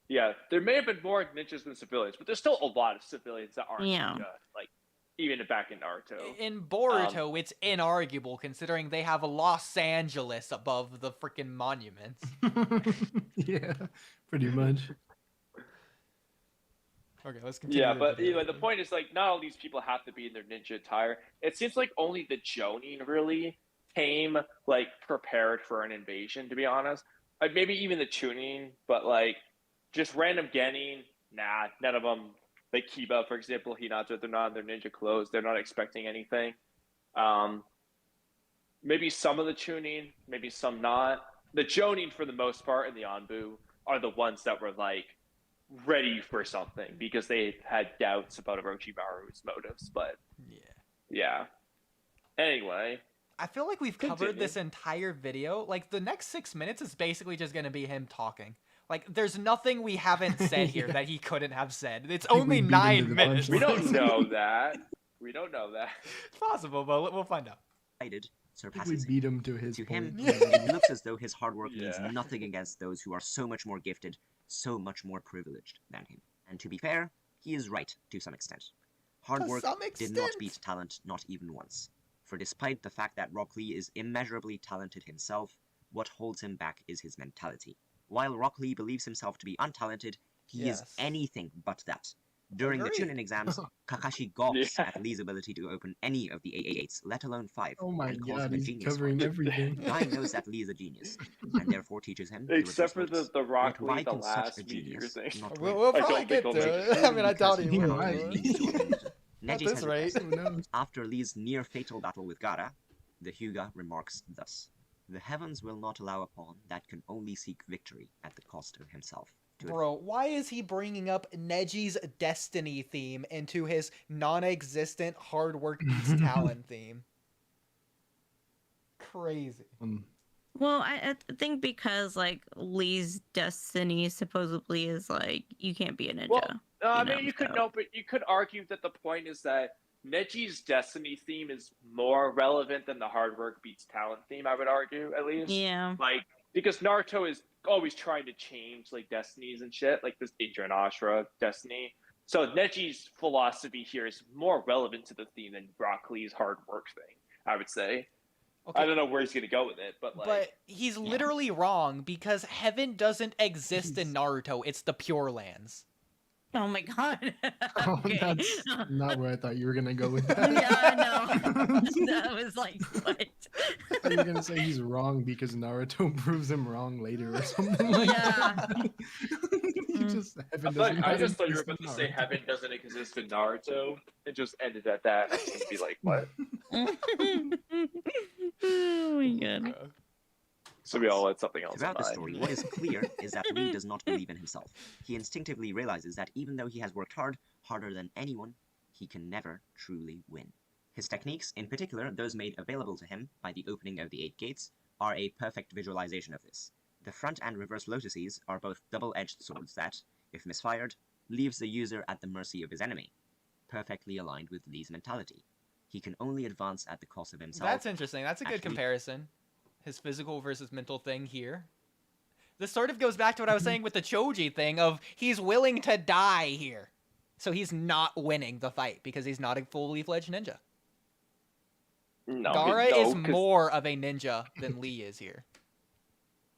yeah, there may have been more ninjas than civilians, but there's still a lot of civilians that aren't Yeah. ninja. Like even back in Naruto. In Boruto, it's inarguable considering they have a Los Angeles above the freaking monuments. Yeah, pretty much. Okay, let's continue. Yeah, the but video. anyway, the point is like not all these people have to be in their ninja attire. It seems like only the Jonin really came like prepared for an invasion. To be honest, like maybe even the Chunin, but like just random Genin, nah, none of them. Like Kiba, for example, Hinata, they're not in their ninja clothes. They're not expecting anything. Maybe some of the Chunin, maybe some not. The Jonin, for the most part, and the Anbu are the ones that were like ready for something because they had doubts about Orochimaru's motives. But yeah. Anyway, I feel like we've covered Continue. this entire video. Like, the next 6 minutes is basically just going to be him talking. Like, there's nothing we haven't said here Yeah. that he couldn't have said. It's think only we beat him to 9 the minutes. we don't punchline. know that. We don't know that. It's possible, but we'll find out. Decided I think we surpasses him. beat him to his To point. him, it looks as though his hard work means Yeah. nothing against those who are so much more gifted, so much more privileged than him. And to be fair, he is right to some extent. Hard To work some did not extent. beat talent, not even once. For despite the fact that Rock Lee is immeasurably talented himself, what holds him back is his mentality. While Rock Lee believes himself to be untalented, he is Yes. anything but that. During the Agreed. Chunin exams, Kakashi gawks Yeah. at Lee's ability to open any of the AA8s, let alone 5, Oh my and calls god, him a he's genius for covering it. everything. Guy knows that Lee is a genius, and therefore teaches him to Except for reverse the moves. Rock Yet why Lee, the can such last a meteor genius thing. not We'll, win? we'll I probably don't get think to we'll it. make I mean, I doubt he He will. might. but- Leads to a conclusion. At Neji this says it rate. best. Who knows? After Lee's near-fatal battle with Gaara, the Hyuga remarks thus: "The heavens will not allow a pawn that can only seek victory at the cost of himself." To Bro, why is he bringing up Neji's Destiny theme into his non-existent hard work beats talent theme? Crazy. Well, I think because like Lee's destiny supposedly is like you can't be a ninja. Well, I mean, know, you could so- no, but you could argue that the point is that Neji's destiny theme is more relevant than the hard work beats talent theme. I would argue, at least. Yeah. Like, because Naruto is always trying to change like destinies and shit, like this Ninja and Ashura destiny. So Neji's philosophy here is more relevant to the theme than Rock Lee's hard work thing. I would say. Okay. I don't know where he's gonna go with it, but like. But he's literally wrong because heaven doesn't exist in Naruto. It's the Pure Lands. Oh my god. Oh, Okay. that's not where I thought you were gonna go with that. Yeah, I know. That was like what? I thought you were gonna say he's wrong because Naruto proves him wrong later or something like Yeah. that. He just, heaven I just doesn't thought you were exist about in to say Naruto. heaven doesn't exist in Naruto. It just ended at that. I was gonna be like, what? Oh my god. So we all let something else Throughout the aside. story, what is clear is that Lee does not believe in himself. He instinctively realizes that even though he has worked hard, harder than anyone, he can never truly win. His techniques, in particular those made available to him by the opening of the 8 gates, are a perfect visualization of this. The front and reverse lotuses are both double-edged swords that, if misfired, leaves the user at the mercy of his enemy, perfectly aligned with Lee's mentality. He can only advance at the cost of himself. That's interesting. That's a good Actually- comparison. His physical versus mental thing here. This sort of goes back to what I was saying with the Choji thing of he's willing to die here. So he's not winning the fight because he's not a fully fledged ninja. No, Gaara no, is 'cause more of a ninja than Lee is here.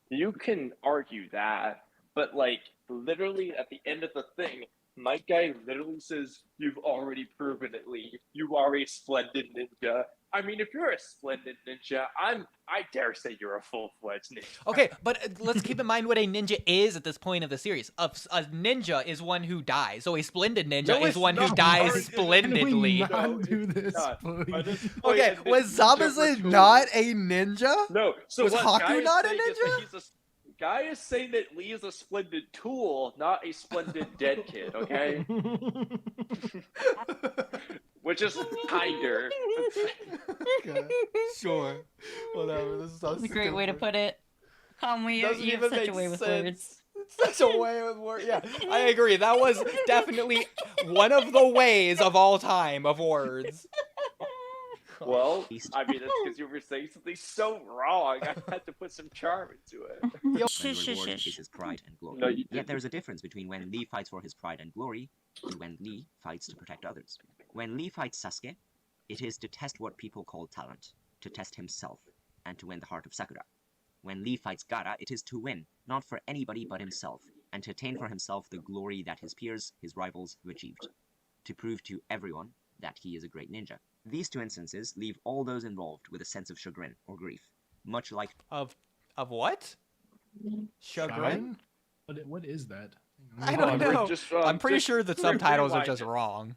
You can argue that, but like literally at the end of the thing, my guy literally says, "You've already proven it, Lee. You are a splendid ninja." I mean, if you're a splendid ninja, I dare say you're a full-fledged ninja. Okay, but let's keep in mind what a ninja is at this point of the series. A ninja is one who dies. So a splendid ninja No, is it's one who not. dies Can we splendidly. Can we No, not do it's this, not. please? By this point, Okay, a was ninja Zamasu ritual- not a ninja? No, so Was what Haku Guy is not a saying is that ninja? he's Guy is saying that Lee is a splendid tool, not a splendid dead kid, okay? Which is kinder. Sure. Whatever. This is so That's a great way to put it. Kamui, Doesn't you have even such make a way with sense. words. Such a way with words. Yeah, I agree. That was definitely one of the ways of all time of words. Well, I mean, that's because you were saying something so wrong. I had to put some charm into it. When the Shush, reward shush, is shush. his pride and glory. No, you Yet didn't. there is a difference between when Lee fights for his pride and glory and when Lee fights to protect others. When Lee fights Sasuke, it is to test what people call talent, to test himself, and to win the heart of Sakura. When Lee fights Gaara, it is to win, not for anybody but himself, and to attain for himself the glory that his peers, his rivals, have achieved. To prove to everyone that he is a great ninja. These two instances leave all those involved with a sense of chagrin or grief, much like Of what? Chagrin? What is that? I don't know. Just, I'm pretty just sure the subtitles are rewind just it. wrong.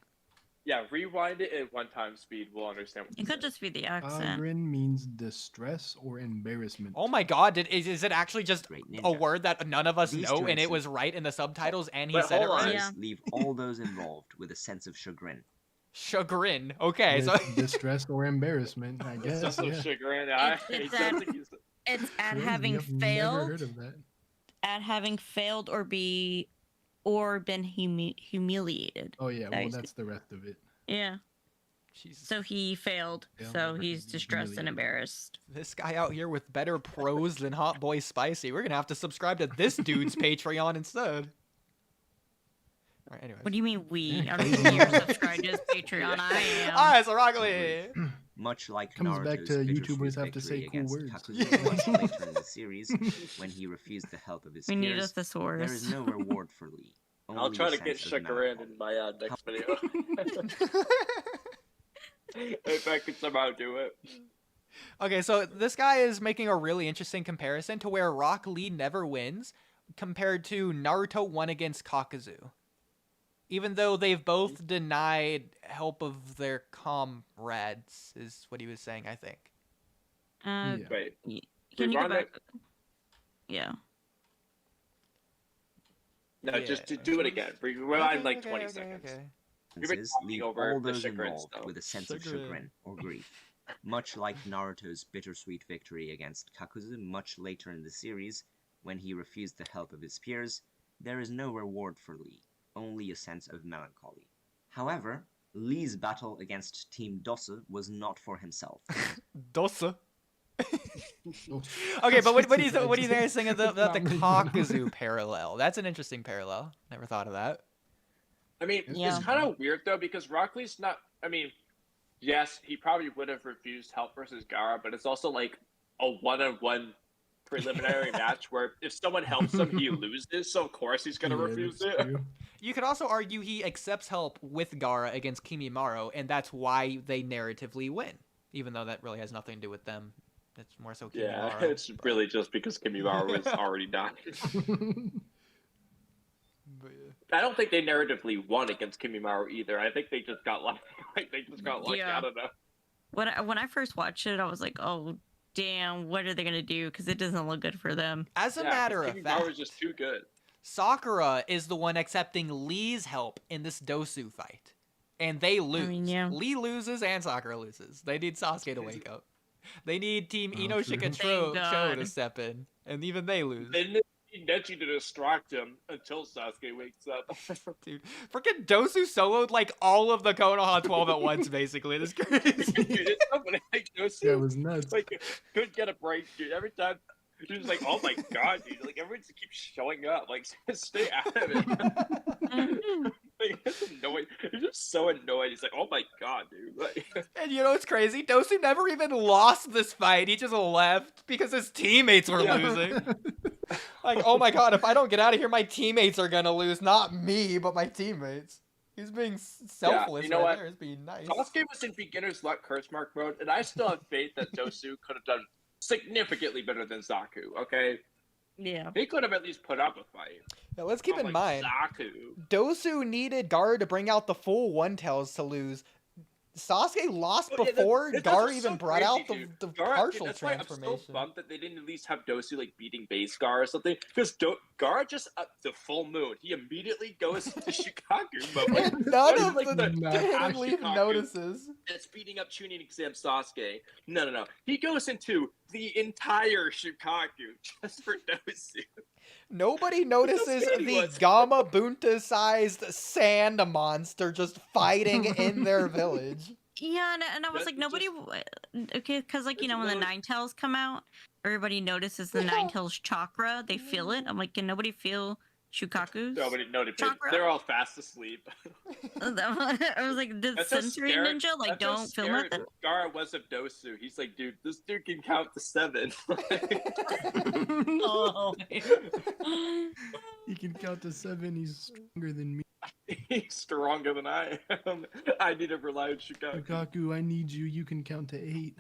Yeah, rewind it at 1x speed. We'll understand what It could just be the accent. Chagrin means distress or embarrassment. Oh my god, is it actually just great a ninja. word that none of us These know two and it instances- was right in the subtitles and he But said it hold on. right? Yeah. leave all those involved with a sense of chagrin. Chagrin. Okay, so Distress or embarrassment, I guess. Sense of Yeah. chagrin. It's I at- don't think he's- It's at Really? having Yep, Never failed, heard of that. at having failed or been humiliated. Oh yeah, That well is- that's the rest of it. Yeah. Jesus. So he failed. Failed So or he's distressed and humiliated. embarrassed. This guy out here with better prose than Hot Boy Spicy. We're gonna have to subscribe to this dude's Patreon instead. Alright, anyways. What do you mean we? Yeah, I don't crazy. think you're subscribed to his Patreon. I am. Alright, so Rock Lee. Much like Comes back Naruto's to bittersweet YouTubers have to say victory cool against words. Kakuzu much later in the series, when he refused the help of his We need a peers, there thesaurus. is no reward for Lee. I'll only try a to get sense of chagrin melancholy. in my next video. If I could somehow do it. Okay, so this guy is making a really interesting comparison to where Rock Lee never wins compared to Naruto won against Kakuzu. Even though they've both denied help of their comrades, is what he was saying, I think. Yeah. Wait. Can you go Rewind back? it. Yeah. No, Yeah. just to do it again. Rewind like 20 okay, seconds. okay. You've been Instances talking leave over all the those chagrin involved stuff. with a sense of Chagrin. chagrin or grief, Much like Naruto's bittersweet victory against Kakuzu much later in the series, when he refused the help of his peers, there is no reward for Lee, only a sense of melancholy. However, Lee's battle against Team Dosa was not for himself. Dosa. Oh. Okay, but what do you It's guys think of the not me. Kakuzu parallel? That's an interesting parallel. Never thought of that. I mean, Yeah. it's kind of weird though because Rock Lee's not. I mean, yes, he probably would have refused help versus Gaara, but it's also like a one-on-one preliminary match where if someone helps him, he loses. So of course he's gonna Yeah, refuse that's it. true. You could also argue he accepts help with Gaara against Kimimaro, and that's why they narratively win, even though that really has nothing to do with them. It's more so Kimimaro. Yeah, it's really just because Kimimaro was already dying. But, yeah. I don't think they narratively won against Kimimaro either. I think they just got lucky. Like they just got lucky. Yeah. I don't know. When I first watched it, I was like, oh damn, what are they gonna do? Because it doesn't look good for them. As a Yeah, matter 'cause of Kimimaro fact, was just too good. Sakura is the one accepting Lee's help in this Dosu fight. And they lose. mean, yeah. Lee loses and Sakura loses. They need Sasuke to wake up. They need Team Oh, Inoshika true. Cho Thank to God. step in. And even they lose. They need Neji to distract him until Sasuke wakes up. Dude, freaking Dosu soloed like all of the Konoha 12 at once, basically. This crazy. Dude, it's so funny. Like, Dosu, That was nuts. like, couldn't get a break, dude. Every time, he was like, "Oh my god, dude!" Like everyone just keeps showing up. Like, stay out of it. Like, it's annoying. He's just so annoyed. He's like, "Oh my god, dude!" Like, And you know what's crazy? Dosu never even lost this fight. He just left because his teammates were Yeah. losing. Like, oh my god, if I don't get out of here, my teammates are gonna lose. Not me, but my teammates. He's being selfless you know right what? there. He's being nice. Sasuke was in beginner's luck curse mark mode, and I still have faith that Dosu could have done significantly better than Zaku. Okay, Yeah. he could have at least put up a fight. Now, let's keep in Unlike mind, Zaku. Dosu needed Gaara to bring out the full one-tails to lose. Sasuke lost Oh, yeah, before that's Gaara what's even so brought crazy, out dude. the Gaara, partial that's why I'm transformation. so bummed that they didn't at least have Dosu like beating base Gaara or something. Because Gaara just up the full moon, he immediately goes into Shikaku mode. Like, And what none is, of like, the the hidden half leaf Shikaku notices. that's beating up Chunin exam Sasuke? No. He goes into the entire Shikaku just for Dosu. Nobody notices scared he the was. Gamma Bunta-sized sand monster just fighting in their village. Yeah, and I was That like, just- nobody, okay, because like you It's know when the really- Nine Tails come out, everybody notices the Yeah. Nine Tails chakra. They feel it. I'm like, can nobody feel Shukaku's? Nobody. Chakra? They're all fast asleep. I was like, did That's how sensory scared- ninja like That's how don't feel scared nothing? Gaara was of Dosu. He's like, dude, this dude can count to 7. Oh. He can count to 7. He's stronger than me. He's stronger than I am. I need to rely on Shikaku. Lukaku, I need you. You can count to 8.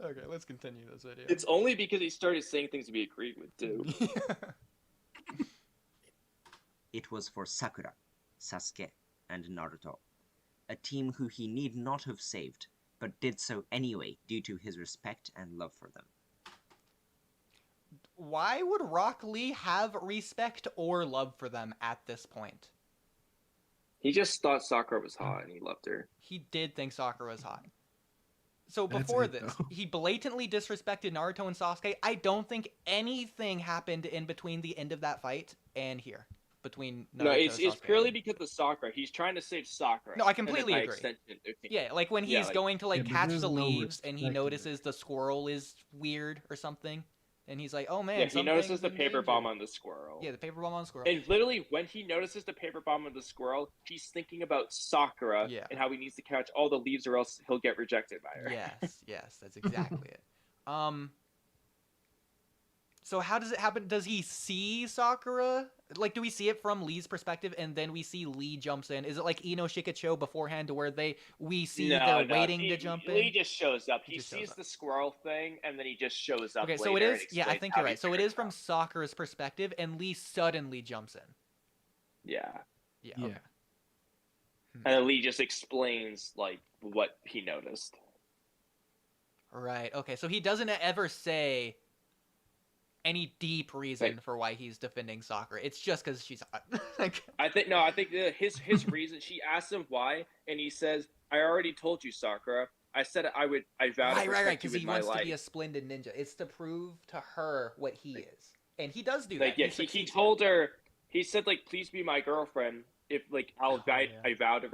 Okay, let's continue this video. It's only because he started saying things we agreed with, too. It was for Sakura, Sasuke, and Naruto, a team who he need not have saved, but did so anyway due to his respect and love for them. Why would Rock Lee have respect or love for them at this point? He just thought Sakura was hot and he loved her. He did think Sakura was hot. So That's before it, this, though. he blatantly disrespected Naruto and Sasuke. I don't think anything happened in between the end of that fight and here. Between Naruto No, and it's Sasuke. purely because of Sakura. He's trying to save Sakura. No, I and then completely by agree. extension, okay. Yeah, like when he's Yeah, like- going to like Yeah, but catch there's the no leaves and he respect in it. notices the squirrel is weird or something. And he's like, oh man, Yeah, he notices something's the in paper danger. bomb on the squirrel. Yeah, the paper bomb on the squirrel. And literally, when he notices the paper bomb on the squirrel, he's thinking about Sakura Yeah. and how he needs to catch all the leaves or else he'll get rejected by her. Yes, that's exactly it. So how does it happen? Does he see Sakura? Like, do we see it from Lee's perspective, and then we see Lee jumps in? Is it like Ino Shikacho beforehand, to where we see they're waiting to jump in? Lee just shows up. He He just shows sees up. the squirrel thing, and then he just shows up. Okay, so it later is. and Yeah, I explains think how you're he right. So it figured is from out. Sakura's perspective, and Lee suddenly jumps in. Yeah, Yeah. Yeah. Okay. and then Lee just explains like what he noticed. Right. Okay. So he doesn't ever say any deep reason Right. for why he's defending Sakura. It's just because she's hot. Like, I think his reason. She asks him why, and he says, "I already told you, Sakura. I said I vowed to Right, protect you because with he my wants life. to be a splendid ninja. It's to prove to her what he is, and he does do Like, that. yeah, he told her. He said, like, please be my girlfriend. If like I vow to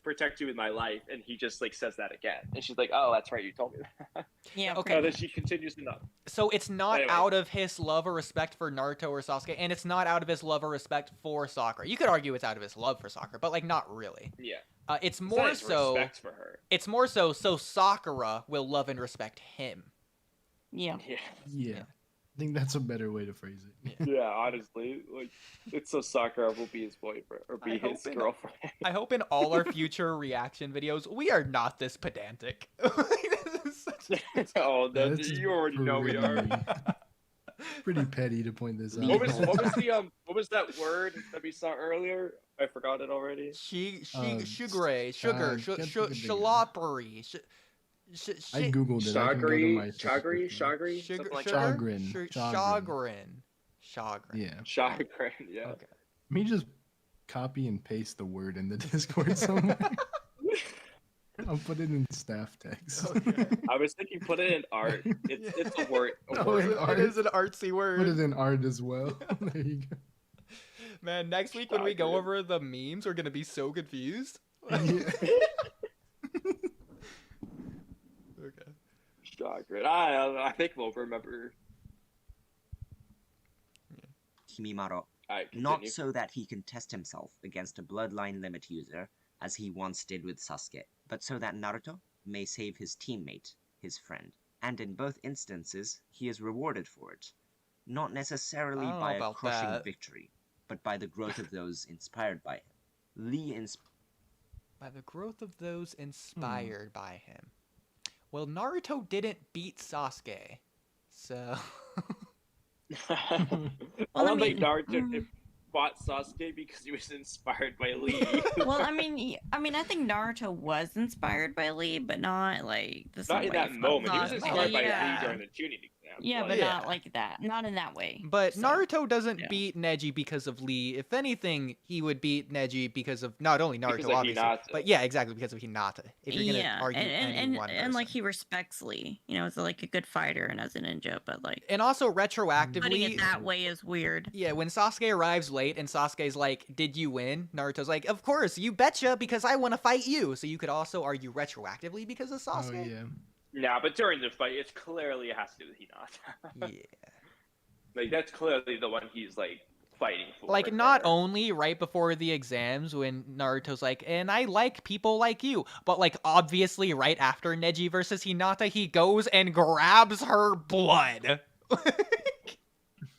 protect you with my life, and he just like says that again, and she's like, oh, that's right, you told me that. Yeah. Okay. Then she continues to not. So it's not Anyway. out of his love or respect for Naruto or Sasuke, and it's not out of his love or respect for Sakura. You could argue it's out of his love for Sakura, but like not really. Yeah. It's It's not more his so. respect for her. It's more so Sakura will love and respect him. Yeah. Yeah. Yeah. I think that's a better way to phrase it. Yeah, honestly, like it's so Sakura will be his boyfriend or be his girlfriend. I hope in all our future reaction videos we are not this pedantic. Oh, no, That's you already know we are. Pretty petty to point this out. What was that word that we saw earlier? I forgot it already. Sugar, shalopery. I googled it. I can go to my Chagri, something like that. Chagrin. Yeah. Chagrin, yeah. Okay. Let me just copy and paste the word in the Discord somewhere. I'll put it in staff text. Okay. I was thinking put it in art. It's a word. It is an artsy word. Put it in art as well. There you go. Man, next week when we go over the memes, we're gonna be so confused. Yeah. Okay. Chagrin. I think we'll remember. Kimimaro, Alright, not continue. so that he can test himself against a bloodline limit user, as he once did with Sasuke, but so that Naruto may save his teammate, his friend. And in both instances, he is rewarded for it. Not necessarily I don't know by a about crushing that. victory, but by the growth of those inspired by him. By the growth of those inspired by him. Well, Naruto didn't beat Sasuke, so. I don't think Naruto fought Sasuke because he was inspired by Lee. Well, I think Naruto was inspired by Lee, but not like the Not same in way that from- moment. He was not- inspired by Lee yeah. during the tuning exam. Yeah, Like, but Yeah. not like that. Not in that way. But So, Naruto doesn't yeah. beat Neji because of Lee. If anything, he would beat Neji because of not only Naruto, Because of obviously, Hinata. but yeah, exactly because of Hinata. If you're gonna yeah, argue and any one and like person. he respects Lee, as like a good fighter and as a ninja, but like And also putting retroactively, it that way is weird. yeah, when Sasuke arrives late and Sasuke's like, "Did you win?" Naruto's like, "Of course, you betcha, because I want to fight you." So you could also argue retroactively because of Oh Sasuke. yeah. Nah, but during the fight, it's clearly has to do with Hinata. Yeah. Like that's clearly the one he's like fighting for. Like, right not there. only right before the exams when Naruto's like, and I like people like you, but like obviously right after Neji versus Hinata, he goes and grabs her blood.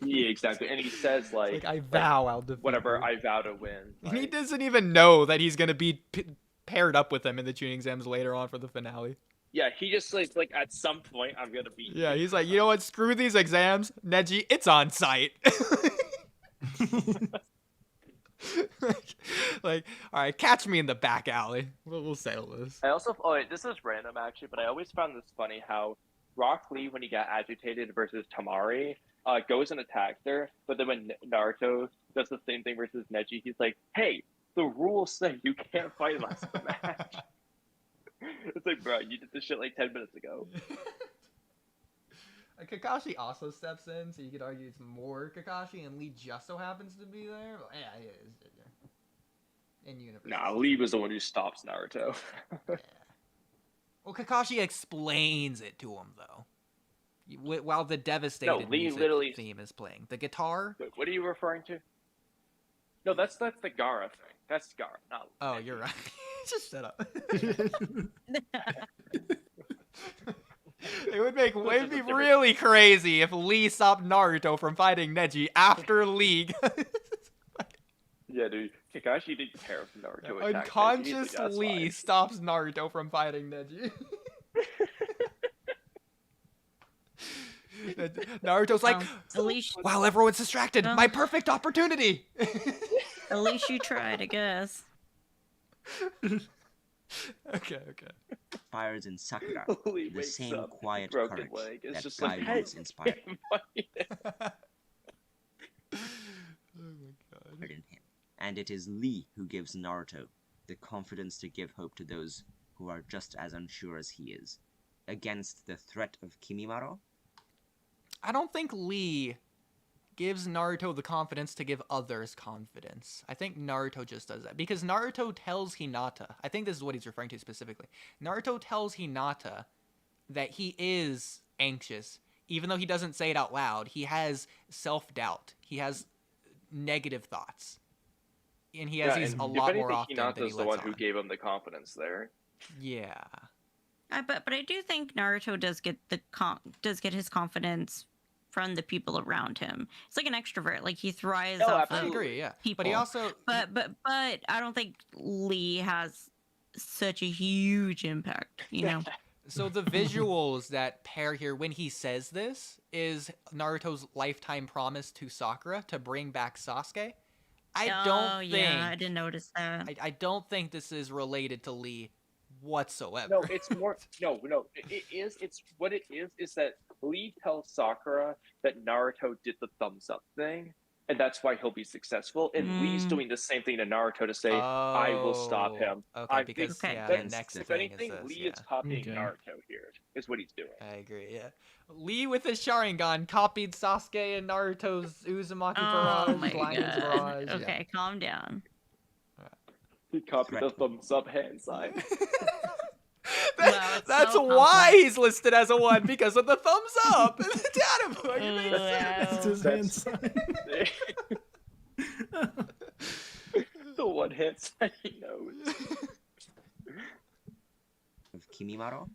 Yeah, exactly. And he says like, I vow I'll defeat whatever, you. I vow to win. And he Like, doesn't even know that he's gonna be paired up with him in the tuning exams later on for the finale. yeah, he just like at some point I'm gonna beat. Yeah, you. he's like, you know what? Screw these exams, Neji. It's on site. like, all right, catch me in the back alley. We'll settle this. I also, this is random actually, but I always found this funny how Rock Lee, when he got agitated versus Tamari, goes and attacks her, but then when Naruto does the same thing versus Neji, he's like, hey, the rules say you can't fight last of the match. It's like, bro, you did this shit like 10 minutes ago. Kakashi also steps in, so you could argue it's more Kakashi, and Lee just so happens to be there. But yeah, he is. In universe. Nah, Lee was the one who stops Naruto. Yeah. Well, Kakashi explains it to him, though. While the devastated Lee music literally- theme is playing. The guitar? Wait, what are you referring to? No, that's the Gaara thing. That's Gaara, not Oh, Neji. you're right. Just shut up. It would be really crazy if Lee stopped Naruto from fighting Neji after Lee. Yeah, dude. Kakashi didn't care if Naruto attacked Neji. Unconscious He's like, "That's Lee fine." stops Naruto from fighting Neji. Naruto's like, At least, wow, everyone's distracted. Well- My perfect opportunity. at least you tried, I guess. Okay. Fires in Sakura, Lee the wakes same up, quiet broken courage leg. It's that just Guy like, hey, once inspired Oh my god. in him. And it is Lee who gives Naruto the confidence to give hope to those who are just as unsure as he is, against the threat of Kimimaro? I don't think Lee gives Naruto the confidence to give others confidence. I think Naruto just does that. Because Naruto tells Hinata, I think this is what he's referring to specifically. Naruto tells Hinata that he is anxious, even though he doesn't say it out loud. He has self-doubt. He has negative thoughts. And he has these a lot more often than he lets Hinata's the one on. who gave him the confidence there. Yeah. But I do think Naruto does get his confidence from the people around him. It's like an extrovert. Like he thrives off I of agree, yeah. people. But he also But I don't think Lee has such a huge impact, you know. So the visuals that pair here when he says this is Naruto's lifetime promise to Sakura to bring back Sasuke. I didn't notice that. I don't think this is related to Lee whatsoever. No, it's more. No. It is. It's what it is that Lee tells Sakura that Naruto did the thumbs up thing, and that's why he'll be successful. And Lee's doing the same thing to Naruto to say, "I will stop him." Okay, because Okay. the next if thing anything, is this, Lee is copying Naruto here. Is what he's doing. I agree, yeah. Lee with his Sharingan copied Sasuke and Naruto's Uzumaki barrage, Lion's barrage. Okay, calm down. He copied the thumbs up hand sign. That's so why complex. he's listed as a 1, because of the thumbs up and the data book. It makes sense. It's his hand sign. The one hand sign he knows. Of Kimimaro?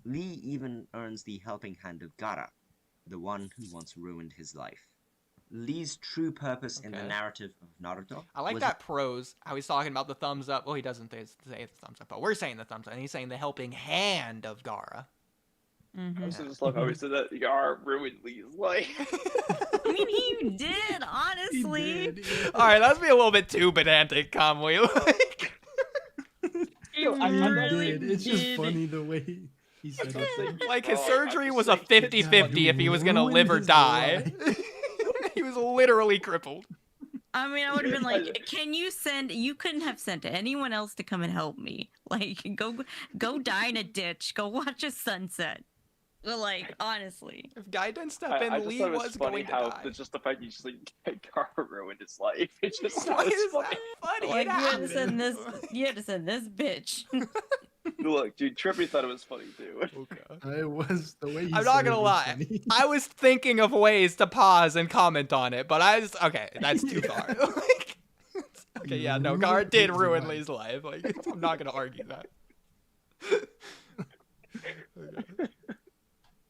Lee even earns the helping hand of Gaara, the one who once ruined his life. Lee's true purpose in the narrative of Naruto. I like was that prose, how he's talking about the thumbs up. Well, he doesn't say the thumbs up, but we're saying the thumbs up, and he's saying the helping hand of Gaara. I also just love how he said that Yar ruined Lee's life. I mean, he did, honestly. He did, yeah. All right, let's be a little bit too pedantic, Kamui. Like, I'm not Did. It's just funny the way he said it. like his Oh, surgery I'm was just a saying, 50-50 if he was gonna ruined live or his die. life. He was literally crippled. I mean, I would have been like, "Can you send? You couldn't have sent anyone else to come and help me. Like, go die in a ditch. Go watch a sunset." Well, like, honestly. If Guy didn't step I in, just Lee thought it was funny going to how die. just the fact you just like Gar ruined his life. It just Why was is funny. that funny? Like, It you had to happened. send this. You had to send this bitch. Look, dude, Trippy thought it was funny too. Okay. It was the way he I'm said not it gonna was lie. funny. I was thinking of ways to pause and comment on it, but I just that's too far. Like, okay, yeah, no, Gar did ruin Lee's life. Like, I'm not gonna argue that. Okay.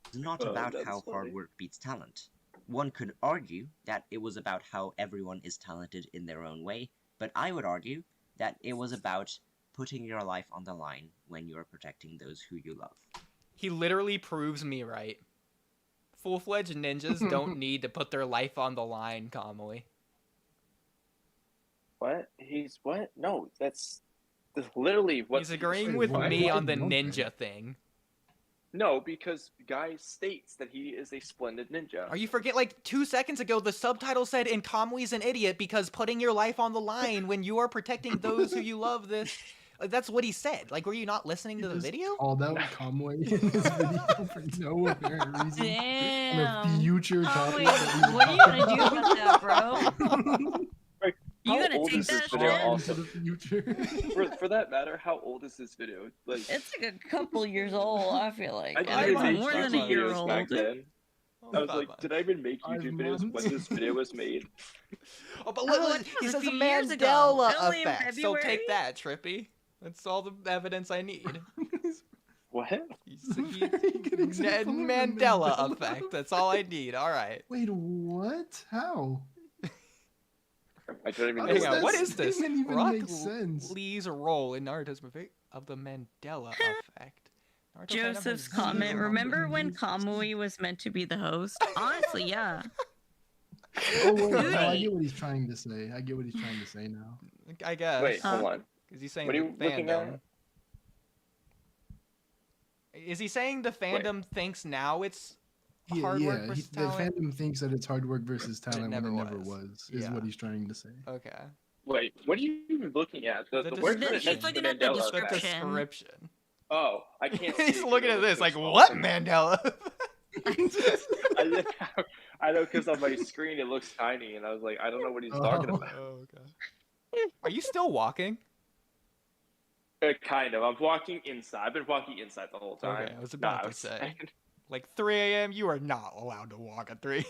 It's not Oh, about that's how funny. hard work beats talent. One could argue that it was about how everyone is talented in their own way, but I would argue that it was about putting your life on the line when you are protecting those who you love. He literally proves me right. Full-fledged ninjas don't need to put their life on the line, Kamui. What? He's what? No, that's literally what He's agreeing Wait, with why- me why on the don't they? ninja thing. No, because Guy states that he is a splendid ninja. Are you forget? Like 2 seconds ago, the subtitle said, "And Kamui's an idiot because putting your life on the line when you are protecting those who you love." This, like, that's what he said. Like, were you not listening to the Just video? Called out Kamui in this video for no apparent reason. On a Damn. future Oh, topic. wait, that we what are you gonna do about that, bro? Wait, You how gonna old take is this that video shit? also? Into the future. For that matter, how old is this video? Like, It's like a couple years old. I feel like I it's didn't make more than a YouTube year videos back old. then. I was like, did I even make 5 YouTube videos months? when this video was made? Oh, but Oh, look, it he was a says a few years ago. Mandela Only in effect. So February? take that, Trippy. That's all the evidence I need. What? Mandela effect. That's all I need. All right. Wait, what? How? I don't even How know Hang does on, that what is this? statement even Rock make sense? Lee's role in Naruto's movie of the Mandela effect. Naruto fandom Joseph's has comment. zero Remember when numbers. Kamui was meant to be the host? Honestly, yeah. Oh, wait, no, I Oodie. get what he's trying to say. I get what he's trying to say now. I guess. Wait, Huh? hold on. Is he saying What are you the looking fandom? at? Is he saying the fandom thinks now it's Yeah, hard work yeah. versus The talent? fandom thinks that it's hard work versus talent when never it never was. was. Is Yeah. what he's trying to say. Okay. Wait, what are you even looking at? The The word description. that He's mentions looking the at the Mandela The effect. description. description. Oh, I can't see He's it 'cause looking it at looks this so like, small. what, Mandela? I know because on my screen it looks tiny, and I was like, I don't know what he's talking about. Oh, God. Are you still walking? Kind of. I'm walking inside. I've been walking inside the whole time. Okay, I was about to say. Like 3 a.m., you are not allowed to walk at 3.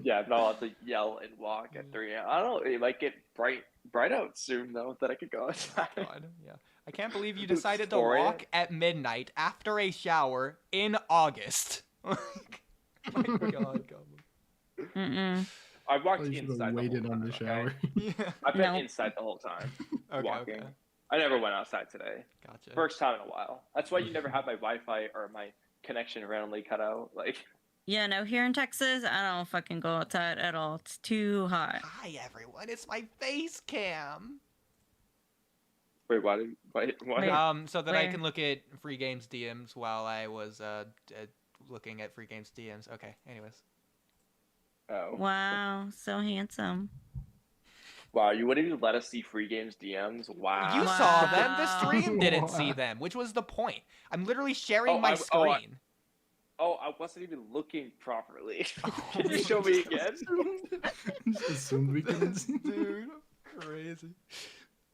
Yeah, I'm not allowed to yell and walk at 3 a.m. I don't know. It might get bright out soon, though, that I could go outside. God, yeah. I can't believe you It's decided to 4 a.m. walk at midnight after a shower in August. My God, Mm-mm. I walked You should have inside waited the whole on time, the shower. okay? Yeah. I've been No. inside the whole time, Okay, walking. okay. I never went outside today. Gotcha. First time in a while. That's why you never have my Wi-Fi or my connection randomly cut out. Like, Yeah, no, here in Texas, I don't fucking go outside at all. It's too hot. Hi, everyone. It's my face cam. wait, what? What? Wait. So that I Where? can look at Free Games DMs while I was looking at Free Games DMs. Okay, anyways. Oh. Wow, so handsome. Wow, you wouldn't even let us see Free Games DMs? Wow. You saw them. The stream didn't Wow. see them, which was the point. I'm literally sharing Oh, my I screen. I wasn't even looking properly. Can you show me again? Just assumed we couldn't see. Dude, crazy.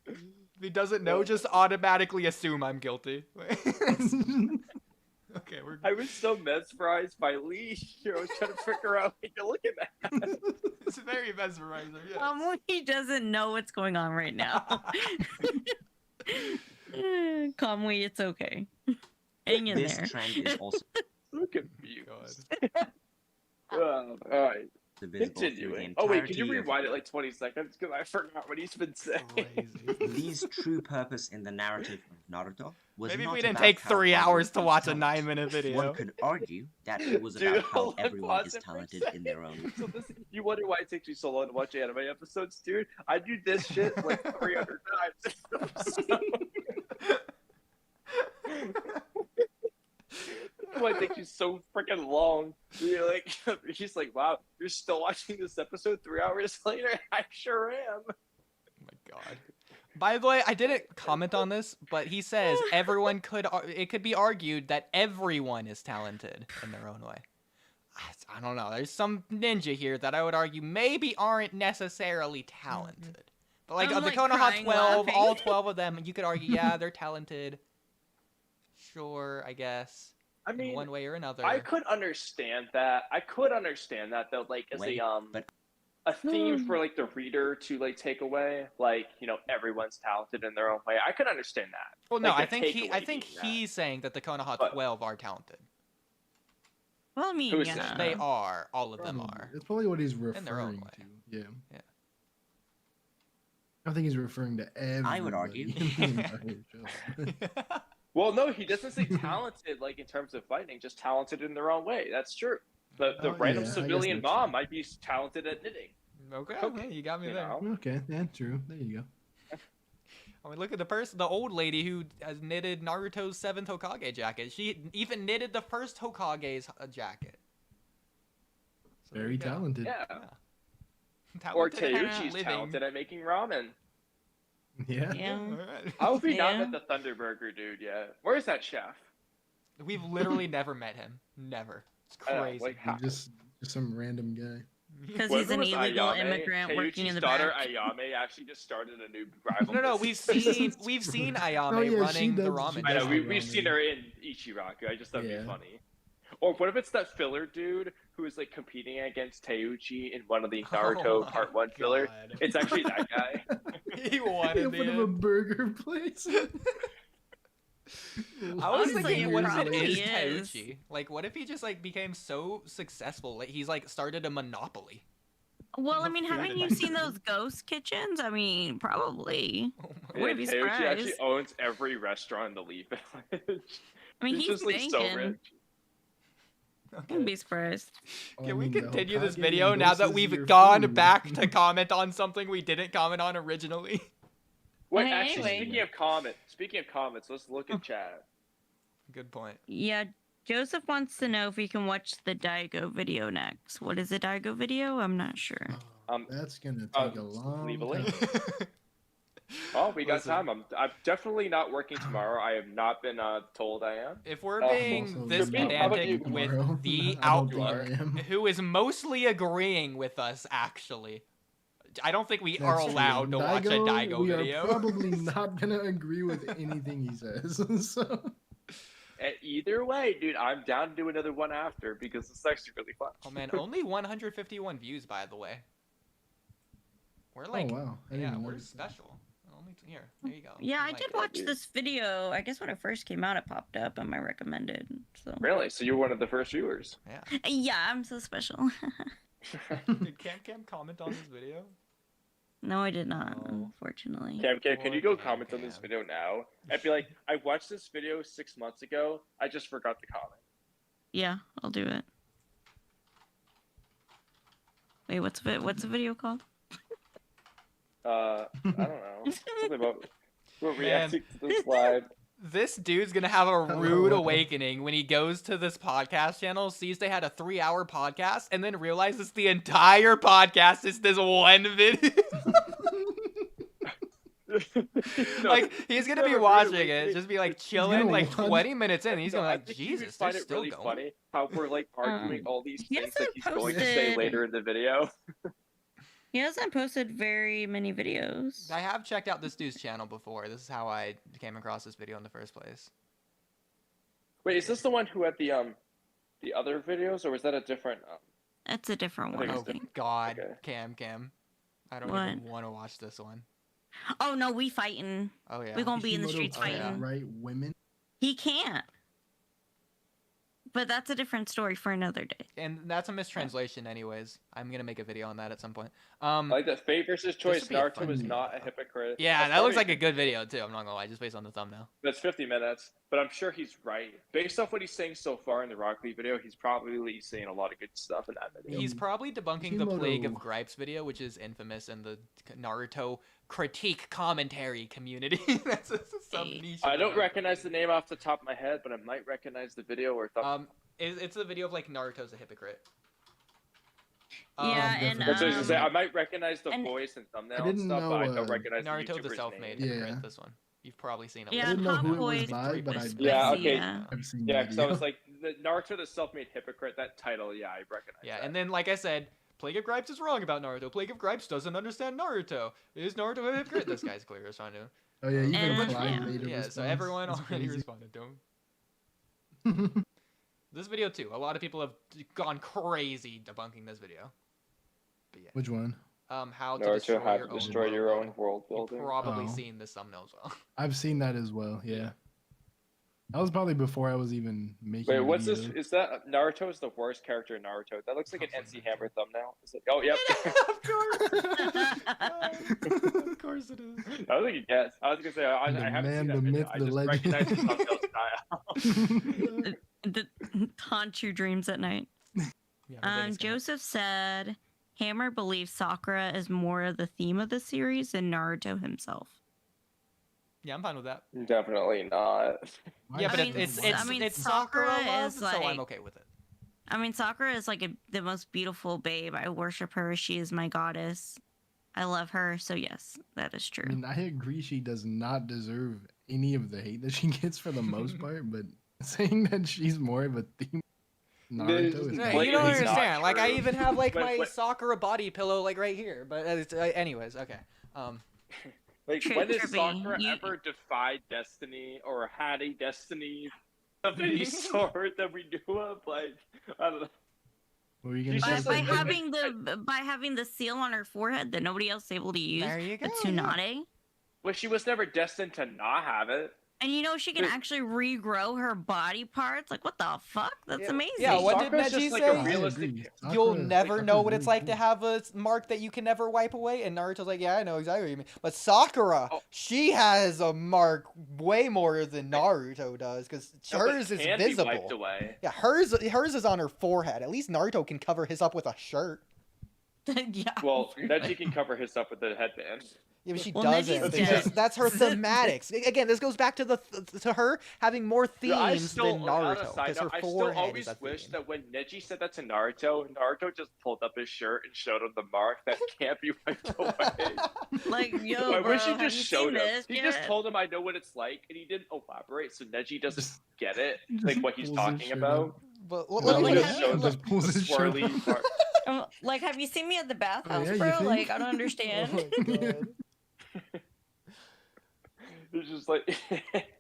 If he doesn't know, just automatically assume I'm guilty. Okay, we're I was so mesmerized by Lee. I was trying to figure out what you're looking at. It's very mesmerizing. Yes. He doesn't know what's going on right now. Kamui, it's okay. Hang in This there. trend is also So confused. God. All right. visible through the Continuing. Oh wait, can you entirety of- rewind it like 20 seconds? Because I forgot what he's been saying. Crazy. Lee's true purpose in the narrative of Naruto was Maybe if not we didn't about take how 3 everyone hours to is watch a talented. 9-minute video. One could argue that it was Dude, about how hold on, everyone pause is it for a talented in their own way. So this, you wonder why it takes me so long to watch anime episodes, dude? I do this shit like 300 times. Why it takes you so freaking long? You're like, he's like, wow, you're still watching this episode 3 hours later? I sure am. Oh my God. By the way, I didn't comment on this, but he says it could be argued that everyone is talented in their own way. I don't know. There's some ninja here that I would argue maybe aren't necessarily talented. But like I'm, the like, Konoha crying 12, laughing. all 12 of them, you could argue, yeah, they're talented. Sure, I guess. I In mean, one way or another. I could understand that. I could understand that though, like as Wait, a theme for like the reader to like take away, like, you know, everyone's talented in their own way. I could understand that. Well, no, like, I the think takeaway being that. he's saying that the Konoha But- 12 are talented. Well, I mean, Who is yeah. this? They are. All of them are. It's probably what he's In their own referring way. to. Yeah. Yeah. I think he's referring to everybody. I would argue. in the entire show. Well, no, he doesn't say talented like in terms of fighting, just talented in their own way. That's true. The Oh, random yeah, I guess civilian that's mom true. might be talented at knitting. Okay, Okay, yeah, you got me you there. know? Okay, yeah, true. There you go. I mean, look at the old lady who has knitted Naruto's 7th Hokage jacket. She even knitted the first Hokage's jacket. So there Very you go. talented. Yeah. Or Talented at Teuchi's living. talented at making ramen. Yeah. Yeah. Alright. How have we not Yeah. met the Thunderburger dude yet? Where's that chef? We've literally never met him. Never. It's I know, crazy. like, how- Just some random guy. Because Whoever he's an was illegal Ayame, immigrant working in the daughter back. Ayame actually just started a new rival. No, we've business. seen Ayame Oh, yeah, she running the does- ramen. she I know does shop. we've ramen. seen her in Ichiraku. I just thought it'd Yeah. be funny. Or what if it's that filler dude who is like competing against Teuchi in one of the Naruto Oh my Part 1 filler? God. It's actually that guy. He won In in the front of a end. burger place. I was Honestly, thinking, it what if it probably is is. Teuchi? Like, what if he just like became so successful, like he's like started a monopoly? Well, I mean, Food haven't you industry. seen those ghost kitchens? I mean, probably. Oh I wouldn't be Teuchi actually surprised. owns every restaurant in the Leaf Village. I mean, He's he's just like so banking. rich. I wouldn't be surprised. Can we the continue this Hokage video now that endorses we've your gone food. back to comment on something we didn't comment on originally? Wait, Hey, actually, anyway. speaking of comments, let's look at chat. Good point. Yeah, Joseph wants to know if we can watch the Daigo video next. What is a Daigo video? I'm not sure. Um, That's gonna uh, take a long leave a link. time. Oh, we got Listen. time. I'm definitely not working tomorrow. I have not been told I am. If we're I'm being also this Trippy, how about you? pedantic with Tomorrow. the I don't out, think I am. who is mostly agreeing with us, actually. I don't think we are That's true. allowed to watch a Daigo we video. are probably not gonna agree with anything he says. So Either way, dude, I'm down to do another one after because it's actually really fun. Oh man, only 151 views, by the way. We're like, oh wow, I yeah, didn't we're notice that. special. Only here, there you go. Yeah, I Like did it. watch this video. I guess when it first came out, it popped up on my recommended. So Really? So you're one of the first viewers? Yeah. yeah, I'm so special. Did Cam comment on this video? No, I did not, Oh. unfortunately. Cam, can you go Cam, comment on this Cam. video now? I'd be like, I watched this video 6 months ago. I just forgot to comment. Yeah, I'll do it. Wait, what's the video called? I don't know. Something about we're Man. reacting to this live. This dude's gonna have a rude awakening when he goes to this podcast channel, sees they had a 3-hour podcast, and then realizes the entire podcast is this one video. No, Like, he's gonna be never watching really- it, just be like chilling, gonna like watch- 20 minutes in, and he's No, gonna I like, think you would Jesus, find they're it still really going. funny how we're like arguing all these he things that hasn't he's going to say posted- later in the video. He hasn't posted very many videos. I have checked out this dude's channel before. This is how I came across this video in the first place. Wait, is this the one who had the other videos, or was that a different? That's a different I one, think I Oh it's think. God, Okay. Cam. I don't What? even want to watch this one. Oh no, we fighting. Oh yeah. We gonna be in the Kishimoto streets Oh, yeah. fighting. Right, women. He can't. But that's a different story for another day. And that's a mistranslation, anyways. I'm gonna make a video on that at some point. I like that. Fate versus choice. would be a Naruto fun is video. not a hypocrite. Yeah, That's that looks probably- like a good video too. I'm not gonna lie, just based on the thumbnail. That's 50 minutes, but I'm sure he's right. Based off what he's saying so far in the Rock Lee video, he's probably saying a lot of good stuff in that video. He's probably debunking the Plague of Kishimoto- Gripes video, which is infamous in the Naruto critique commentary community. That's some niche. I don't video. recognize the name off the top of my head, but I might recognize the video or thumbnail. It's a video of like Naruto's a hypocrite. Yeah, and That's what I was gonna say. I um, might recognize the and- voice and thumbnail I and didn't stuff, but I know, don't recognize Naruto the the YouTuber's self-made name. hypocrite. Yeah. This one, you've probably seen it. Yeah, I didn't know who it was Hot by, but I Boys Yeah, okay. I've seen Yeah, the because I was video. like, the Naruto the self-made hypocrite, that title, yeah, I recognize Yeah, that. and then like I said, Plague of Gripes is wrong about Naruto. Plague of Gripes doesn't understand Naruto. Is Naruto a hypocrite? This guy's clearly responding. Oh yeah, even And- Clyde yeah. made a Yeah, response. so everyone That's already crazy. responded to him. This video too. A lot of people have gone crazy debunking this video. But yeah, Which one? how to Naruto destroy had your to own destroy world your own building. world You've building. probably Oh. seen this thumbnail as well. I've seen that as well. Yeah. That was probably before I was even making. Wait, what's this? videos. Is that Naruto is the worst character in Naruto? That looks like an NC Hammer thumbnail. Is it? Oh, yep. Of course it is. I was thinking yes. I was gonna say I The haven't man, seen the that video. myth, I the just legend. recognize the thumbnail style. haunt your dreams at night. Yeah, everything's gonna- Joseph said Hammer believes Sakura is more of the theme of the series than Naruto himself. Yeah, I'm fine with that. Definitely not. Why Yeah, is but I mean, it's Sakura Sakura love, is so I'm like- okay with it. I mean, Sakura is like the most beautiful babe. I worship her. She is my goddess. I love her. So yes, that is true. I mean, I agree she does not deserve any of the hate that she gets for the most part, but saying that she's more of a theme There's- Naruto is Yeah, Like, you don't it's not understand. Like I true. even have like But- my but- Sakura body pillow like right here. But anyways, okay. Like, True, when has Trippy, Sakura you- ever defied destiny or had a destiny of any sort that we knew of? Like, I don't know. What were you She's gonna just say? like- by having the seal on her forehead that nobody else is able to use, There you go. the Tsunade. Well, she was never destined to not have it. And you know she can But- actually regrow her body parts. Like what the fuck? That's Yeah. amazing. Yeah, what did Sakura's Neji just like say? a I realistic. agree. You'll Sakura- never know what it's really like to cool. have a mark that you can never wipe away. And Naruto's like, yeah, I know exactly what you mean. But Sakura, Oh. she has a mark way more than Naruto does because No, but hers is can be visible. wiped away. Yeah, hers is on her forehead. At least Naruto can cover his up with a shirt. yeah. Well, Neji can cover his up with a headband. Yeah, but she Well, doesn't. Neji's Because dead. that's her thematics. Again, this goes back to to her having more themes than on a Naruto. side Because her note, I still forehead always is a wish theme. that when Neji said that to Naruto, Naruto just pulled up his shirt and showed him the mark that can't be wiped away. Like, yo, I bro, wish he have just you showed seen him. this? He just told him, "I know what it's like," and he didn't elaborate, so Neji doesn't Just- get it, just like what he's pulls his talking shirt about. up. But Well, let me like, put have it. you- Shows just pulls the his shirt swirly up. mark. Like, have you seen me at the bathhouse, yeah, you bro? think? Like, I don't understand. Oh my God. It's just like,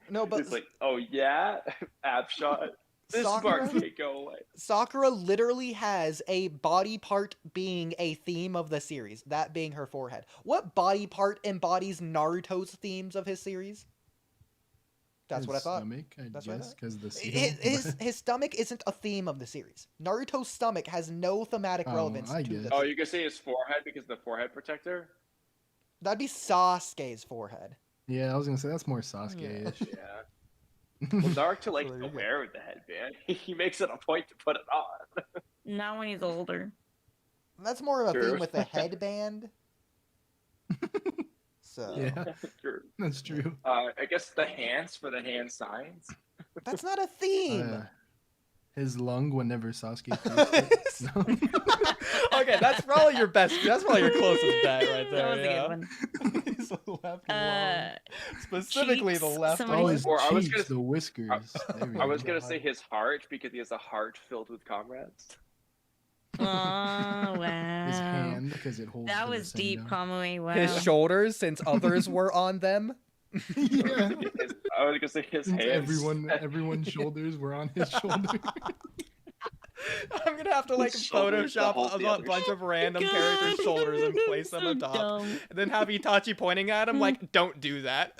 No, but it's like, oh yeah, ab shot. This Sakura- mark can't go away. Sakura literally has a body part being a theme of the series, that being her forehead. What body part embodies Naruto's themes of his series? That's what I His thought. Stomach, I That's what I guess, thought. because the His stomach isn't a theme of the series. Naruto's stomach has no thematic Oh, relevance I to guess. the Oh, theme. you could say his forehead because the forehead protector. That'd be Sasuke's forehead. Yeah, I was gonna say that's more Sasuke-ish. Yeah. Well, Naruto likes there to you go. wear the headband. He makes it a point to put it on. Not when he's older. That's more of a True. theme with the headband. So Yeah, True. that's true. I guess the hands for the hand signs. that's not a theme. His lung whenever Sasuke pierced it. No. Okay, that's probably your best. That's probably your closest bet right there. That was a good one. His left Uh, lung. Specifically the cheeks, left somebody- Oh, one. his Or I was cheeks, gonna- the whiskers. There we I was go. gonna say his heart because he has a heart filled with comrades. Oh, wow. His hand because it holds. That the was deep, Rasengan. Kamui. Wow. His shoulders, since others were on them. Yeah. I was gonna say his Since hands. everyone's shoulders were on his shoulder. I'm gonna have to like His shoulders to Photoshop hold the a other bunch of random God, characters' shoulders and that's place them so atop, dumb. and then have Itachi pointing at him like, "Don't do that."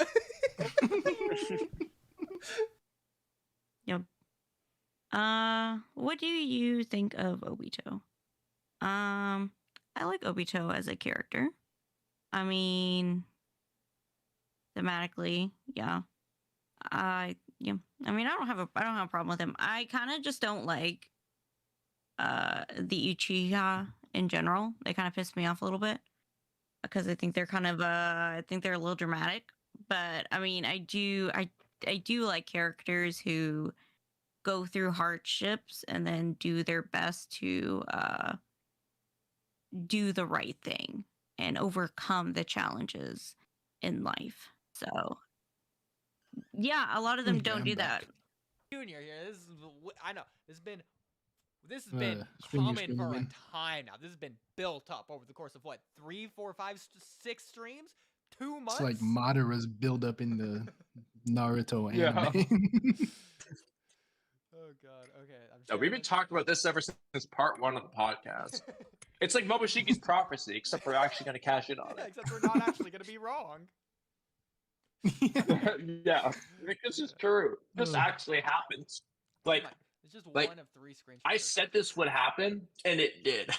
Yep. What do you think of Obito? I like Obito as a character. I mean, thematically, yeah. Yeah. I mean, I don't have a problem with him. I kind of just don't like the Uchiha in general. They kind of piss me off a little bit because I think they're kind of I think they're a little dramatic. But I mean, I do like characters who go through hardships and then do their best to do the right thing and overcome the challenges in life. So yeah, a lot of them Okay, don't I'm do back. that. Junior here. I know this has been screen your coming screen for again. a time now. This has been built up over the course of what 3, 4, 5, 6 streams, 2 months. It's like Madara's build up in the Naruto Yeah. anime. Oh God. Okay. No, we've been talking about this ever since part 1 of the podcast. It's like Momoshiki's prophecy, except we're actually going to cash in on Yeah, it. except we're not actually gonna be wrong. Yeah, like, this is true. This Ugh. actually happens. Like, Come on, it's just like, one of 3 screenshots. I said this would happen, and it did.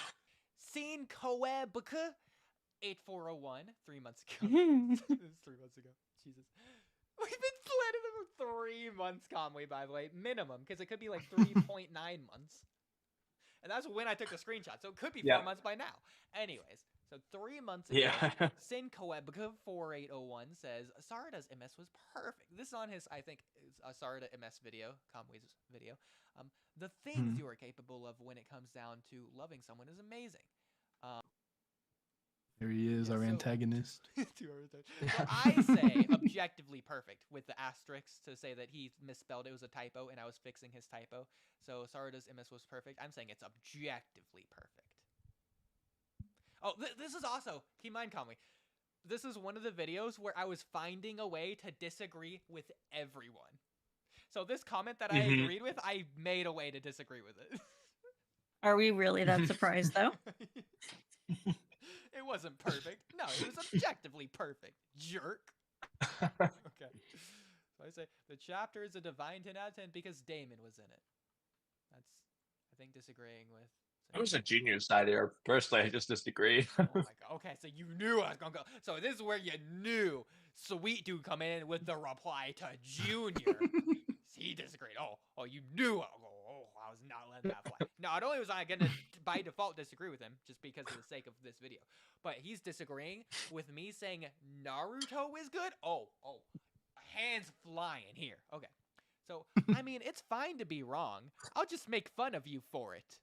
Seen Koebuka 8401 3 months ago. Mhm. It was 3 months ago. Jesus. We've been planning it for 3 months, Kamui, by the way. Minimum, because it could be like 3.9 months. And that's when I took the screenshot, so it could be 4 Yeah. months by now. Anyways, so 3 months ago, Yeah. Sin Koebuka 4801 says, Sarada's MS was perfect. This is on his, I think, Sarada MS video, Kamui's video. The things you are capable of when it comes down to loving someone is amazing. There he is, Yeah, our so- antagonist. Well, I say objectively perfect with the asterisks to say that he misspelled it was a typo and I was fixing his typo. So Sarada's MS was perfect. I'm saying it's objectively perfect. Oh, this is also, keep in mind, Kamui, this is one of the videos where I was finding a way to disagree with everyone. So this comment that I Mhm. agreed with, I made a way to disagree with it. Are we really that surprised though? It wasn't perfect. No, it was objectively perfect. Jerk. Okay. So I say the chapter is a divine 10 out of 10 because Damon was in it. That's, I think, disagreeing with. I was a junior side here. Personally, I just disagree. Oh my god. Okay, so you knew I was gonna go. So this is where you knew sweetdude coming in with the reply to Junior. He disagreed. Oh, you knew. Oh, I was not letting that fly. Not only was I gonna by default disagree with him just because of the sake of this video. But he's disagreeing with me saying Naruto is good. Oh, hands flying here. Okay. So, I mean, it's fine to be wrong. I'll just make fun of you for it.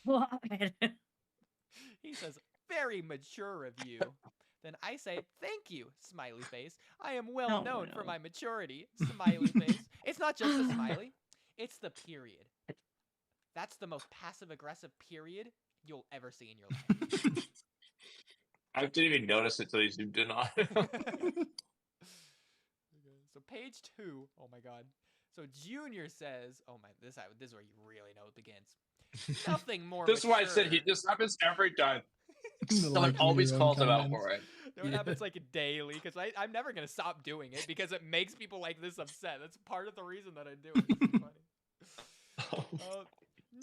What? He says, very mature of you. Then I say, thank you, smiley face. I am well known for my maturity, smiley face. It's not just a smiley. It's the period. That's the most passive-aggressive period you'll ever see in your life. I didn't even notice it until you zoomed in on it. So page 2. Oh, my God. So Junior says, oh, my, this is where you really know it begins. Nothing more This is why I mature. said this happens every time. Someone always calls him out for it. No, it happens like daily because I'm never going to stop doing it because it makes people like this upset. That's part of the reason that I do it. It's funny.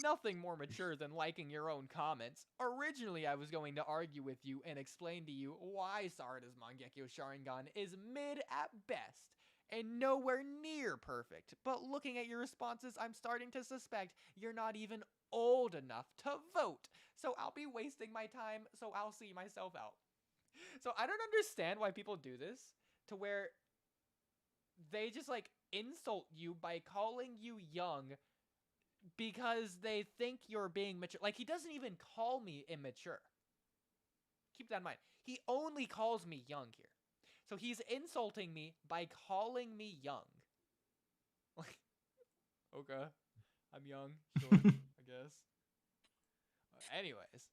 Nothing more mature than liking your own comments. Originally, I was going to argue with you and explain to you why Sarada's Mangekyo Sharingan is mid at best and nowhere near perfect. But looking at your responses, I'm starting to suspect you're not even old enough to vote. So I'll be wasting my time, so I'll see myself out. So I don't understand why people do this, to where they just like insult you by calling you young because they think you're being mature. Like, he doesn't even call me immature. Keep that in mind. He only calls me young here. So he's insulting me by calling me young. Like, okay, I'm young, sure, I guess. Anyways,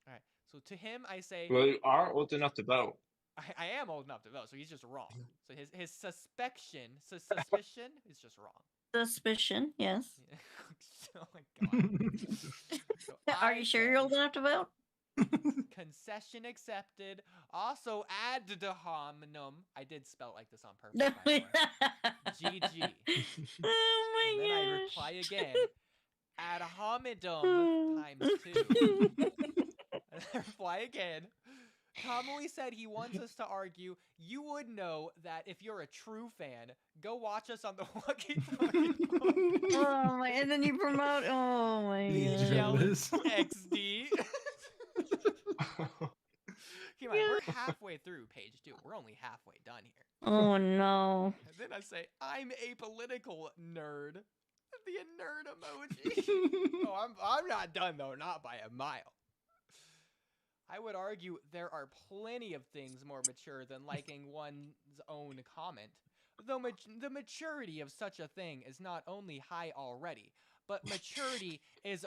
all right. So to him, I say, Well, you are old enough to vote. I am old enough to vote, so he's just wrong. So his suspicion is just wrong. Suspicion, yes. Oh my God. So Are you sure you're old enough to vote? Concession accepted. Also ad hominem. I did spell it like this on purpose, by the way. GG. Oh my And then I gosh. reply again. Ad hominem times 2. And I reply again. Kamui said he wants us to argue. You would know that if you're a true fan, go watch us on the Walky Talky Pod. Oh my, and then you promote. Oh my He's god. jealous. XD. Keep in mind, we're halfway through page 2. We're only halfway done here. Oh no. And then I say, I'm apolitical, nerd. The nerd emoji. Oh, I'm not done, though. Not by a mile. I would argue there are plenty of things more mature than liking one's own comment. Though the maturity of such a thing is not only high already, but maturity is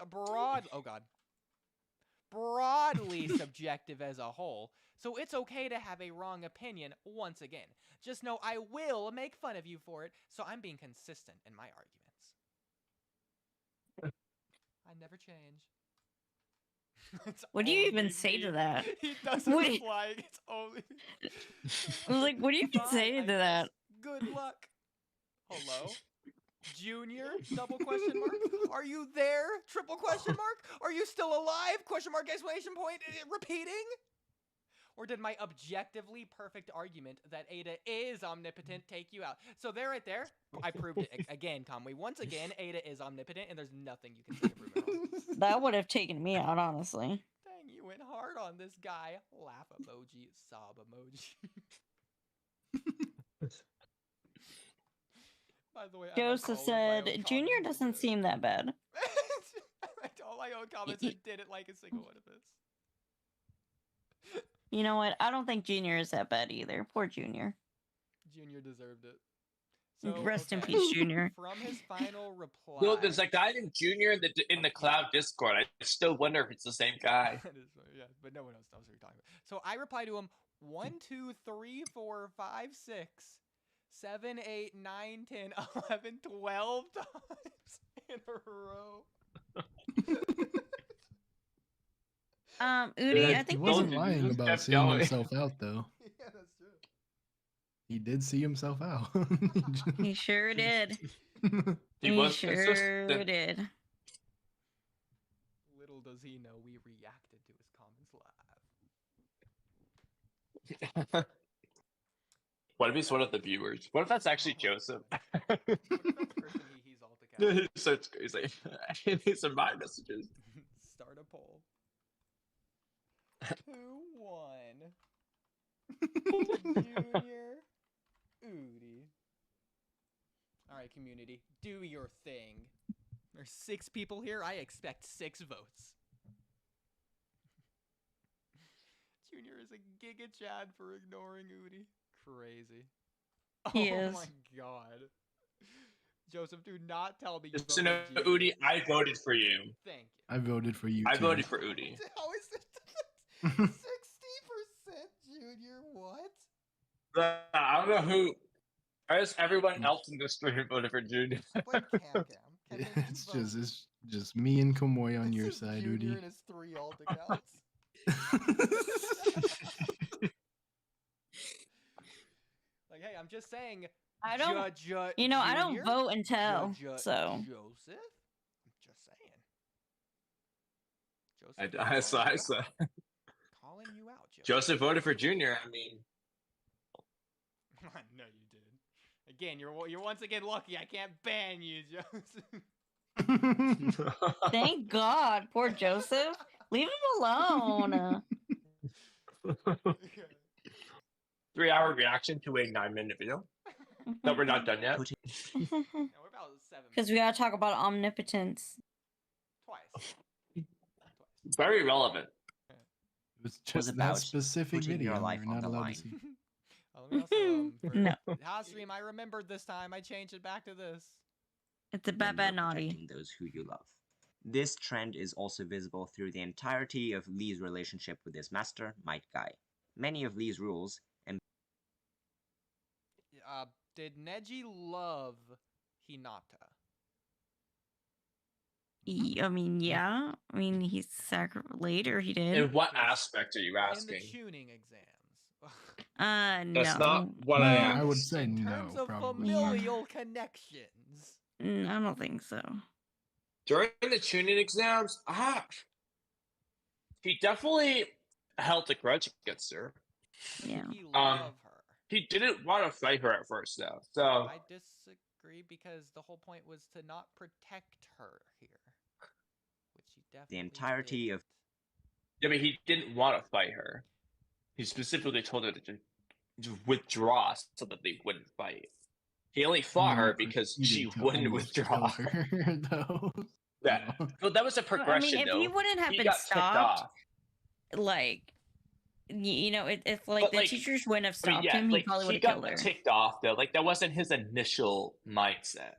broadly subjective as a whole, so it's okay to have a wrong opinion once again. Just know I will make fun of you for it, so I'm being consistent in my arguments. I never change. What do you even say to that? He doesn't reply. It's only. I was like, what do you even say to that? Good luck. Hello? Junior? Double question mark. Are you there? Triple question mark. Are you still alive? Question mark, exclamation point. Repeating? Or did my objectively perfect argument that Ada is omnipotent take you out? So there, right there, I proved it again, Kamui. Once again, Ada is omnipotent, and there's nothing you can say to prove it wrong. That would have taken me out, honestly. Dang, you went hard on this guy. Laugh emoji, sob emoji. By the way, Joseph said, Junior doesn't seem that bad. All my own comments, I didn't like a single one of this. You know what? I don't think Junior is that bad either. Poor Junior. Junior deserved it. So, rest in peace, Junior. From his final reply. No, there's a guy named Junior in the Cloud Discord. I still wonder if it's the same guy. Yeah, but no one else knows what you're talking about. So I reply to him 1, 2, 3, 4, 5, 6, 7, 8, 9, 10, 11, 12 times in a row. Oodie, Yeah, I think He wasn't you lying just about kept seeing going. himself out, though. Yeah, that's true. He did see himself out. he sure did. He was consistent. did. Little does he know we reacted to his comments live. What if he's one of the viewers? What if that's actually Joseph? What if that's person he's all together? So it's crazy. These are my messages. Start a poll. Who won? Junior Oodie. Alright, community. Do your thing. There's 6 people here. I expect 6 votes. Junior is a Giga Chad for ignoring Oodie. Crazy. He Oh is. my god. Joseph, do not tell me you Just to know, voted Oodie, Junior. I voted for you. Thank you. I voted for you. I too. voted for Oodie. How is it 60% Junior? What? I don't know who. I guess everyone else in this stream voted for Junior. Blame Cam. It's just me and Kamui on your side, Junior Oodie. and his 3 alt accounts. Like, hey, I'm just saying. I don't. Junior, I don't vote and tell. So Joseph, I'm just saying. Joseph, I saw. calling you out, Joseph. Joseph voted for Junior. I mean, No, you did. Again, you're once again lucky. I can't ban you, Joseph. thank God, poor Joseph. Leave him alone. 3-hour reaction to a 9-minute video. No, we're not done yet. No, we're about 7 Because we gotta talk about omnipotence. Twice. Very relevant. It was just about that specific putting video. your life You're on not the allowed line. to see. Let me also, for No. House stream, I remembered this time. I changed it back to this. It's a when bad you're naughty. protecting those who you love. This trend is also visible through the entirety of Lee's relationship with his master, Might Guy. Many of Lee's rules, and Did Neji love Hinata? I mean, yeah. I mean, he's later. He did. In what aspect are you In the asking? tuning exams. No. That's not what I Well, asked. I would say In no, terms of probably. familial connections. I don't think so. During the tuning exams, he definitely held a grudge against her. Yeah. He loved her. He didn't want to fight her at first, though. So I disagree because the whole point was to not protect her here. Which he definitely the entirety of I mean, he didn't want to fight her. He specifically told her to withdraw so that they wouldn't fight. He only fought her because she wouldn't withdraw. Her, though. Yeah, well, that was a progression. I mean, if though. he wouldn't have He been got ticked stopped, off. like, if like But, the like, teachers wouldn't have I mean, stopped yeah, him, he like, probably would he have got killed her. ticked off though. Like that wasn't his initial mindset.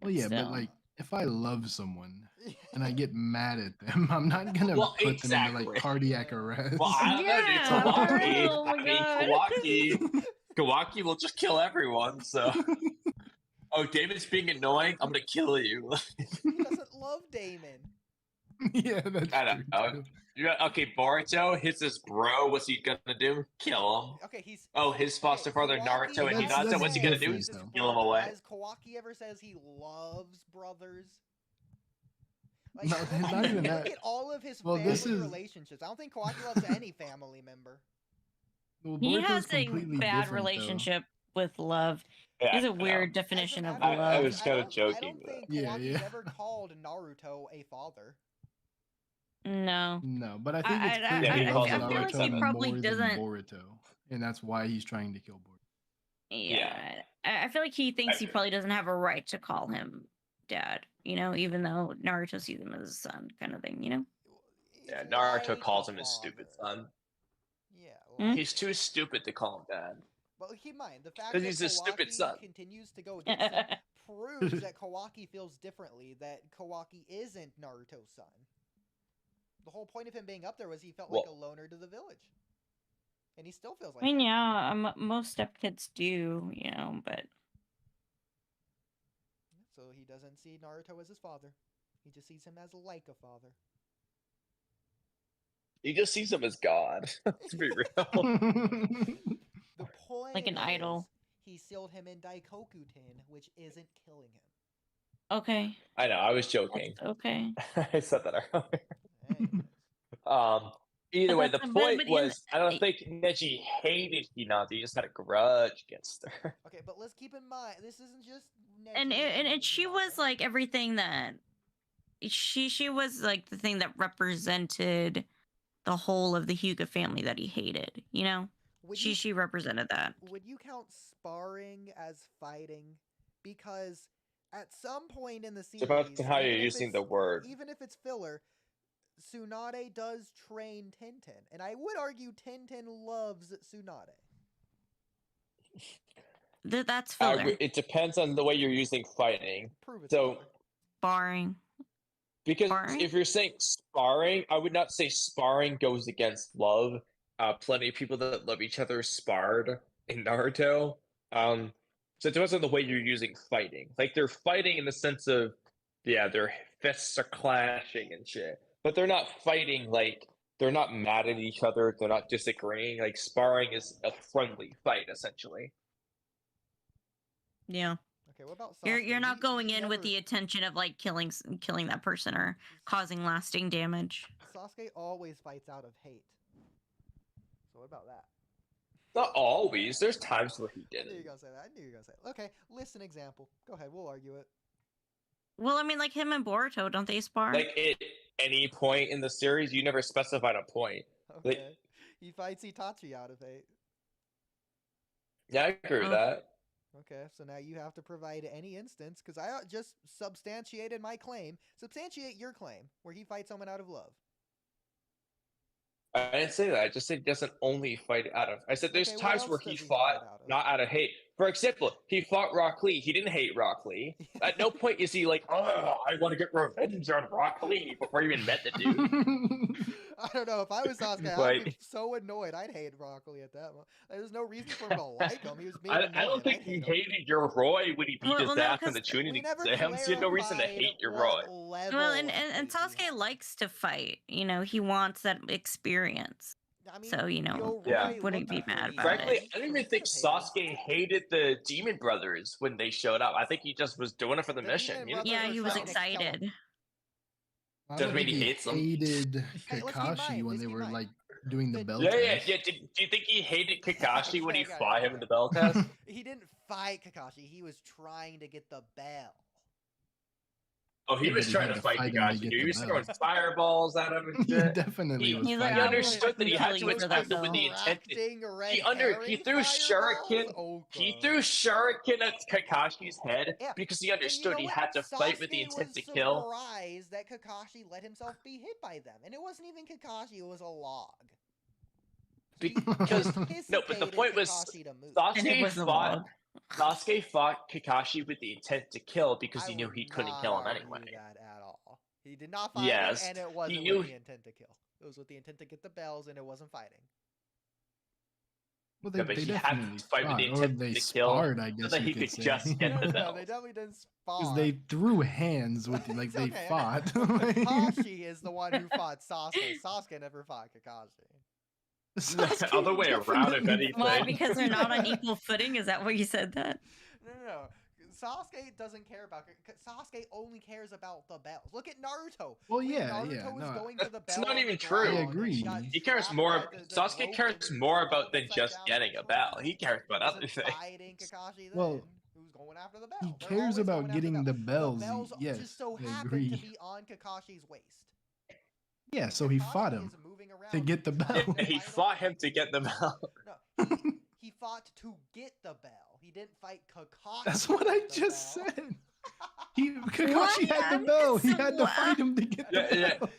Well, yeah, Still. but like, if I love someone and I get mad at them, I'm not gonna put them into exactly. like cardiac arrest. Well, I Yeah, don't know, for dude. real, oh Kawaki. my I mean, Kawaki will just kill everyone. So, oh, David's being annoying. I'm gonna kill you. He doesn't love Damon. Yeah, that's I don't know. true. Okay, Boruto hits his bro. What's he gonna do? Kill him. Okay, he's. Oh, his foster father Kawaki Naruto and never Hinata. What's he gonna do? says He's his gonna kill him brother- away. Has Kawaki ever says he loves brothers? Like, No, not even look that. at all of his Well, family this is- relationships. I don't think Kawaki loves any family member. Well, He Boruto's has a completely bad different, relationship with love. Yeah, There's a I know. weird definition As of an love. I was kinda I joking, don't think Yeah, Kawaki's yeah. ever called Naruto a father. No. Though. No, but I think it's I- clear I- he I loves feel like Naruto he probably more doesn't- than Boruto, and that's why he's trying to kill Boruto. Yeah. I feel like he thinks he probably doesn't have a right to call him dad, even though Naruto sees him as his son, kind of thing, Yeah, It's Naruto like calls a him his stupid father. son. Yeah. Hmm? He's too stupid to call him dad. But keep in mind, the fact 'Cause that he's a stupid Kawaki son. continues to go against him proves that Kawaki feels differently, that Kawaki isn't Naruto's son. The whole point of him being up there was he felt like a loner to the village. And he still feels like I mean, that. yeah, most stepkids do, but So he doesn't see Naruto as his father. He just sees him as like a father. He just sees him as God. Let's be real. The point Like an is, idol. he sealed him in Daikoku-ten, which isn't killing him. okay. I know, I was joking. That's okay. I said that earlier. Anyways. Either way, the But- point but was, I don't think Neji hated Hinata. He just had a grudge against her. Okay, but let's keep in mind, this isn't just And Neji she Hinata. was like everything that she was like the thing that represented the whole of the Hyuga family that he hated. You know, she represented that. Would you count sparring as fighting? Because at some point in the series, Depends on how you're using the word. Even if it's filler, Tsunade does train Tintin, and I would argue Tintin loves Tsunade. That's filler. It depends on the way you're using fighting. Prove it. So sparring. Because Sparring? if you're saying sparring, I would not say sparring goes against love. Plenty of people that love each other sparred in Naruto. So it depends on the way you're using fighting. Like they're fighting in the sense of, yeah, their fists are clashing and shit. But they're not fighting like they're not mad at each other. They're not disagreeing. Like sparring is a friendly fight, essentially. Yeah. Okay, what about Sasuke? You're not going in with the intention of like killing that person or causing lasting damage. Sasuke always fights out of hate. So what about that? Not always. There's times where he I knew you didn't. were gonna say that. I knew you were gonna say it. Okay, list an example. Go ahead, we'll argue it. Well, I mean, like him and Boruto, don't they spar? Like at any point in the series, you never specified a point. Okay. He fights Itachi out of hate. Yeah, I agree with that. Okay, so now you have to provide any instance, because I just substantiated my claim. Substantiate your claim, where he fights someone out of love. I didn't say that. I just said he doesn't only fight out of. I said there's Okay, what times else where does he he fought fight out of? not out of hate. For example, he fought Rock Lee. He didn't hate Rock Lee. At no point is he like, oh, I want to get revenge on Rock Lee before he even met the dude. I don't know. If I was Sasuke, I'd be so annoyed. I'd hate Broccoli at that moment. There's no reason for him to like him. He was being I don't think he hated your Roy when he beat his ass in the tuning exams. He had no reason to hate your Roy. Well, and Sasuke likes to fight. You know, he wants that experience. I mean, So, you know, Yeah. wouldn't be mad about Frankly, it. I don't even think Sasuke hated the Demon Brothers when they showed up. I think he just was doing it for the mission. Demon Yeah, he was Brothers were trying to kill him. excited. Doesn't mean he hates them. Hated Hey, let's keep Kakashi mine, when let's they keep were mine. like doing the bell Yeah. test. Do you think he hated Kakashi when he Okay, fought him in the bell test? He didn't fight Kakashi. He was trying to get the bell. Oh, he Yeah, was but he trying had to to fight fight him to Kakashi. get He the was bell. throwing fireballs at him and He shit. definitely was He like, fighting. I understood that he had to kill you for that attack him with the bell. intent. He threw shuriken. He threw shuriken at Kakashi's head because he understood he had to fight with the intent to kill. Surprised that Kakashi let himself be hit by them, and it wasn't even Kakashi; it was a log. Because no, but the point was Sasuke fought Kakashi with the intent to kill because he knew he couldn't kill him anyway. That at all. He did not fight Yes, him, and it wasn't knew- with the intent to kill. It was with the intent to get the bells, and it wasn't fighting. Well, Yeah, but they he had definitely to fight with the fought, or intent they to kill sparred, I so guess that you he could could say. just get the No, bell. they definitely didn't Because spar. they threw hands with, like, they Okay. fought. Kakashi is the one who fought Sasuke. Sasuke never fought Kakashi. Sasuke Other way around, if definitely anything. Why? Because they're not on equal footing? Is that why you said that? No. Sasuke doesn't care about. Sasuke only cares about the bells. Look at Naruto. Well, When yeah, Naruto yeah, was no, going for the that's bell not on even the true. ground, I and agree. got He cares slapped more. by the Sasuke rope cares and more thrown about than upside just down getting a with bell. sword. He cares about He other wasn't things. fighting Kakashi then. Well, Who's going after the bell? he They're cares always about going after getting the bells, The bells yes, just so I happen agree. to be on Kakashi's waist. Yeah, so he Kakashi fought him is moving to around get the trying bell. to He fight him. fought him to get the bell. No, he fought to get the bell. He didn't fight Kakashi. That's to what I get the just bell. said. Kakashi had the bell. He had to fight him to get the bell.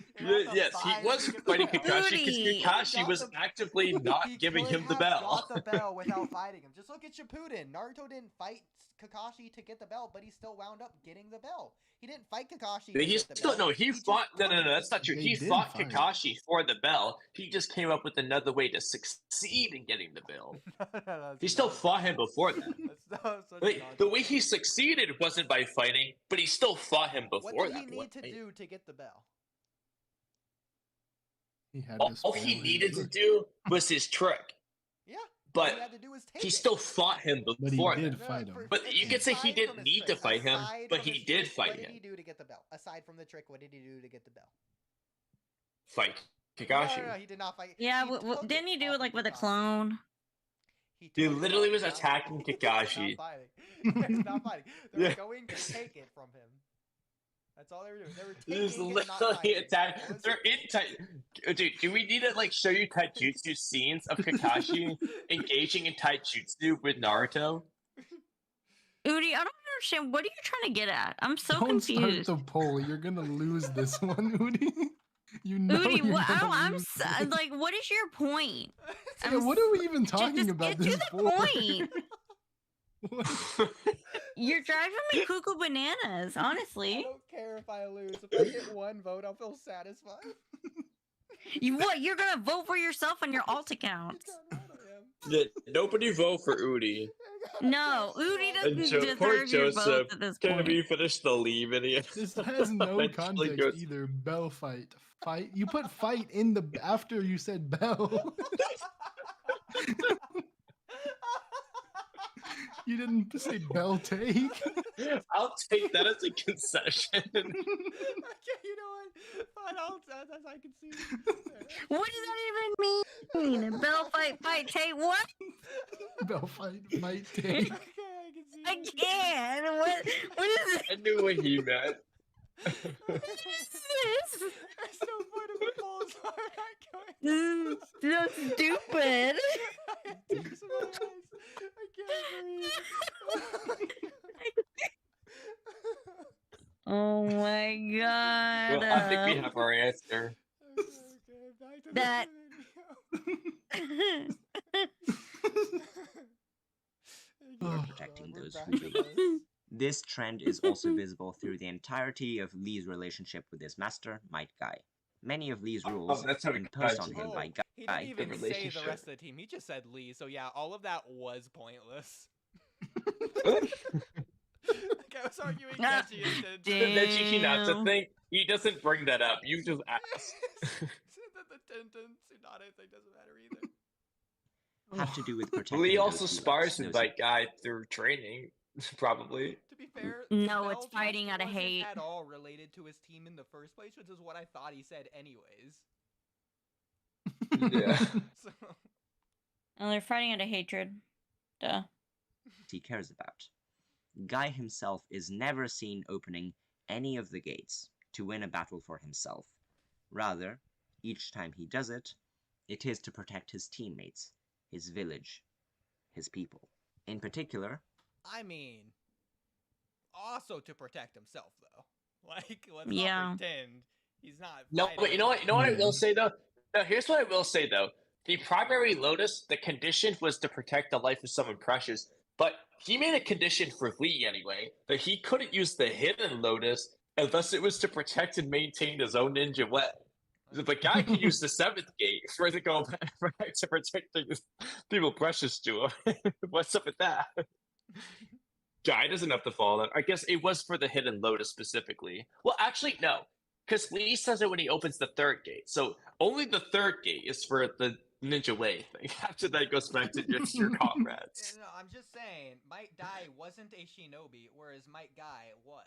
Yes, he was fighting Kakashi because Oodie. Kakashi was actively not He giving could him the have bell. Got the bell without fighting him. Just look at Shippuden. Naruto didn't fight Kakashi to get the bell, but he still wound up getting the bell. He didn't fight Kakashi. To He get the still bell. he just fought. No, took no, it. no, that's not true. They He did fought fight. Kakashi for the bell. He just came up with another way to succeed in getting the bell. No, He still fought him before that. That's such Like, the nonsense. way he succeeded wasn't by fighting, but he still fought him before What did that. he need to point. do to get the bell? He had All to spoil he his needed to look. do was his trick, Yeah. but all he had to do was take he it. still fought him But he before did that. fight him. But you could say he aside didn't from his need to trick, fight him, aside but from he his did trick, fight What did him. he do to get the bell? Aside from the trick, what did he do to get the bell? Fight Kakashi. No, he did not fight. Yeah, He took didn't he do off it like of with a Kakashi. clone? He He took it literally off was Kakashi. attacking He was Kakashi. not fighting. He was not fighting. They were Yeah. going to take it from him. That's all they were doing. They were This is taking and not literally fighting. attack. That was- They're in Dude, do we need to like show you taijutsu scenes of Kakashi engaging in taijutsu with Naruto? Oodie, I don't understand. What are you trying to get at? I'm so Don't confused. start the poll. You're gonna lose this one, Oodie. You know Oodie, you're what, gonna lose this. like, what is your point? Yeah, what are we even talking just about get this to the for? point. What? You're driving me cuckoo bananas, I honestly. don't care if I lose. If I get one vote, I'll feel satisfied. What? You're gonna vote for yourself on your alt accounts? Nobody vote for Oodie. No, Oodie doesn't Poor deserve your Joseph. vote at this Can point. we finish the Lee video? This has no Eventually context goes- either. Bell fight. Fight. You put fight in the after you said bell. You didn't say bell take. I'll take that as a concession. Okay, you know what? Fine, I can see. What does that even mean? Bell fight, take what? Bell fight might take. Okay, I can see. Again? What is it? I knew what he meant. What is this? There's no point of the polls are not going. This is so stupid. I have tears in my eyes. I can't breathe. Oh my god. Well, I think we have our answer. Okay, back to That- the video. protecting We're those back who to lead. this. This trend is also visible through the entirety of Lee's relationship with his master, Might Guy. Many of Lee's rules that's how we imposed got on to him Oh, by he Guy didn't even say the relationship. rest of the team. He just said Lee. So yeah, all of that was pointless. Like I was arguing Ah, Neji and The Neji Hinata Damn. thing, he doesn't bring that up. You just ask. the Tenten Tsunade thing doesn't matter either. have to do with protecting Lee those also who spars loves, with knows that guy through training, probably. To be fair, No, the it's Bell fighting test out of wasn't hate. at all related to his team in the first place, which is what I thought he said anyways. Yeah. So Oh, they're fighting out of hatred. Duh. he cares about. Guy himself is never seen opening any of the gates to win a battle for himself. Rather, each time he does it, it is to protect his teammates, his village, his people. In particular, I mean, also to protect himself though. Like, let's Yeah. not pretend he's not. No, fighting but you know what? You know what I Yeah. will say though. No, here's what I will say though. The primary Lotus, the condition was to protect the life of someone precious, but he made a condition for Lee anyway that he couldn't use the hidden Lotus unless it was to protect and maintain his own ninja web. The guy can use the seventh gate for to go back to protecting people precious to him. What's up with that? Guy doesn't have to follow that. I guess it was for the hidden Lotus specifically. Well, actually, no. Because Lee says it when he opens the third gate. So only the third gate is for the Ninja Way thing. After that, it goes back to just your comrades. No, I'm just saying, Might Dai wasn't a shinobi, whereas Might Guy was.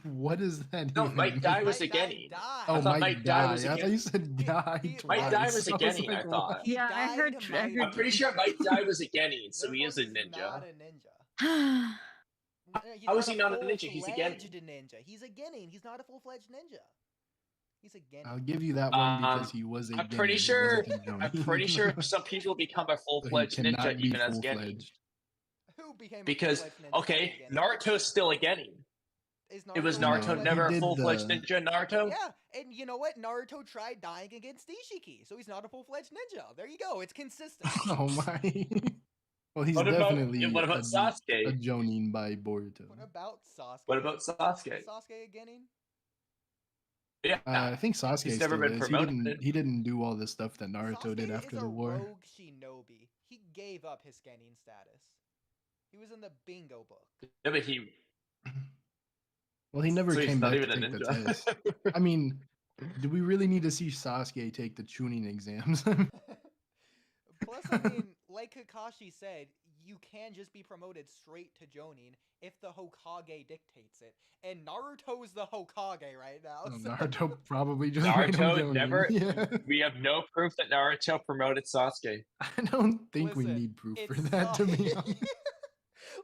What does that No, even Might mean? Dai was a Might Dai Genin. died. Oh, I thought Mike Mike Dai Dai. was a I thought you said guy He- twice. Mike Dai was a I Genin, I like, thought. what? Yeah, I died heard in tr- I Might heard- I'm pretty sure Mike Dai was a Genin, so he Therefore, is a he's ninja. Not a ninja. He's How is he not a full-fledged ninja? He's a Genin. ninja. He's a Genin. He's not a full-fledged ninja. He's a Genin. I'll give you that one because he was a I'm pretty Genin, he sure- wasn't a I'm Jonin. pretty sure some people become a So he full-fledged cannot ninja be even as Genin. full-fledged. Who became a Because, full-fledged ninja okay, as a Genin? Naruto's still a Genin. Is It was Naruto Naruto full-fledged? never He a did full-fledged the- ninja, Naruto? Yeah, and you know what? Naruto tried dying against Ishiki, so he's not a full-fledged ninja. There you go. It's consistent. Oh my. Well, he's What about, definitely what about a Sasuke? Jonin by Boruto. What about Sasuke? What about Sasuke? Is Sasuke a Genin? Yeah. I think Sasuke He's never still been is. promoted. He didn't do all the stuff that Naruto Sasuke did after is the a war. rogue shinobi. He gave up his Genin status. He was in the bingo book. Yeah, but he. Well, he never So he's came not back to even a take the ninja. test. I mean, do we really need to see Sasuke take the tuning exams? Plus, I mean, like Kakashi said, you can just be promoted straight to Jonin if the Hokage dictates it. And Naruto's the Hokage right now. so- Naruto probably just made him Naruto Jonin. never. Yeah. We have no proof that Naruto promoted Sasuke. I don't think we Listen, need proof for it's that, to be Sa- honest.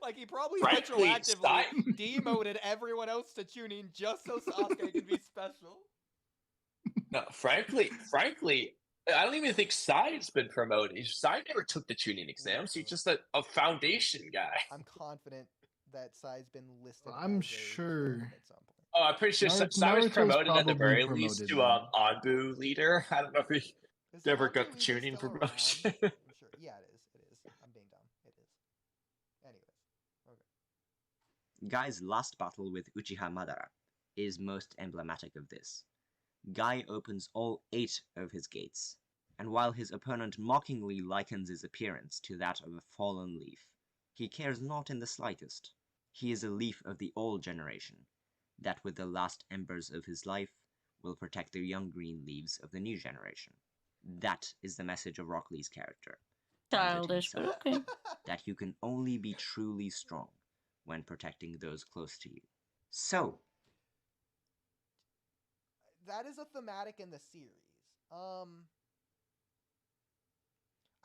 Like he probably Frankly, retroactively demoted everyone else to tuning just so Sasuke can be special. No, frankly, I don't even think Sai's been promoted. Sai never took the tuning exams. He's just a foundation guy. I'm confident that Sai's been listed. I'm as a sure. shipudden at some point. Oh, I'm pretty sure Sai was Naruto's promoted at the probably very least to promoted, Anbu leader. I don't know if he Is never Walky got the Leader tuning still promotion. around? I'm sure. Yeah, it is. It is. I'm being dumb. It is. Anyways. Okay. Guy's last battle with Uchiha Madara is most emblematic of this. Guy opens all 8 of his gates, and while his opponent mockingly likens his appearance to that of a fallen leaf, he cares not in the slightest. He is a leaf of the old generation, that with the last embers of his life will protect the young green leaves of the new generation. That is the message of Rock Lee's character. Childish, but okay. That you can only be truly strong when protecting those close to you. So, that is a thematic in the series.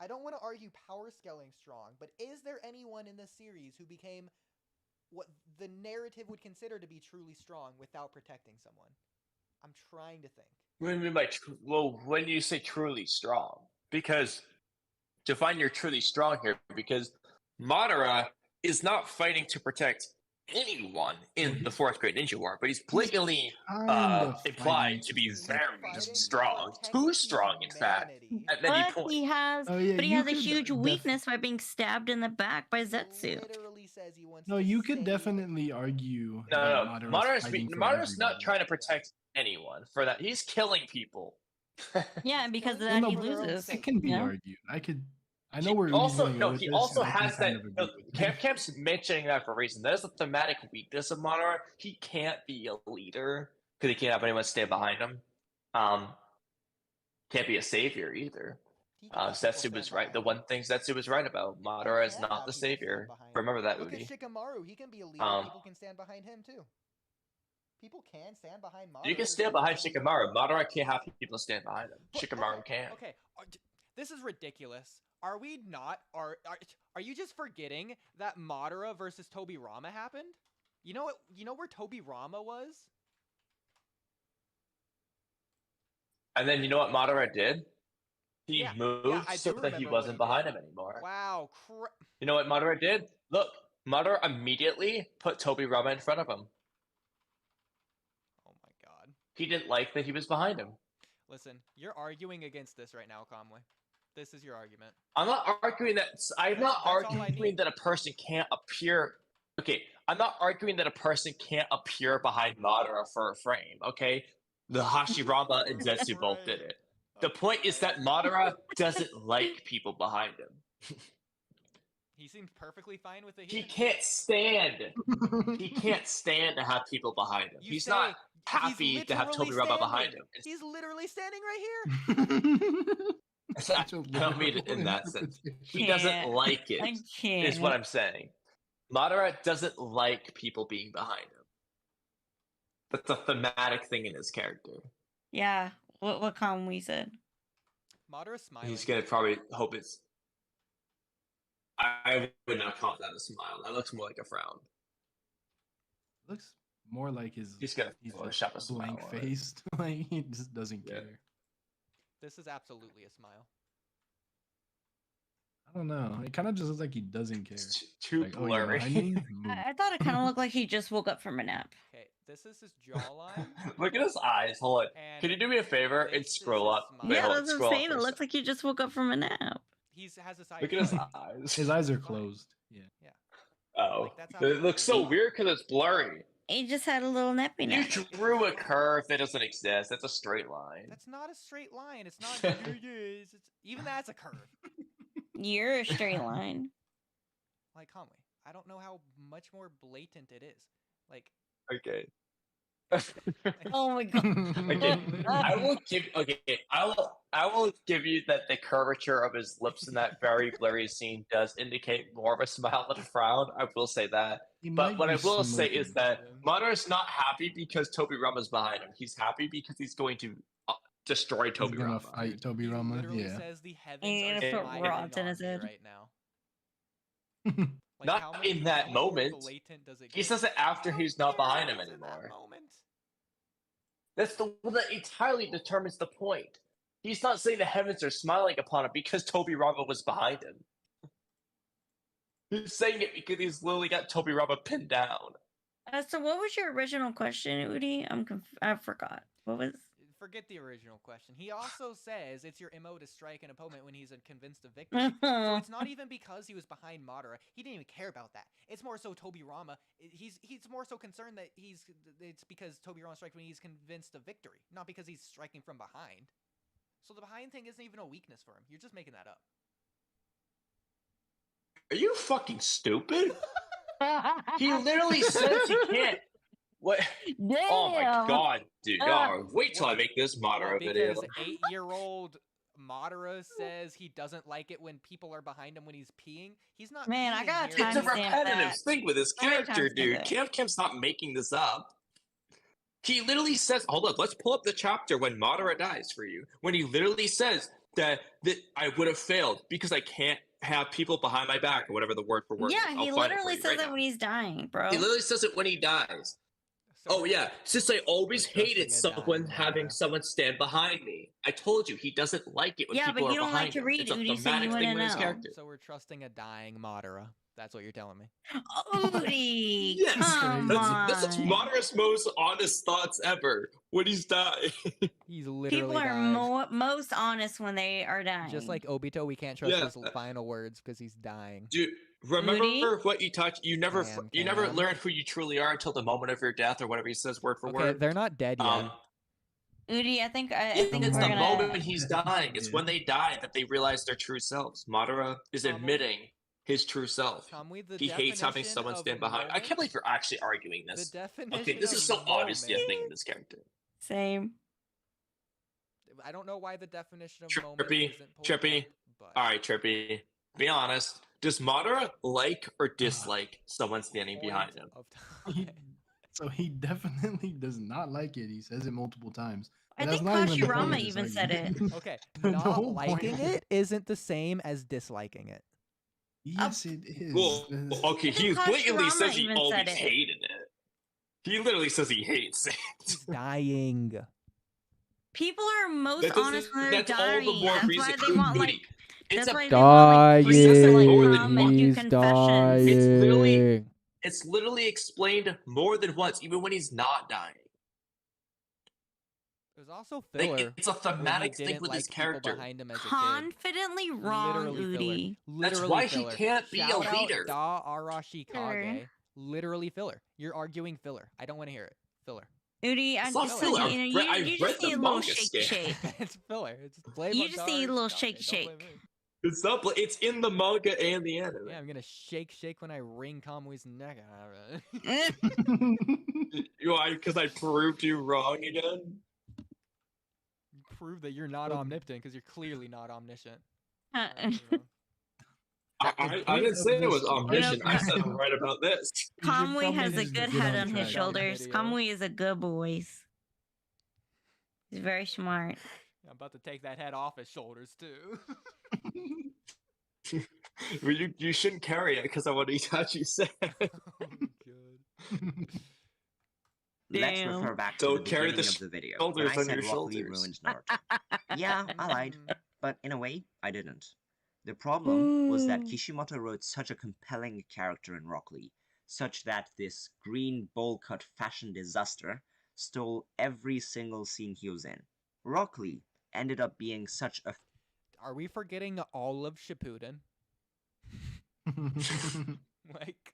I don't want to argue power scaling strong, but is there anyone in the series who became what the narrative would consider to be truly strong without protecting someone? I'm trying to think. What do you mean by when you say truly strong? Because define your truly strong here, because Madara is not fighting to protect anyone in the 4th Great Ninja War, but he's blatantly implied to be very strong, too strong, in fact. At many But points. he has, yeah, but he you has a could huge weakness by being stabbed in the back by Zetsu. Literally says he wants No, to you could save- definitely argue. No, that Madara's not trying to protect anyone for that. He's killing people. Yeah, because of killing that he people for their own loses. sake. It can be Yeah. argued. I know where also he's no. with He this, also and I can has that. kind of agree with him. Camp's mentioning that for a reason. That is a thematic weakness of Madara. He can't be a leader because he can't have anyone stand behind him. Can't be a savior either. He can have people Setsu stand was right. The behind one thing Setsu was right about. Madara is not the savior. Remember that, Look at Oodie. Shikamaru. He can be a leader. People can stand behind him too. People can stand behind Madara. You can stand behind Shikamaru. Madara can't have people stand behind him. Shikamaru can. Okay, this is ridiculous. Are we not? Are you just forgetting that Madara versus Tobirama happened? You know what? You know where Tobirama was? And then you know what Madara did? He Yeah, moved I so do that he remember what wasn't he behind did. him anymore. Wow, You know what Madara did? Look, Madara immediately put Tobirama in front of him. oh my god. He didn't like that he was behind him. Listen, you're arguing against this right now, Kamui. This is your argument. I'm not arguing that. I'm not That's all I arguing need. that a person can't appear. Okay, I'm not arguing that a person can't appear behind Madara for a frame. Okay, the Hashirama and Zetsu both did it. The point is that Madara doesn't like people behind him. He seems perfectly fine with it. He can't stand. He can't stand to have people behind him. He's not happy to have Tobirama behind him. He's literally standing right here. I don't mean it in that sense. He doesn't like it, I can't. is what I'm saying. Madara doesn't like people being behind him. That's a thematic thing in his character. Yeah, what Kamui said. Madara's smiling. He's gonna probably hope it's. I would not call that a smile. That looks more like a frown. Looks more like he's He's gonna just Photoshop a smile blank on it. faced. Like he just doesn't Yeah. care. This is absolutely a smile. I don't know. It kind of just looks like he doesn't care. It's too Like, oh, you're blurry. behind me? I thought it kind of looked like he just woke up from a nap. Okay, this is his jawline. Look at his eyes. Hold on. And Can you do me a favor and this is scroll his up? smile. Wait, Yeah, hold on, that's what I'm scroll up saying. for It a looks like he just woke up from a nap. He has his eyes. Look at his closed. eyes. His eyes are Fine. closed. Yeah. Oh, Like, that's how it looks so he- weird because it's blurry. He just had a little nappy You nap. drew a curve that doesn't exist. That's a straight line. That's not a straight line. It's not. Even that's a curve. You're a straight line. Like Kamui, I don't know how much more blatant it is. Like, Okay. Oh my god. Okay. I will give. Okay. I will give you that the curvature of his lips in that very blurry scene does indicate more of a smile than a frown. I will say that. He But might what I be will say is smoking. that Madara's not happy because Tobirama's behind him. He's happy because he's going to destroy He's gonna Tobirama. fight he Tobirama. literally Yeah. says the heavens And are put smiling rods in on his me head. right now. Like, how Not many- in that how much more moment. blatant does it He get? says it after Who he's not behind him cares in that anymore. moment? That entirely determines the point. He's not saying the heavens are smiling upon him because Tobirama was behind him. He's saying it because he's literally got Tobirama pinned down. So what was your original question, Oodie? I forgot. What was? Forget the original question. He also says it's your MO to strike an opponent when he's convinced of victory. So it's not even because he was behind Madara. He didn't even care about that. It's more so Tobirama. He's more so concerned that it's because Tobirama strikes when he's convinced of victory, not because he's striking from behind. So the behind thing isn't even a weakness for him. You're just making that up. Are you fucking stupid? He literally says he can't. What? Damn. Oh my god, dude! No, wait till I make this Madara video. Because 8-year-old Madara says he doesn't like it when people are behind him when he's peeing. He's not. Man, I peeing got here. It's a timestamp repetitive that. thing with his I gotta character, timestamp dude. it. Cam's not making this up. He literally says, hold up, let's pull up the chapter when Madara dies for you. When he literally says that I would have failed because I can't have people behind my back or whatever the word for word is. Yeah, he I'll find it for literally you says right it now. when he's dying, bro. He literally says it when he dies. So Oh yeah, since I always we're hated trusting a someone dying having Madara. someone stand behind me. I told you he doesn't like it when Yeah, people but are you don't behind like to him. read, It's a Oodie, so you thematic thing wouldn't with his know. character. So we're trusting a dying Madara. That's what you're telling me. Oodie, Yes, come this is on. Madara's most honest thoughts ever when he's dying. He's literally People are dying. most honest when they are dying. Just like Obito, we can't trust Yeah. his final words because he's dying. Dude, remember Oodie? what you touch? You never Cam. learn who you truly are until the moment of your death or whatever he says word for Okay, word. they're not dead yet. Oodie, I think It's we're the gonna. moment he's dying. It's when they die that they realize their true selves. Madara is Kamui? admitting his true self. Kamui, the He hates having definition someone of stand behind. I moment- can't believe you're actually arguing The this. definition Okay, this of is so obviously a moment- thing in this character. Same. I don't know why the definition of moment Trippy, isn't pulled Trippy. up, but All right, Trippy. Be honest. Does Madara like or dislike someone standing behind point him? of He- time. So he definitely does not like it. He says it multiple times. I But that's think not even the point Hashirama of this even said it. argument. Okay, The not whole point liking of it isn't the same as disliking it. Yes, it is. Well, okay, I he think blatantly Hashirama says he even always said it. hated it. He literally says he hates it. He's dying. People are most That doesn't- honest when they're that's all dying. the more That's reason. why they want like. Oodie, it's That's a why they want like priests to like more than come and do once. confessions. It's literally It's literally explained more than once, even when he's not dying. There's also Like, filler. it's a when he thematic thing didn't with like his people character. behind him as a kid. Confidently wrong, Literally filler. Oodie. That's Literally why filler. he can't be a Shout out leader. Da Arashi Kage. Sure. Literally filler. You're arguing filler. I don't want to hear it. Filler. Oodie, I It's not just filler. you know, I've you read just the need a little manga shake scan. shake. It's filler. It's blame You on just Da need a little Arashi shake Kage. Don't blame shake. me. It's not. It's in the manga and the anime. Yeah, I'm gonna shake when I wring Kamui's neck out. Because I proved you wrong again. Prove that you're not omnipotent because you're clearly not omniscient. Uh, I didn't say it was omniscient. You know, I said I'm right about this. You should Kamui probably has a just good get head on on his track. shoulders. Video. Kamui is a good boy. He's very smart. I'm about to take that head off his shoulders too. Well, you shouldn't carry it because of what Itachi said. Oh, God. Let's Damn. refer back So to the carry beginning the of the video shoulders when I on said your Rock Lee shoulders. ruined Naruto. Yeah, I lied, Mm. but in a way, I didn't. The problem was that Mm. Kishimoto wrote such a compelling character in Rock Lee, such that this green bowl cut fashion disaster stole every single scene he was in. Rock Lee ended up being such a Are we forgetting all of Shippuden? Like,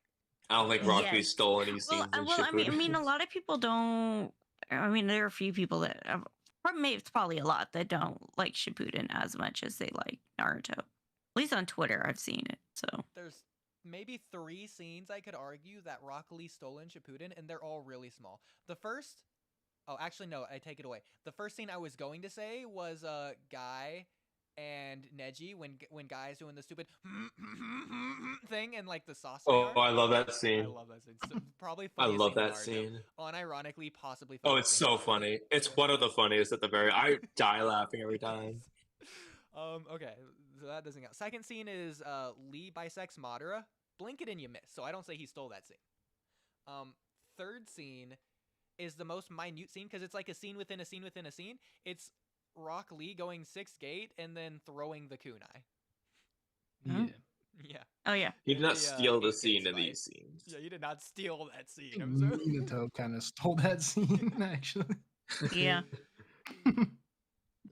I don't think Rock Lee Yes. stole any scenes in I mean, Shippuden. a lot of people don't. I mean, there are a few people that, maybe it's probably a lot that don't like Shippuden as much as they like Naruto. At least on Twitter, I've seen it. So there's maybe 3 scenes I could argue that Rock Lee stole in Shippuden, and they're all really small. The first, oh, actually no, I take it away. The first scene I was going to say was Guy and Neji when Guy's doing the stupid thing and like the sauce. Oh, I love that I scene. love that scene. So, probably I funniest love scene in that Naruto. scene. Unironically, possibly. Oh, funniest it's scene in so Naruto. funny. It's one of the funniest at the very. I die laughing every time. Okay, so that doesn't count. Second scene is Lee bisects Madara. blink it and you miss. So I don't say he stole that scene. Third scene is the most minute scene because it's like a scene within a scene within a scene. It's Rock Lee going 6 gate and then throwing the kunai. Yeah. Yeah. Oh yeah. He did not The, steal the 8 scene gates in fight. these scenes. Yeah, you did not steal that I scene. think I'm so... Minato kind of stole that scene, actually. Yeah.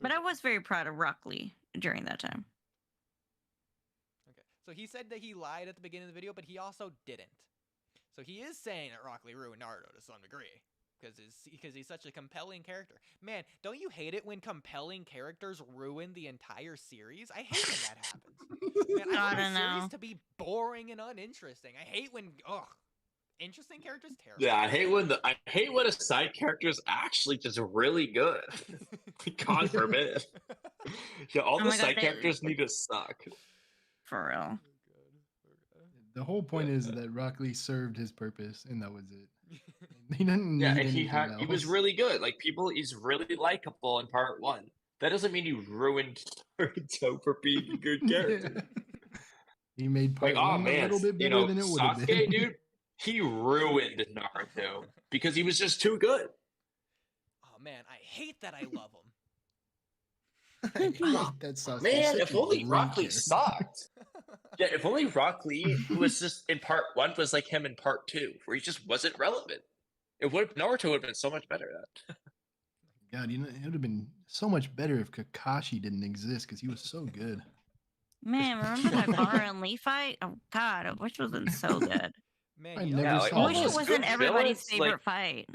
But I was very proud of Rock Lee during that time. Okay. So he said that he lied at the beginning of the video, but he also didn't. So he is saying that Rock Lee ruined Naruto to some degree. Because he's such a compelling character. Man, don't you hate it when compelling characters ruin the entire series? I hate when that happens. Man, I want a series to be boring and uninteresting. I hate when interesting characters terrible. Yeah, I hate when a side character is actually just really good. God forbid. Yeah, all the side characters need to suck. For real. The whole point is that Rock Lee served his purpose, and that was it. He didn't need Yeah, and anything he was else. really good. Like he's really likable in part 1. That doesn't mean you ruined Naruto for being a good character. Yeah. He made part Like, oh one man, a little bit better than it would have been. Sasuke, dude, he ruined Naruto because he was just too good. Oh man, I hate that I love him. I hate that Sasuke. Man, Such if a only great Rock Lee character. sucked. Yeah, if only Rock Lee, who was just in part 1, was like him in part 2, where he just wasn't relevant. Naruto would have been so much better then. God, it would have been so much better if Kakashi didn't exist because he was so good. Man, remember that Gara and Lee fight? Oh God, I wish it wasn't so good. Man, I you never know, saw I all wish that. it those wasn't good everybody's villains, favorite fight.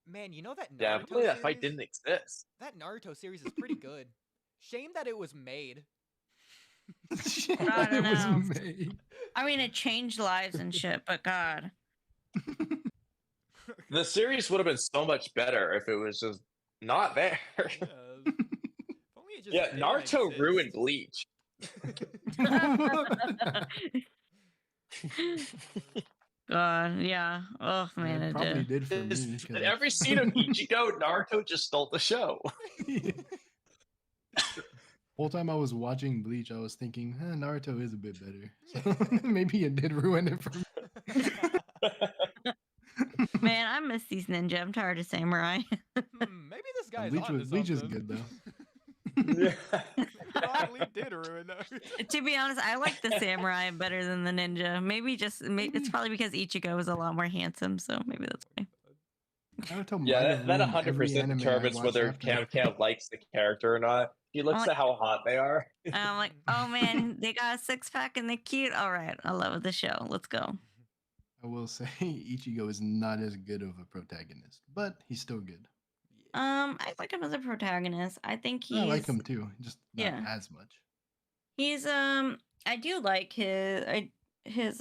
Man, you know that Naruto Yeah, if only that series? fight didn't exist. That Naruto series is pretty good. Shame that it was made. I don't It was know. made. I mean, it changed lives and shit, but God. The series would have been so much better if it was just not there. If only it just Yeah, didn't Naruto exist. ruined Bleach. God, yeah. Oh man, It it probably did. did for me. In 'cause every scene of Ichigo, Naruto just stole the show. Whole time I was watching Bleach, I was thinking, Naruto is a bit better. So maybe it did ruin it for me. Man, I miss these ninja. I'm tired of samurai. Maybe this guy's Bleach onto Bleach is something. good though. Rock Lee did ruin Naruto. To be honest, I like the samurai better than the ninja. Maybe it's probably because Ichigo is a lot more handsome, so maybe that's why. Naruto might Yeah, have that ruined every 100% anime I determines watched whether after. Cam likes the character or not. He looks like- at how hot they are. And I'm like, oh man, they got a 6-pack and they're cute. All right, I love the show. Let's go. I will say Ichigo is not as good of a protagonist, but he's still good. I like him as a protagonist. I think he's I like him too, just not Yeah. as much. He's I do like his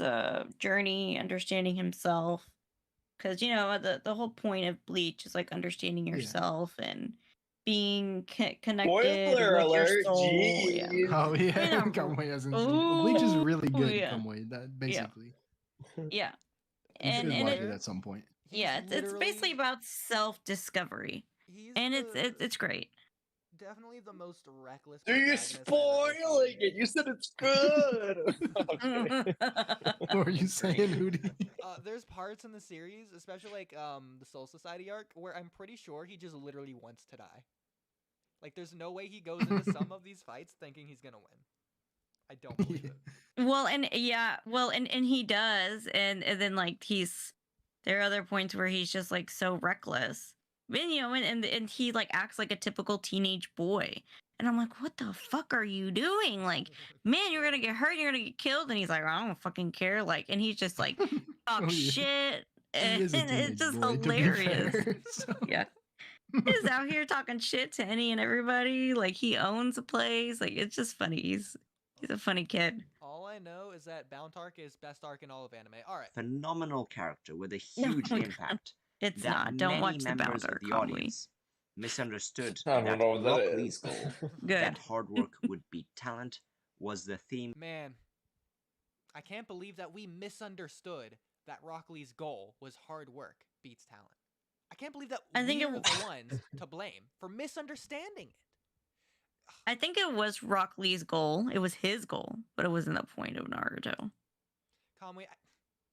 journey, understanding himself, because you know the whole point of Bleach is like understanding Yeah. yourself and being connected Spoiler with your alert, soul. Yeah. jeez. Oh yeah, know, Kamui hasn't seen it. Bleach is really Ooh, good, yeah. Kamui. That basically. Yeah. You should And watch it- it at some point. Yeah, it's basically about self-discovery, and it's great. Definitely the most reckless. You're protagonist I've ever spoiling seen. it. You said it's good. Okay. What are you saying, Oodie? There's parts in the series, especially like the Soul Society arc, where I'm pretty sure he just literally wants to die. Like, there's no way he goes into some of these fights thinking he's gonna win. I don't believe it. Well, and he does, and then like there are other points where he's just like so reckless. But, you know, and he like acts like a typical teenage boy. And I'm like, what the fuck are you doing? Like, man, you're gonna get hurt, you're gonna get killed. And he's like, I don't fucking care. Like, and he's just like talk Oh, yeah. shit. He And is a it's teenage just boy, to be hilarious. fair, so- Yeah. He's out here talking shit to any and everybody. Like, he owns a place. Like, it's just funny. He's a funny kid. All I know is that Bound Arc is best arc in all of anime. All right. Phenomenal character with a No, huge God. impact. It's that not. Don't many watch the members Bounder of the comedy. audience misunderstood I don't that know what that Rock is. Lee's goal, Good. that hard work would beat talent, was the theme. Man, I can't believe that we misunderstood that Rock Lee's goal was hard work beats talent. I can't believe that I think we're it- the ones to blame for misunderstanding it. I think it was Rock Lee's goal. It was his goal, but it wasn't the point of Naruto. Kamui,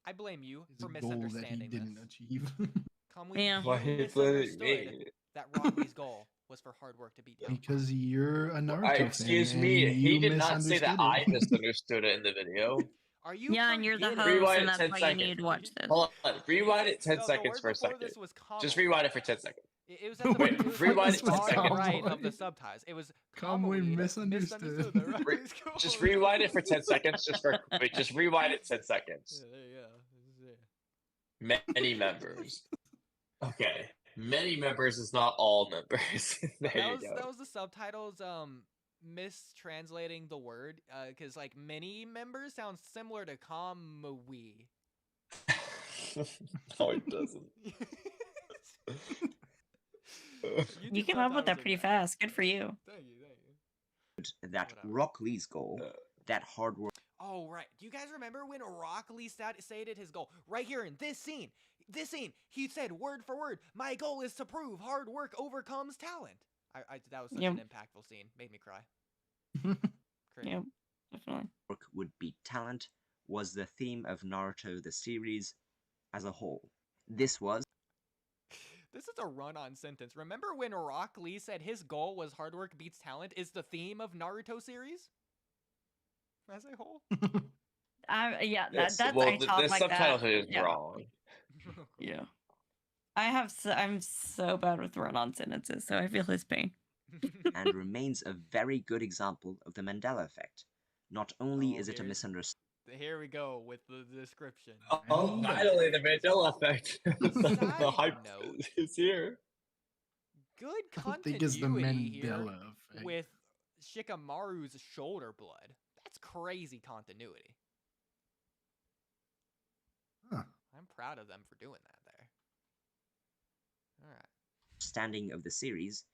I blame you It's for a goal that he misunderstanding didn't this. achieve. Kamui, Yeah. Why you is that misunderstood me? that Rock Lee's goal was for hard work to beat talent. Because you're a Naruto Excuse fan. me, and he you did not say that misunderstood I it. misunderstood it in the video. Are you Yeah, and you're the forgetting? host, Rewind and it that's 10 why you seconds. need to watch this. Hold on, rewind it 10 No, the seconds word for a before second. this was Kamui. Just rewind it for 10 seconds. It was at the, Wait, it was rewind at it the 10 bottom seconds. right of the subtitles. It was Kamui Kamui that misunderstood. the Rock Re- Lee's goal. Just rewind it for 10 seconds. Just rewind it 10 seconds. Yeah, there you go. Many members. Okay. Many members is not all members. There you go. That was the subtitles mistranslating the word because like many members sounds similar to Kamui. No, it doesn't. You came up with that pretty fast. Good for you. Thank you. That Whatever. Rock Lee's goal, that hard work Oh, right. Do you guys remember when Rock Lee stated his goal? Right here in this scene. He said word for word, my goal is to prove hard work overcomes talent. That was such an impactful scene. Made me cry. Great. Yep, definitely. would beat talent was the theme of Naruto the series as a whole. This was This is a run-on sentence. Remember when Rock Lee said his goal was hard work beats talent is the theme of Naruto series? As a whole? Yeah, Yes, that's well, I talk the like subtitle that. is Yeah. wrong. Yeah. I'm so bad with run-on sentences, so I feel his pain. and remains a very good example of the Mandela effect. Not only Oh, is it a here's- misunderstanding Here we go with the description. Oh, finally, the Mandela effect. the Side hype note. is here. Good I don't think continuity it's the here Mandela effect. with Shikamaru's shoulder blood. That's crazy continuity. Huh. I'm proud of them for doing that there. All right. of the series,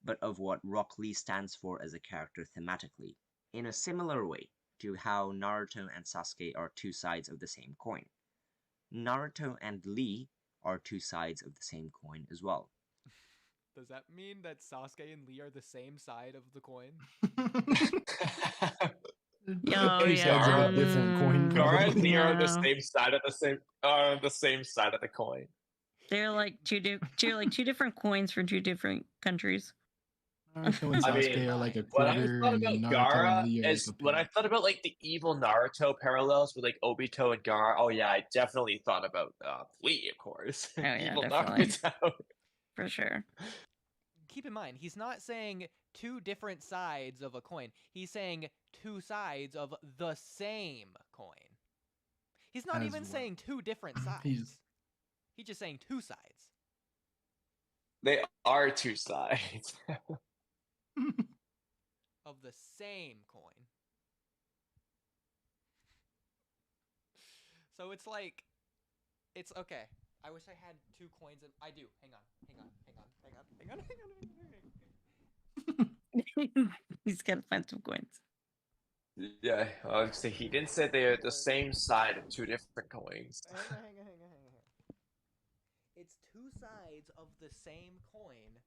but of what Rock Lee stands for as a character thematically, in a similar way to how Naruto and Sasuke are two sides of the same coin. Naruto and Lee are two sides of the same coin as well. Does that mean that Sasuke and Lee are the same side of the coin? Oh, Two sides of yeah. a different coin. Gara and probably. Lee are on the No. same side of the same side of the coin. They're like two different coins for two different countries. Naruto and I Sasuke mean, are like a When I quarter, thought and about Naruto Gara and Lee are is like a when I penny. thought about like the evil Naruto parallels with like Obito and Gara. Oh yeah, I definitely thought about Lee, of course. Oh, yeah, evil definitely. Naruto. For sure. Keep in mind, he's not saying two different sides of a coin. He's saying two sides of the same coin. He's not As even well. saying two different sides. He's just saying two sides. They are two sides. Of the same coin. So it's like, it's okay. I wish I had two coins and I do. Hang on. He's gonna find some coins. Yeah, I would say he didn't say they're the same side of two different coins. Hang on. It's two sides of the same coin.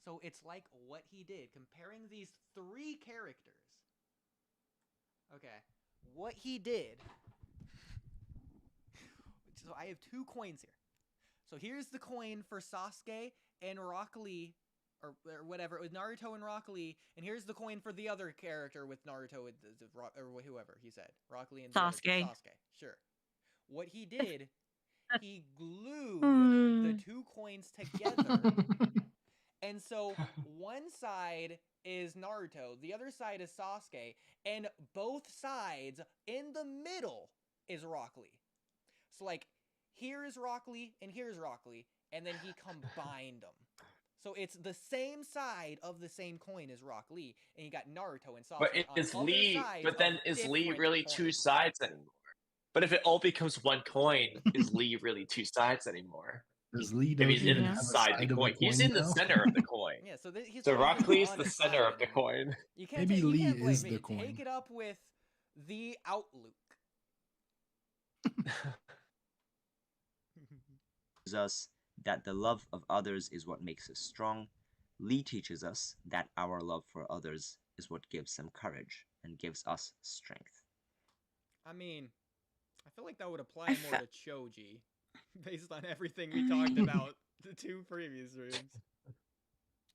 So it's like what he did, comparing these three characters. Okay, what he did. So I have two coins here. So here's the coin for Sasuke and Rock Lee, or whatever, with Naruto and Rock Lee, and here's the coin for the other character with Naruto with or whoever he said, Rock Lee and Sasuke. Sasuke. Sure. What he did, he glued the two coins together. And so one side is Naruto, the other side is Sasuke, and both sides in the middle is Rock Lee. So like here is Rock Lee and here's Rock Lee, and then he combined them. So it's the same side of the same coin as Rock Lee, and you got Naruto and Sasuke. But it on is other Lee. sides But then of is Lee different really two coins. sides anymore? But if it all becomes one coin, is Lee really two sides anymore? Does Lee If don't he's even have a inside side the of a coin, he's coin in the now? center of the coin. Yeah, so he's So not Rock even Lee's on the a center side of the anymore. coin. You can't Maybe you Lee can't blame is me. the coin. Take it up with the outlook. Us that the love of others is what makes us strong. Lee teaches us that our love for others is what gives them courage and gives us strength. I mean, I feel like that would apply more to Choji, based on everything we talked about the 2 previous rooms.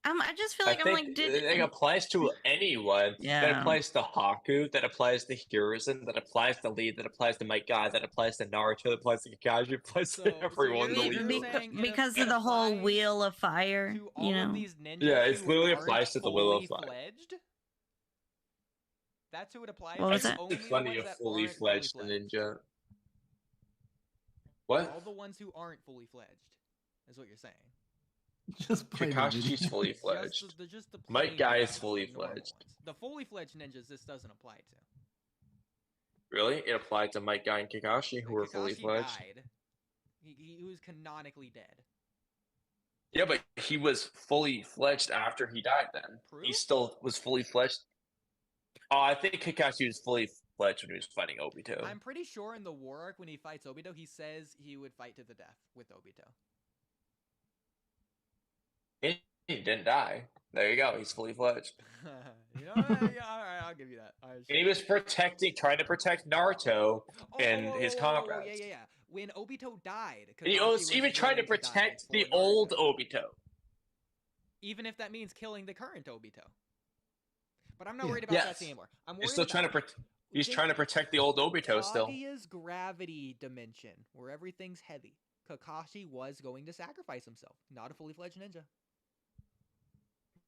I just feel I like think it applies to anyone. Yeah. That applies to Haku, that applies to Hiruzen, that applies to Lee, that applies to Might Guy, that applies to Naruto, that applies to Kakashi, applies to everyone. Because of the whole Wheel of Fire, To all of these ninjas Yeah, it who literally aren't applies to the Wheel of Fire. fully-fledged? That's who it applies What to. was that? Only There's the plenty ones of that fully aren't fledged fully-fledged. ninja. What? All the ones who aren't fully fledged is what you're saying. Just play the Kakashi's video. fully fledged. Just the Might plain Guy is ones, fully the normal fledged. ones. The fully fledged ninjas this doesn't apply to. Really? It applied to Might Guy and Kakashi, who were fully Kakashi fledged. died. He was canonically dead. Yeah, but he was fully fledged after he died then. Proof? He still was fully fledged. Oh, I think Kakashi was fully fledged when he was fighting Obito. I'm pretty sure in the war arc when he fights Obito, he says he would fight to the death with Obito. He didn't die. There you go. He's fully fledged. You know, yeah, all right, I'll give you that. And he was trying to protect Naruto and his comrades. Yeah. When Obito died, And he Kakashi was even trying to willing die protect for the Naruto. old Obito. Even if that means killing the current Obito. But I'm not Yeah. worried about that anymore. I'm worried He's still trying to He's trying to protect the old Obito still. Kaguya's gravity dimension, where everything's heavy. Kakashi was going to sacrifice himself. Not a fully fledged ninja.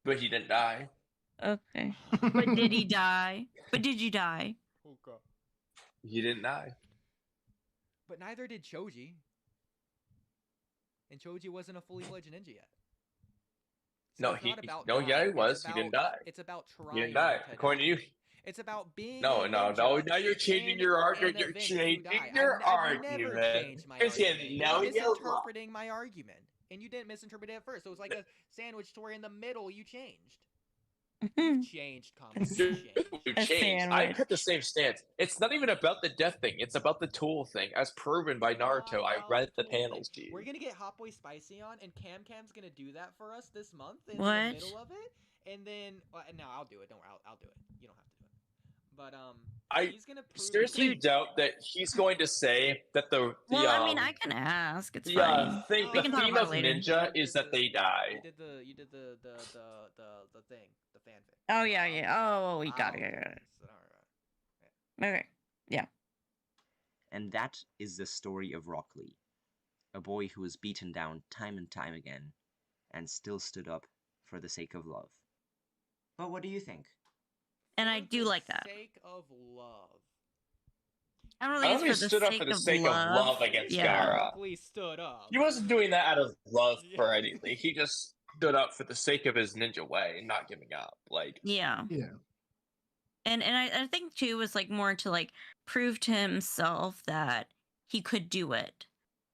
But he didn't die. Okay. But did he die? But did you die? Okay. He didn't die. But neither did Choji. And Choji wasn't a fully fledged ninja yet. So No, it's he not about no, yeah, he dying. was. It's He didn't about- die. It's about trying. He didn't die. to According to you. It's about being No, a no, ninja no. Now you're changing in your an argument. You're event you changing die. your I've never argument. changed my It's argument. in- now You're you're misinterpreting my argument. And you didn't misinterpret it at first. So it was like a sandwich to where in the middle you changed. You've changed, Kamui. Dude, we've A changed. I sandwich. kept the same stance. It's not even about the death thing. It's about the tool thing, as proven by Naruto. I read the panels to you. We're gonna get Hot Boy Spicy on, and Cam's gonna do that for us this month in What? the middle of it. And then, no, I'll do it. Don't worry, I'll do it. You don't have to do it. But he's gonna prove seriously doubt that he's going to say that the Well, I mean, I can ask. It's the fine. thing, We the can talk theme about of it later. ninja is that they die. You did the thing, the fanfic. Oh yeah, yeah. Oh, we got it. Wow. Got it. So, all right. Okay. Yeah. And that is the story of Rock Lee, a boy who was beaten down time and time again, and still stood up for the sake of love. But what do you think? And I do like that. For the sake of love. I don't I think only it's for the stood up sake for the of sake love. of love against Yeah. Gaara. Rock Lee stood up. He wasn't doing that out of love for anything. He just stood up for the sake of his ninja way and not giving up. Like, Yeah. Yeah. And I think too was like more to like prove to himself that he could do it.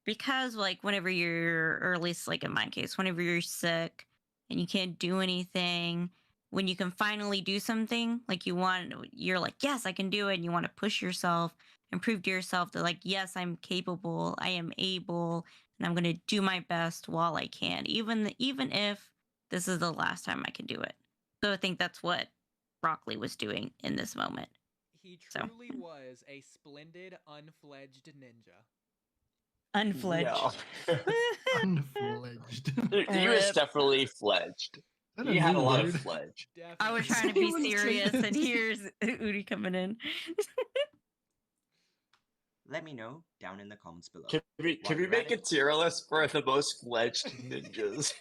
Because like whenever you're, or at least like in my case, whenever you're sick and you can't do anything, when you can finally do something, like you're like, yes, I can do it. And you want to push yourself and prove to yourself that like, yes, I'm capable, I am able, and I'm going to do my best while I can, even if this is the last time I can do it. So I think that's what Rock Lee was doing in this moment. He So. truly was a splendid, unfledged ninja. Unfledged. yeah. Unfledged. He was definitely fledged. Is that He had a new lot word? of fledged. I was Definitely. trying to be Someone say serious, that. and here's Oodie coming in. Let me know down in the comments below. Can we make a tier list for the most fledged ninjas?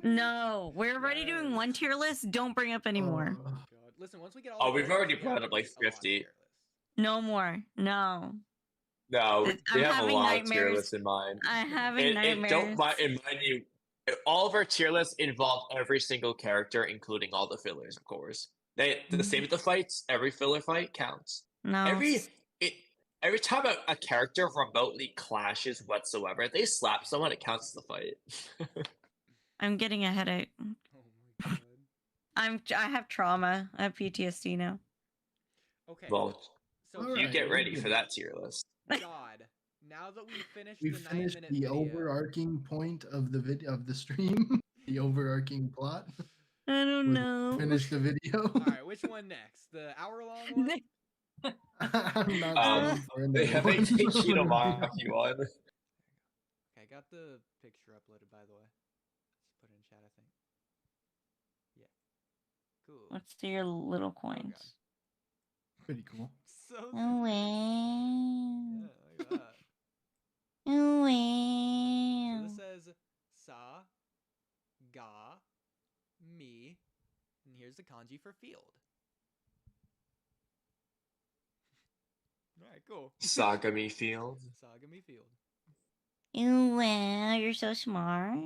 No, we're already doing one tier list. Don't bring up any more. God. Listen, once we get all Oh, the we've tier already lists brought together, up, like, it's a lot of 50. tier lists. No more. No. No, I'm we have a having lot of tier nightmares. lists in mind. I'm having And nightmares. don't mind you, all of our tier lists involve every single character, including all the fillers, of course. The same with the fights. Every filler fight counts. No. Every time a character remotely clashes whatsoever, they slap someone, it counts as the fight. I'm getting a headache. Oh my god. I have trauma. I have PTSD now. Okay. Well, So All you right, get ready we're for good. that tier list. God. Now that we've finished We the finished 9-minute the video, overarching point of the video of the stream, the overarching plot. I don't know. Finish the video. All right, which one next? The hour-long one? I'm not for They another have a one. Shinomaki one. Okay, I got the picture uploaded, by the way. Let's put it in chat, I think. Yeah. Cool. Let's do your little Oh, God. coins. Pretty cool. So Oh, yeah, wow. look at that. Oh, So wow. this says sa, ga, mi, and here's the kanji for field. All right, cool. Sagami Field. Sagami Field. Oh, wow. You're so smart.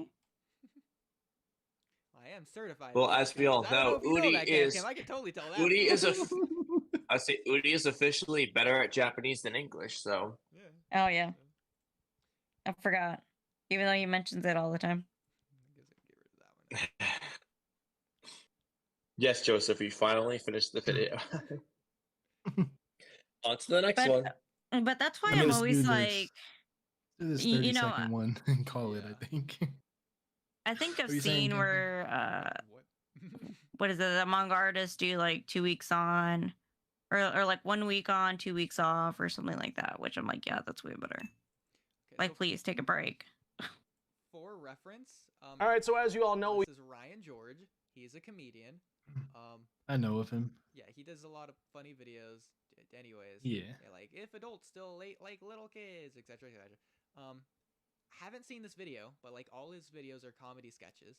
I am certified. Well, in as we all Japanese. I don't know, if you know Oodie that, Cam is Cam. I can totally tell that. Oodie is I say Oodie is officially better at Japanese than English, so Yeah. Oh, yeah. I forgot. Even though he mentions it all the time. I guess I can get rid of that one. yes, Joseph, we finally finished the video. On to the next one. But that's why Yeah, I'm let's always do like, this you 30 know, second one and call it, Yeah. I think. I think I've What are you saying, seen Cam where What? what is it? The manga artists do like 2 weeks on, or like 1 week on, 2 weeks off, or something like that. Which I'm like, yeah, that's way better. Okay, Like, so please take a break. for reference, All right, so as you all know, this is Ryan George. He's a comedian. I know of him. Yeah, he does a lot of funny videos. Anyways, Yeah. like if adults still late like little kids, etc., etc. Haven't seen this video, but like all his videos are comedy sketches.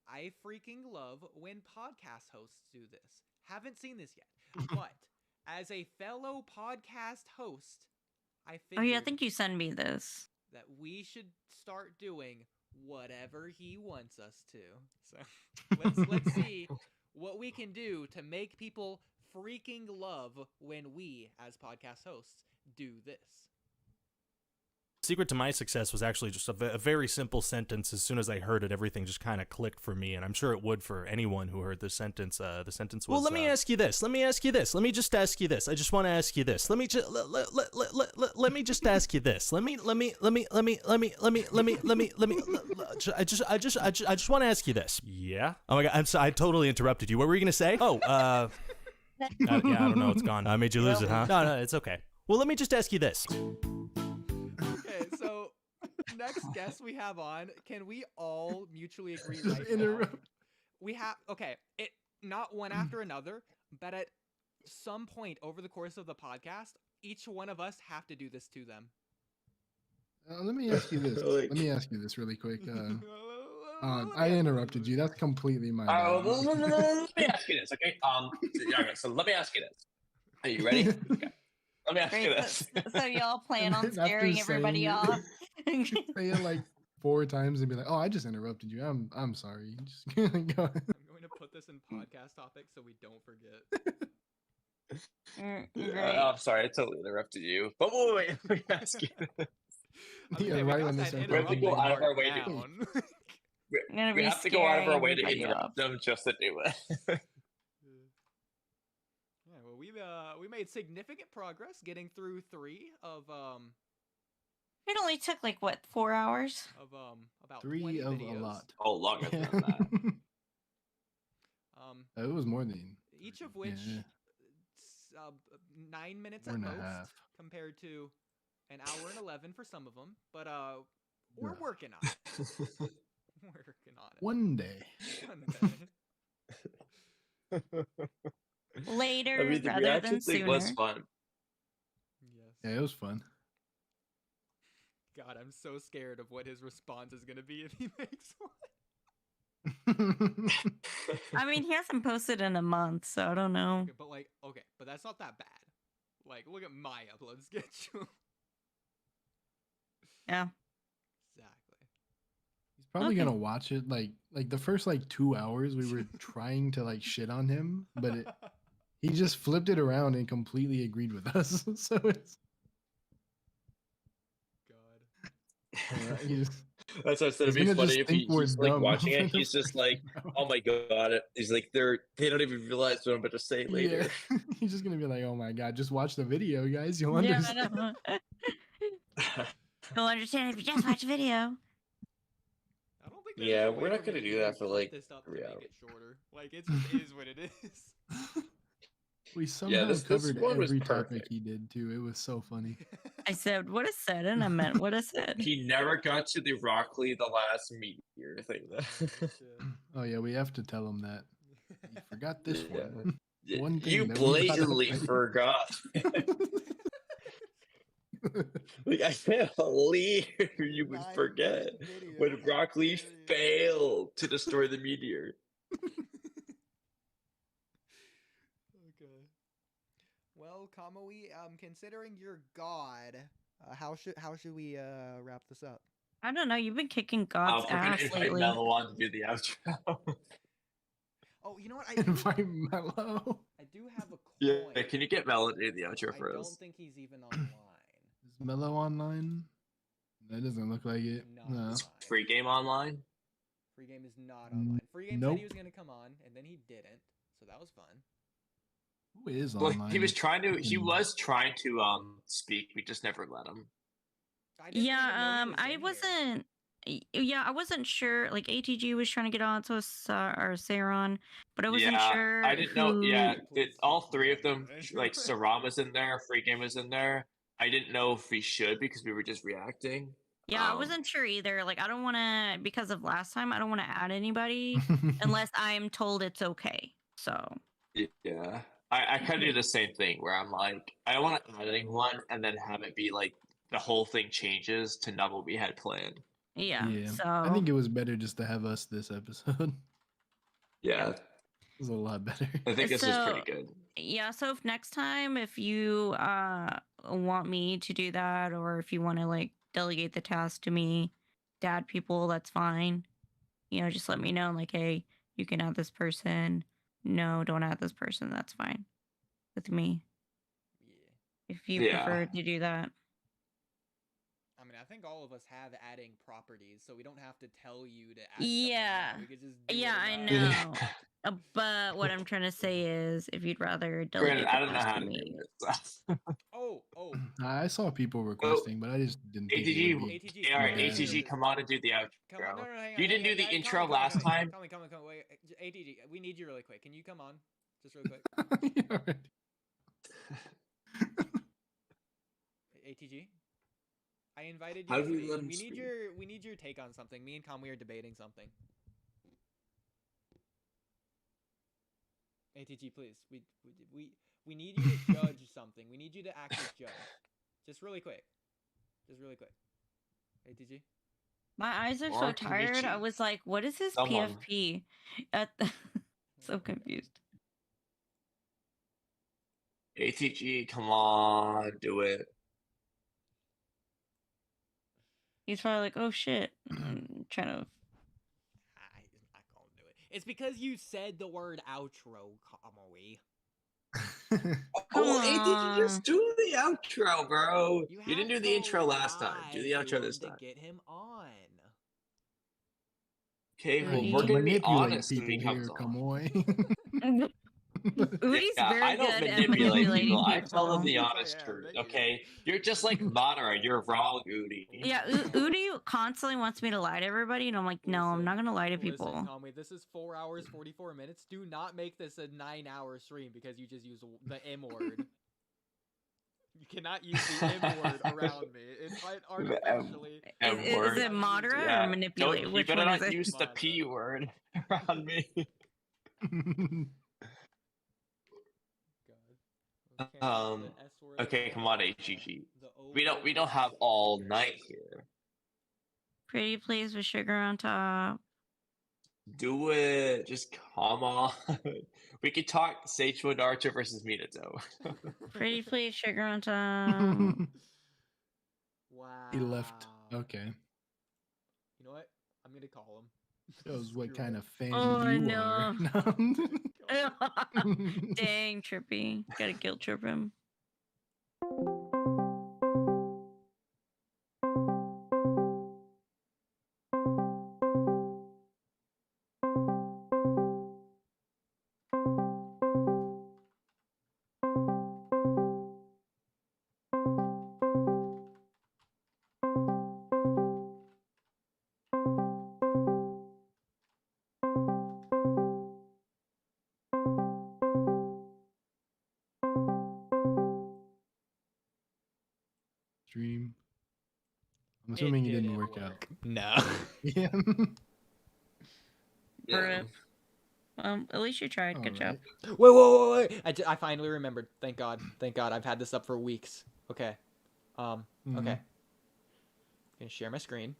I freaking love when podcast hosts do this. Haven't seen this yet, but as a fellow podcast host, I Oh yeah, I figured think you send me this. that we should start doing whatever he wants us to. So let's see what we can do to make people freaking love when we, as podcast hosts, do this. secret to my success was actually just a very simple sentence. As soon as I heard it, everything just kind of clicked for me, and I'm sure it would for anyone who heard the sentence. The sentence was, well, let me ask you this. Let me ask you this. Let me just ask you this. I just want to ask you this. Let me just let me just ask you this. I just want to ask you this. Yeah. Oh my God. I totally interrupted you. What were you gonna say? Oh, yeah, I don't know. It's gone. I made you lose it, huh? No, it's okay. Well, let me just ask you this. Okay, so next guest we have on, can we all mutually agree right now? Interrupt. We have it not one after another, but at some point over the course of the podcast, each one of us have to do this to them. Let me ask you this. Let me ask you this really quick. I interrupted you. That's completely my bad. Let me ask you this, okay? Okay, so let me ask you this. Are you ready? Okay. Let me ask you Great. this. So y'all plan on After scaring everybody saying off. Say it like 4 times and be like, "Oh, I just interrupted you. I'm sorry." Just go. I'm going to put this in podcast topics so we don't forget. Great. I'm sorry, I totally interrupted you. But wait, let me ask you this. Yeah, we right got when they that start interrupting go out of our part way to- down. I'm gonna We be have to go out of our scaring way to everybody interrupt off. them just to do it. Yeah, well, we made significant progress getting through 3 of It only took like what, 4 hours? about 3 20 of videos. a lot. Oh, longer than that. It was more than Each of which yeah. 9 minutes Hour at and a most, half. compared to an hour and 11 for some of them. But we're Bruh. working on it. Working on it. One day. One day. Later I mean, the rather reaction than thing sooner. was fun. Yes. Yeah, it was fun. God, I'm so scared of what his response is gonna be if he makes one. I mean, he hasn't posted in a month, so I don't know. Okay, but that's not that bad. Like, look at my upload schedule. Yeah. Exactly. He's probably Okay. gonna watch it like the first 2 hours we were trying to shit on him, but he just flipped it around and completely agreed with us. So it's God. he's That's why I said He's it'd be gonna funny just if think we're he's dumb watching for it. the He's just first like, round. "Oh my god!" He's like, they don't even realize what I'm about to say later. Yeah. He's just gonna be like, "Oh my god, just watch the video, guys. You'll Yeah, understand." I know. You'll understand if you just watch the video. I don't think Yeah, we're not gonna do that for like this up to 3 make hours. it shorter. Like it just is what it is. We somehow this covered one was every topic perfect. he did too. It was so funny. I said what I said, and I meant what I said. He never got to the Rockley the last meteor thing. Oh yeah, we have to tell him that. You forgot this one. Yeah. One thing You that we brought up blatantly that- forgot. Like I can't believe you would forget when Rockley failed to destroy the meteor. Okay. Well, Kamui, considering you're God, how should we wrap this up? I don't know. You've been kicking God's We're gonna ass invite lately. Mello on to do the outro. Oh, you know what? I Invite Mello. do have a Yeah, coin. can you get Mello to do the outro for I us? don't think he's even online. Is Mello online? That doesn't look like it. Not No. Is free game online? Free game is not online. Free game said he was gonna come on, and then he didn't. So that was fun. Who is Well, online? he was trying to speak. We just never let him. I didn't even know he was I in here. wasn't. Yeah, I wasn't sure. Like ATG was trying to get on, so was or Saron, but I wasn't sure. I didn't know. Yeah, Please, all please, three of please, them, please. like Saram was in there, Free Game was in there. I didn't know if we should because we were just reacting. Yeah, I wasn't sure either. Like, I don't want to, because of last time, I don't want to add anybody unless I'm told it's okay. So. Yeah, I kind of do the same thing where I'm like, I don't want to add anyone and then have it be like the whole thing changes to not what we had planned. Yeah. So. I think it was better just to have us this episode. Yeah, It was a lot better. I think this is pretty good. Yeah, so if next time, if you want me to do that, or if you want to like delegate the task to me, dad people, that's fine. You know, just let me know, like, hey, you can add this person. No, don't add this person. That's fine with me. Yeah. If you prefer to do that. I mean, I think all of us have adding properties, so we don't have to tell you to add Yeah. someone. We could just do Yeah, it I about- know. But what I'm trying to say is, if you'd rather delegate Granted, I don't the know task how to to do me. it. Oh. I saw people requesting, but I just didn't think it would be. ATG, All right, come on. ATG, come on and do the outro. Come on, no, hang on. You didn't do the intro last time. Come on, wait. ATG, we need you really quick. Can you come on? Just really quick. ATG? I invited you. How do we let him we speak? need your take on something. Me and Kamui are debating something. ATG, please. We need you to judge something. We need you to act as judge. Just really quick. ATG? My eyes are so Or tired. I Kenichi. was like, what is his Someone. PFP? So confused. ATG, come on, do it. He's probably like, oh shit. I'm trying to. He's not gonna do it. It's because you said the word outro, Kamui. Oh, ATG, just do the outro, bro. You have didn't do the to intro last time. Do the lie to outro him this to time. get him on. Okay, well, Oodie. we're gonna be Manipulate honest when people he comes here, on. Kamui. Oodie's very I don't good at manipulate manipulating people. people. I tell them the Yes, I honest am. truth. Thank you. Okay, you're just like Madara. You're wrong, Oodie. Yeah, Oodie constantly wants me to lie to everybody, and I'm like, no, I'm not gonna lie to people. Listen, Kamui, this is 4 hours 44 minutes. Do not make this a 9-hour stream because you just use the M word. You cannot use the M word around me. It's artificially. Is it Madara or manipulate? You Which better one is not it? use the P word around me. Okay, come on, HGG. We don't have all night here. Pretty please with sugar on top. Do it. Just come on. We could talk Seicho Naruto versus Minato. Pretty please sugar on top. Wow. He left. Okay. You know what? I'm gonna call him. Shows what Screw kind it. of fan Oh, you no. are. Dang, Trippy. Gotta guilt trip him. stream. I'm assuming it didn't work out. No. Yeah. Yeah. At least you tried. Good job. Wait. I finally remembered. Thank God. I've had this up for weeks. Okay. Okay. I'm gonna share my screen.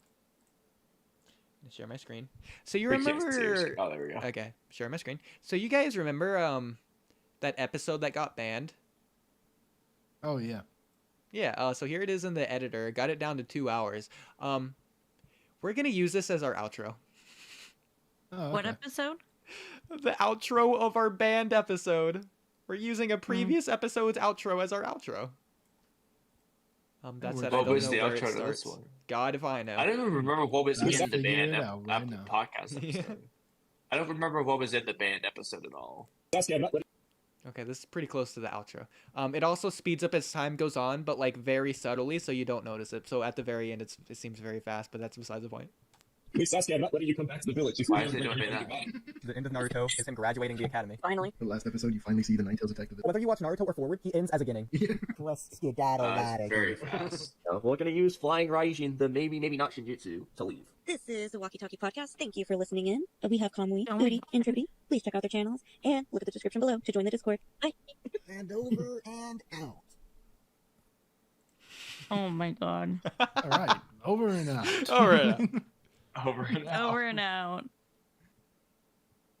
So you remember? Oh, there we go. Okay, share my screen. So you guys remember that episode that got banned? Oh yeah. Yeah. So here it is in the editor. Got it down to 2 hours. We're gonna use this as our outro. Oh, okay. What episode? The outro of our banned episode. We're using a previous episode's outro as our outro. That said, I What don't was know the where outro it to starts. this one? God if I know. I don't even remember what was Let's in the figure band it out right now. podcast episode. I don't remember what was in the band episode at all. Okay, this is pretty close to the outro. It also speeds up as time goes on, but like very subtly, so you don't notice it. So at the very end, it seems very fast, but that's beside the point. Please, Sasuke, I'm not letting you come back to the village. Why is it doing that? The end of Naruto is him graduating the academy. Finally. The last episode, you finally see the Ninetales attack. Whether you watch Naruto or Forward, he ends as a Ginning. Let's skedaddle out of Very here. fast. We're gonna use flying Raijin, the maybe not Shinjutsu, to leave. This is the WalkyTalkyPod. Thank you for listening in. We have Kamui, Oh. Oodie, and Trippy. Please check out their channels and look at the description below to join the Discord. Bye. And over and out. Oh my god. All right, over and out. All right. Over and out. Over and out.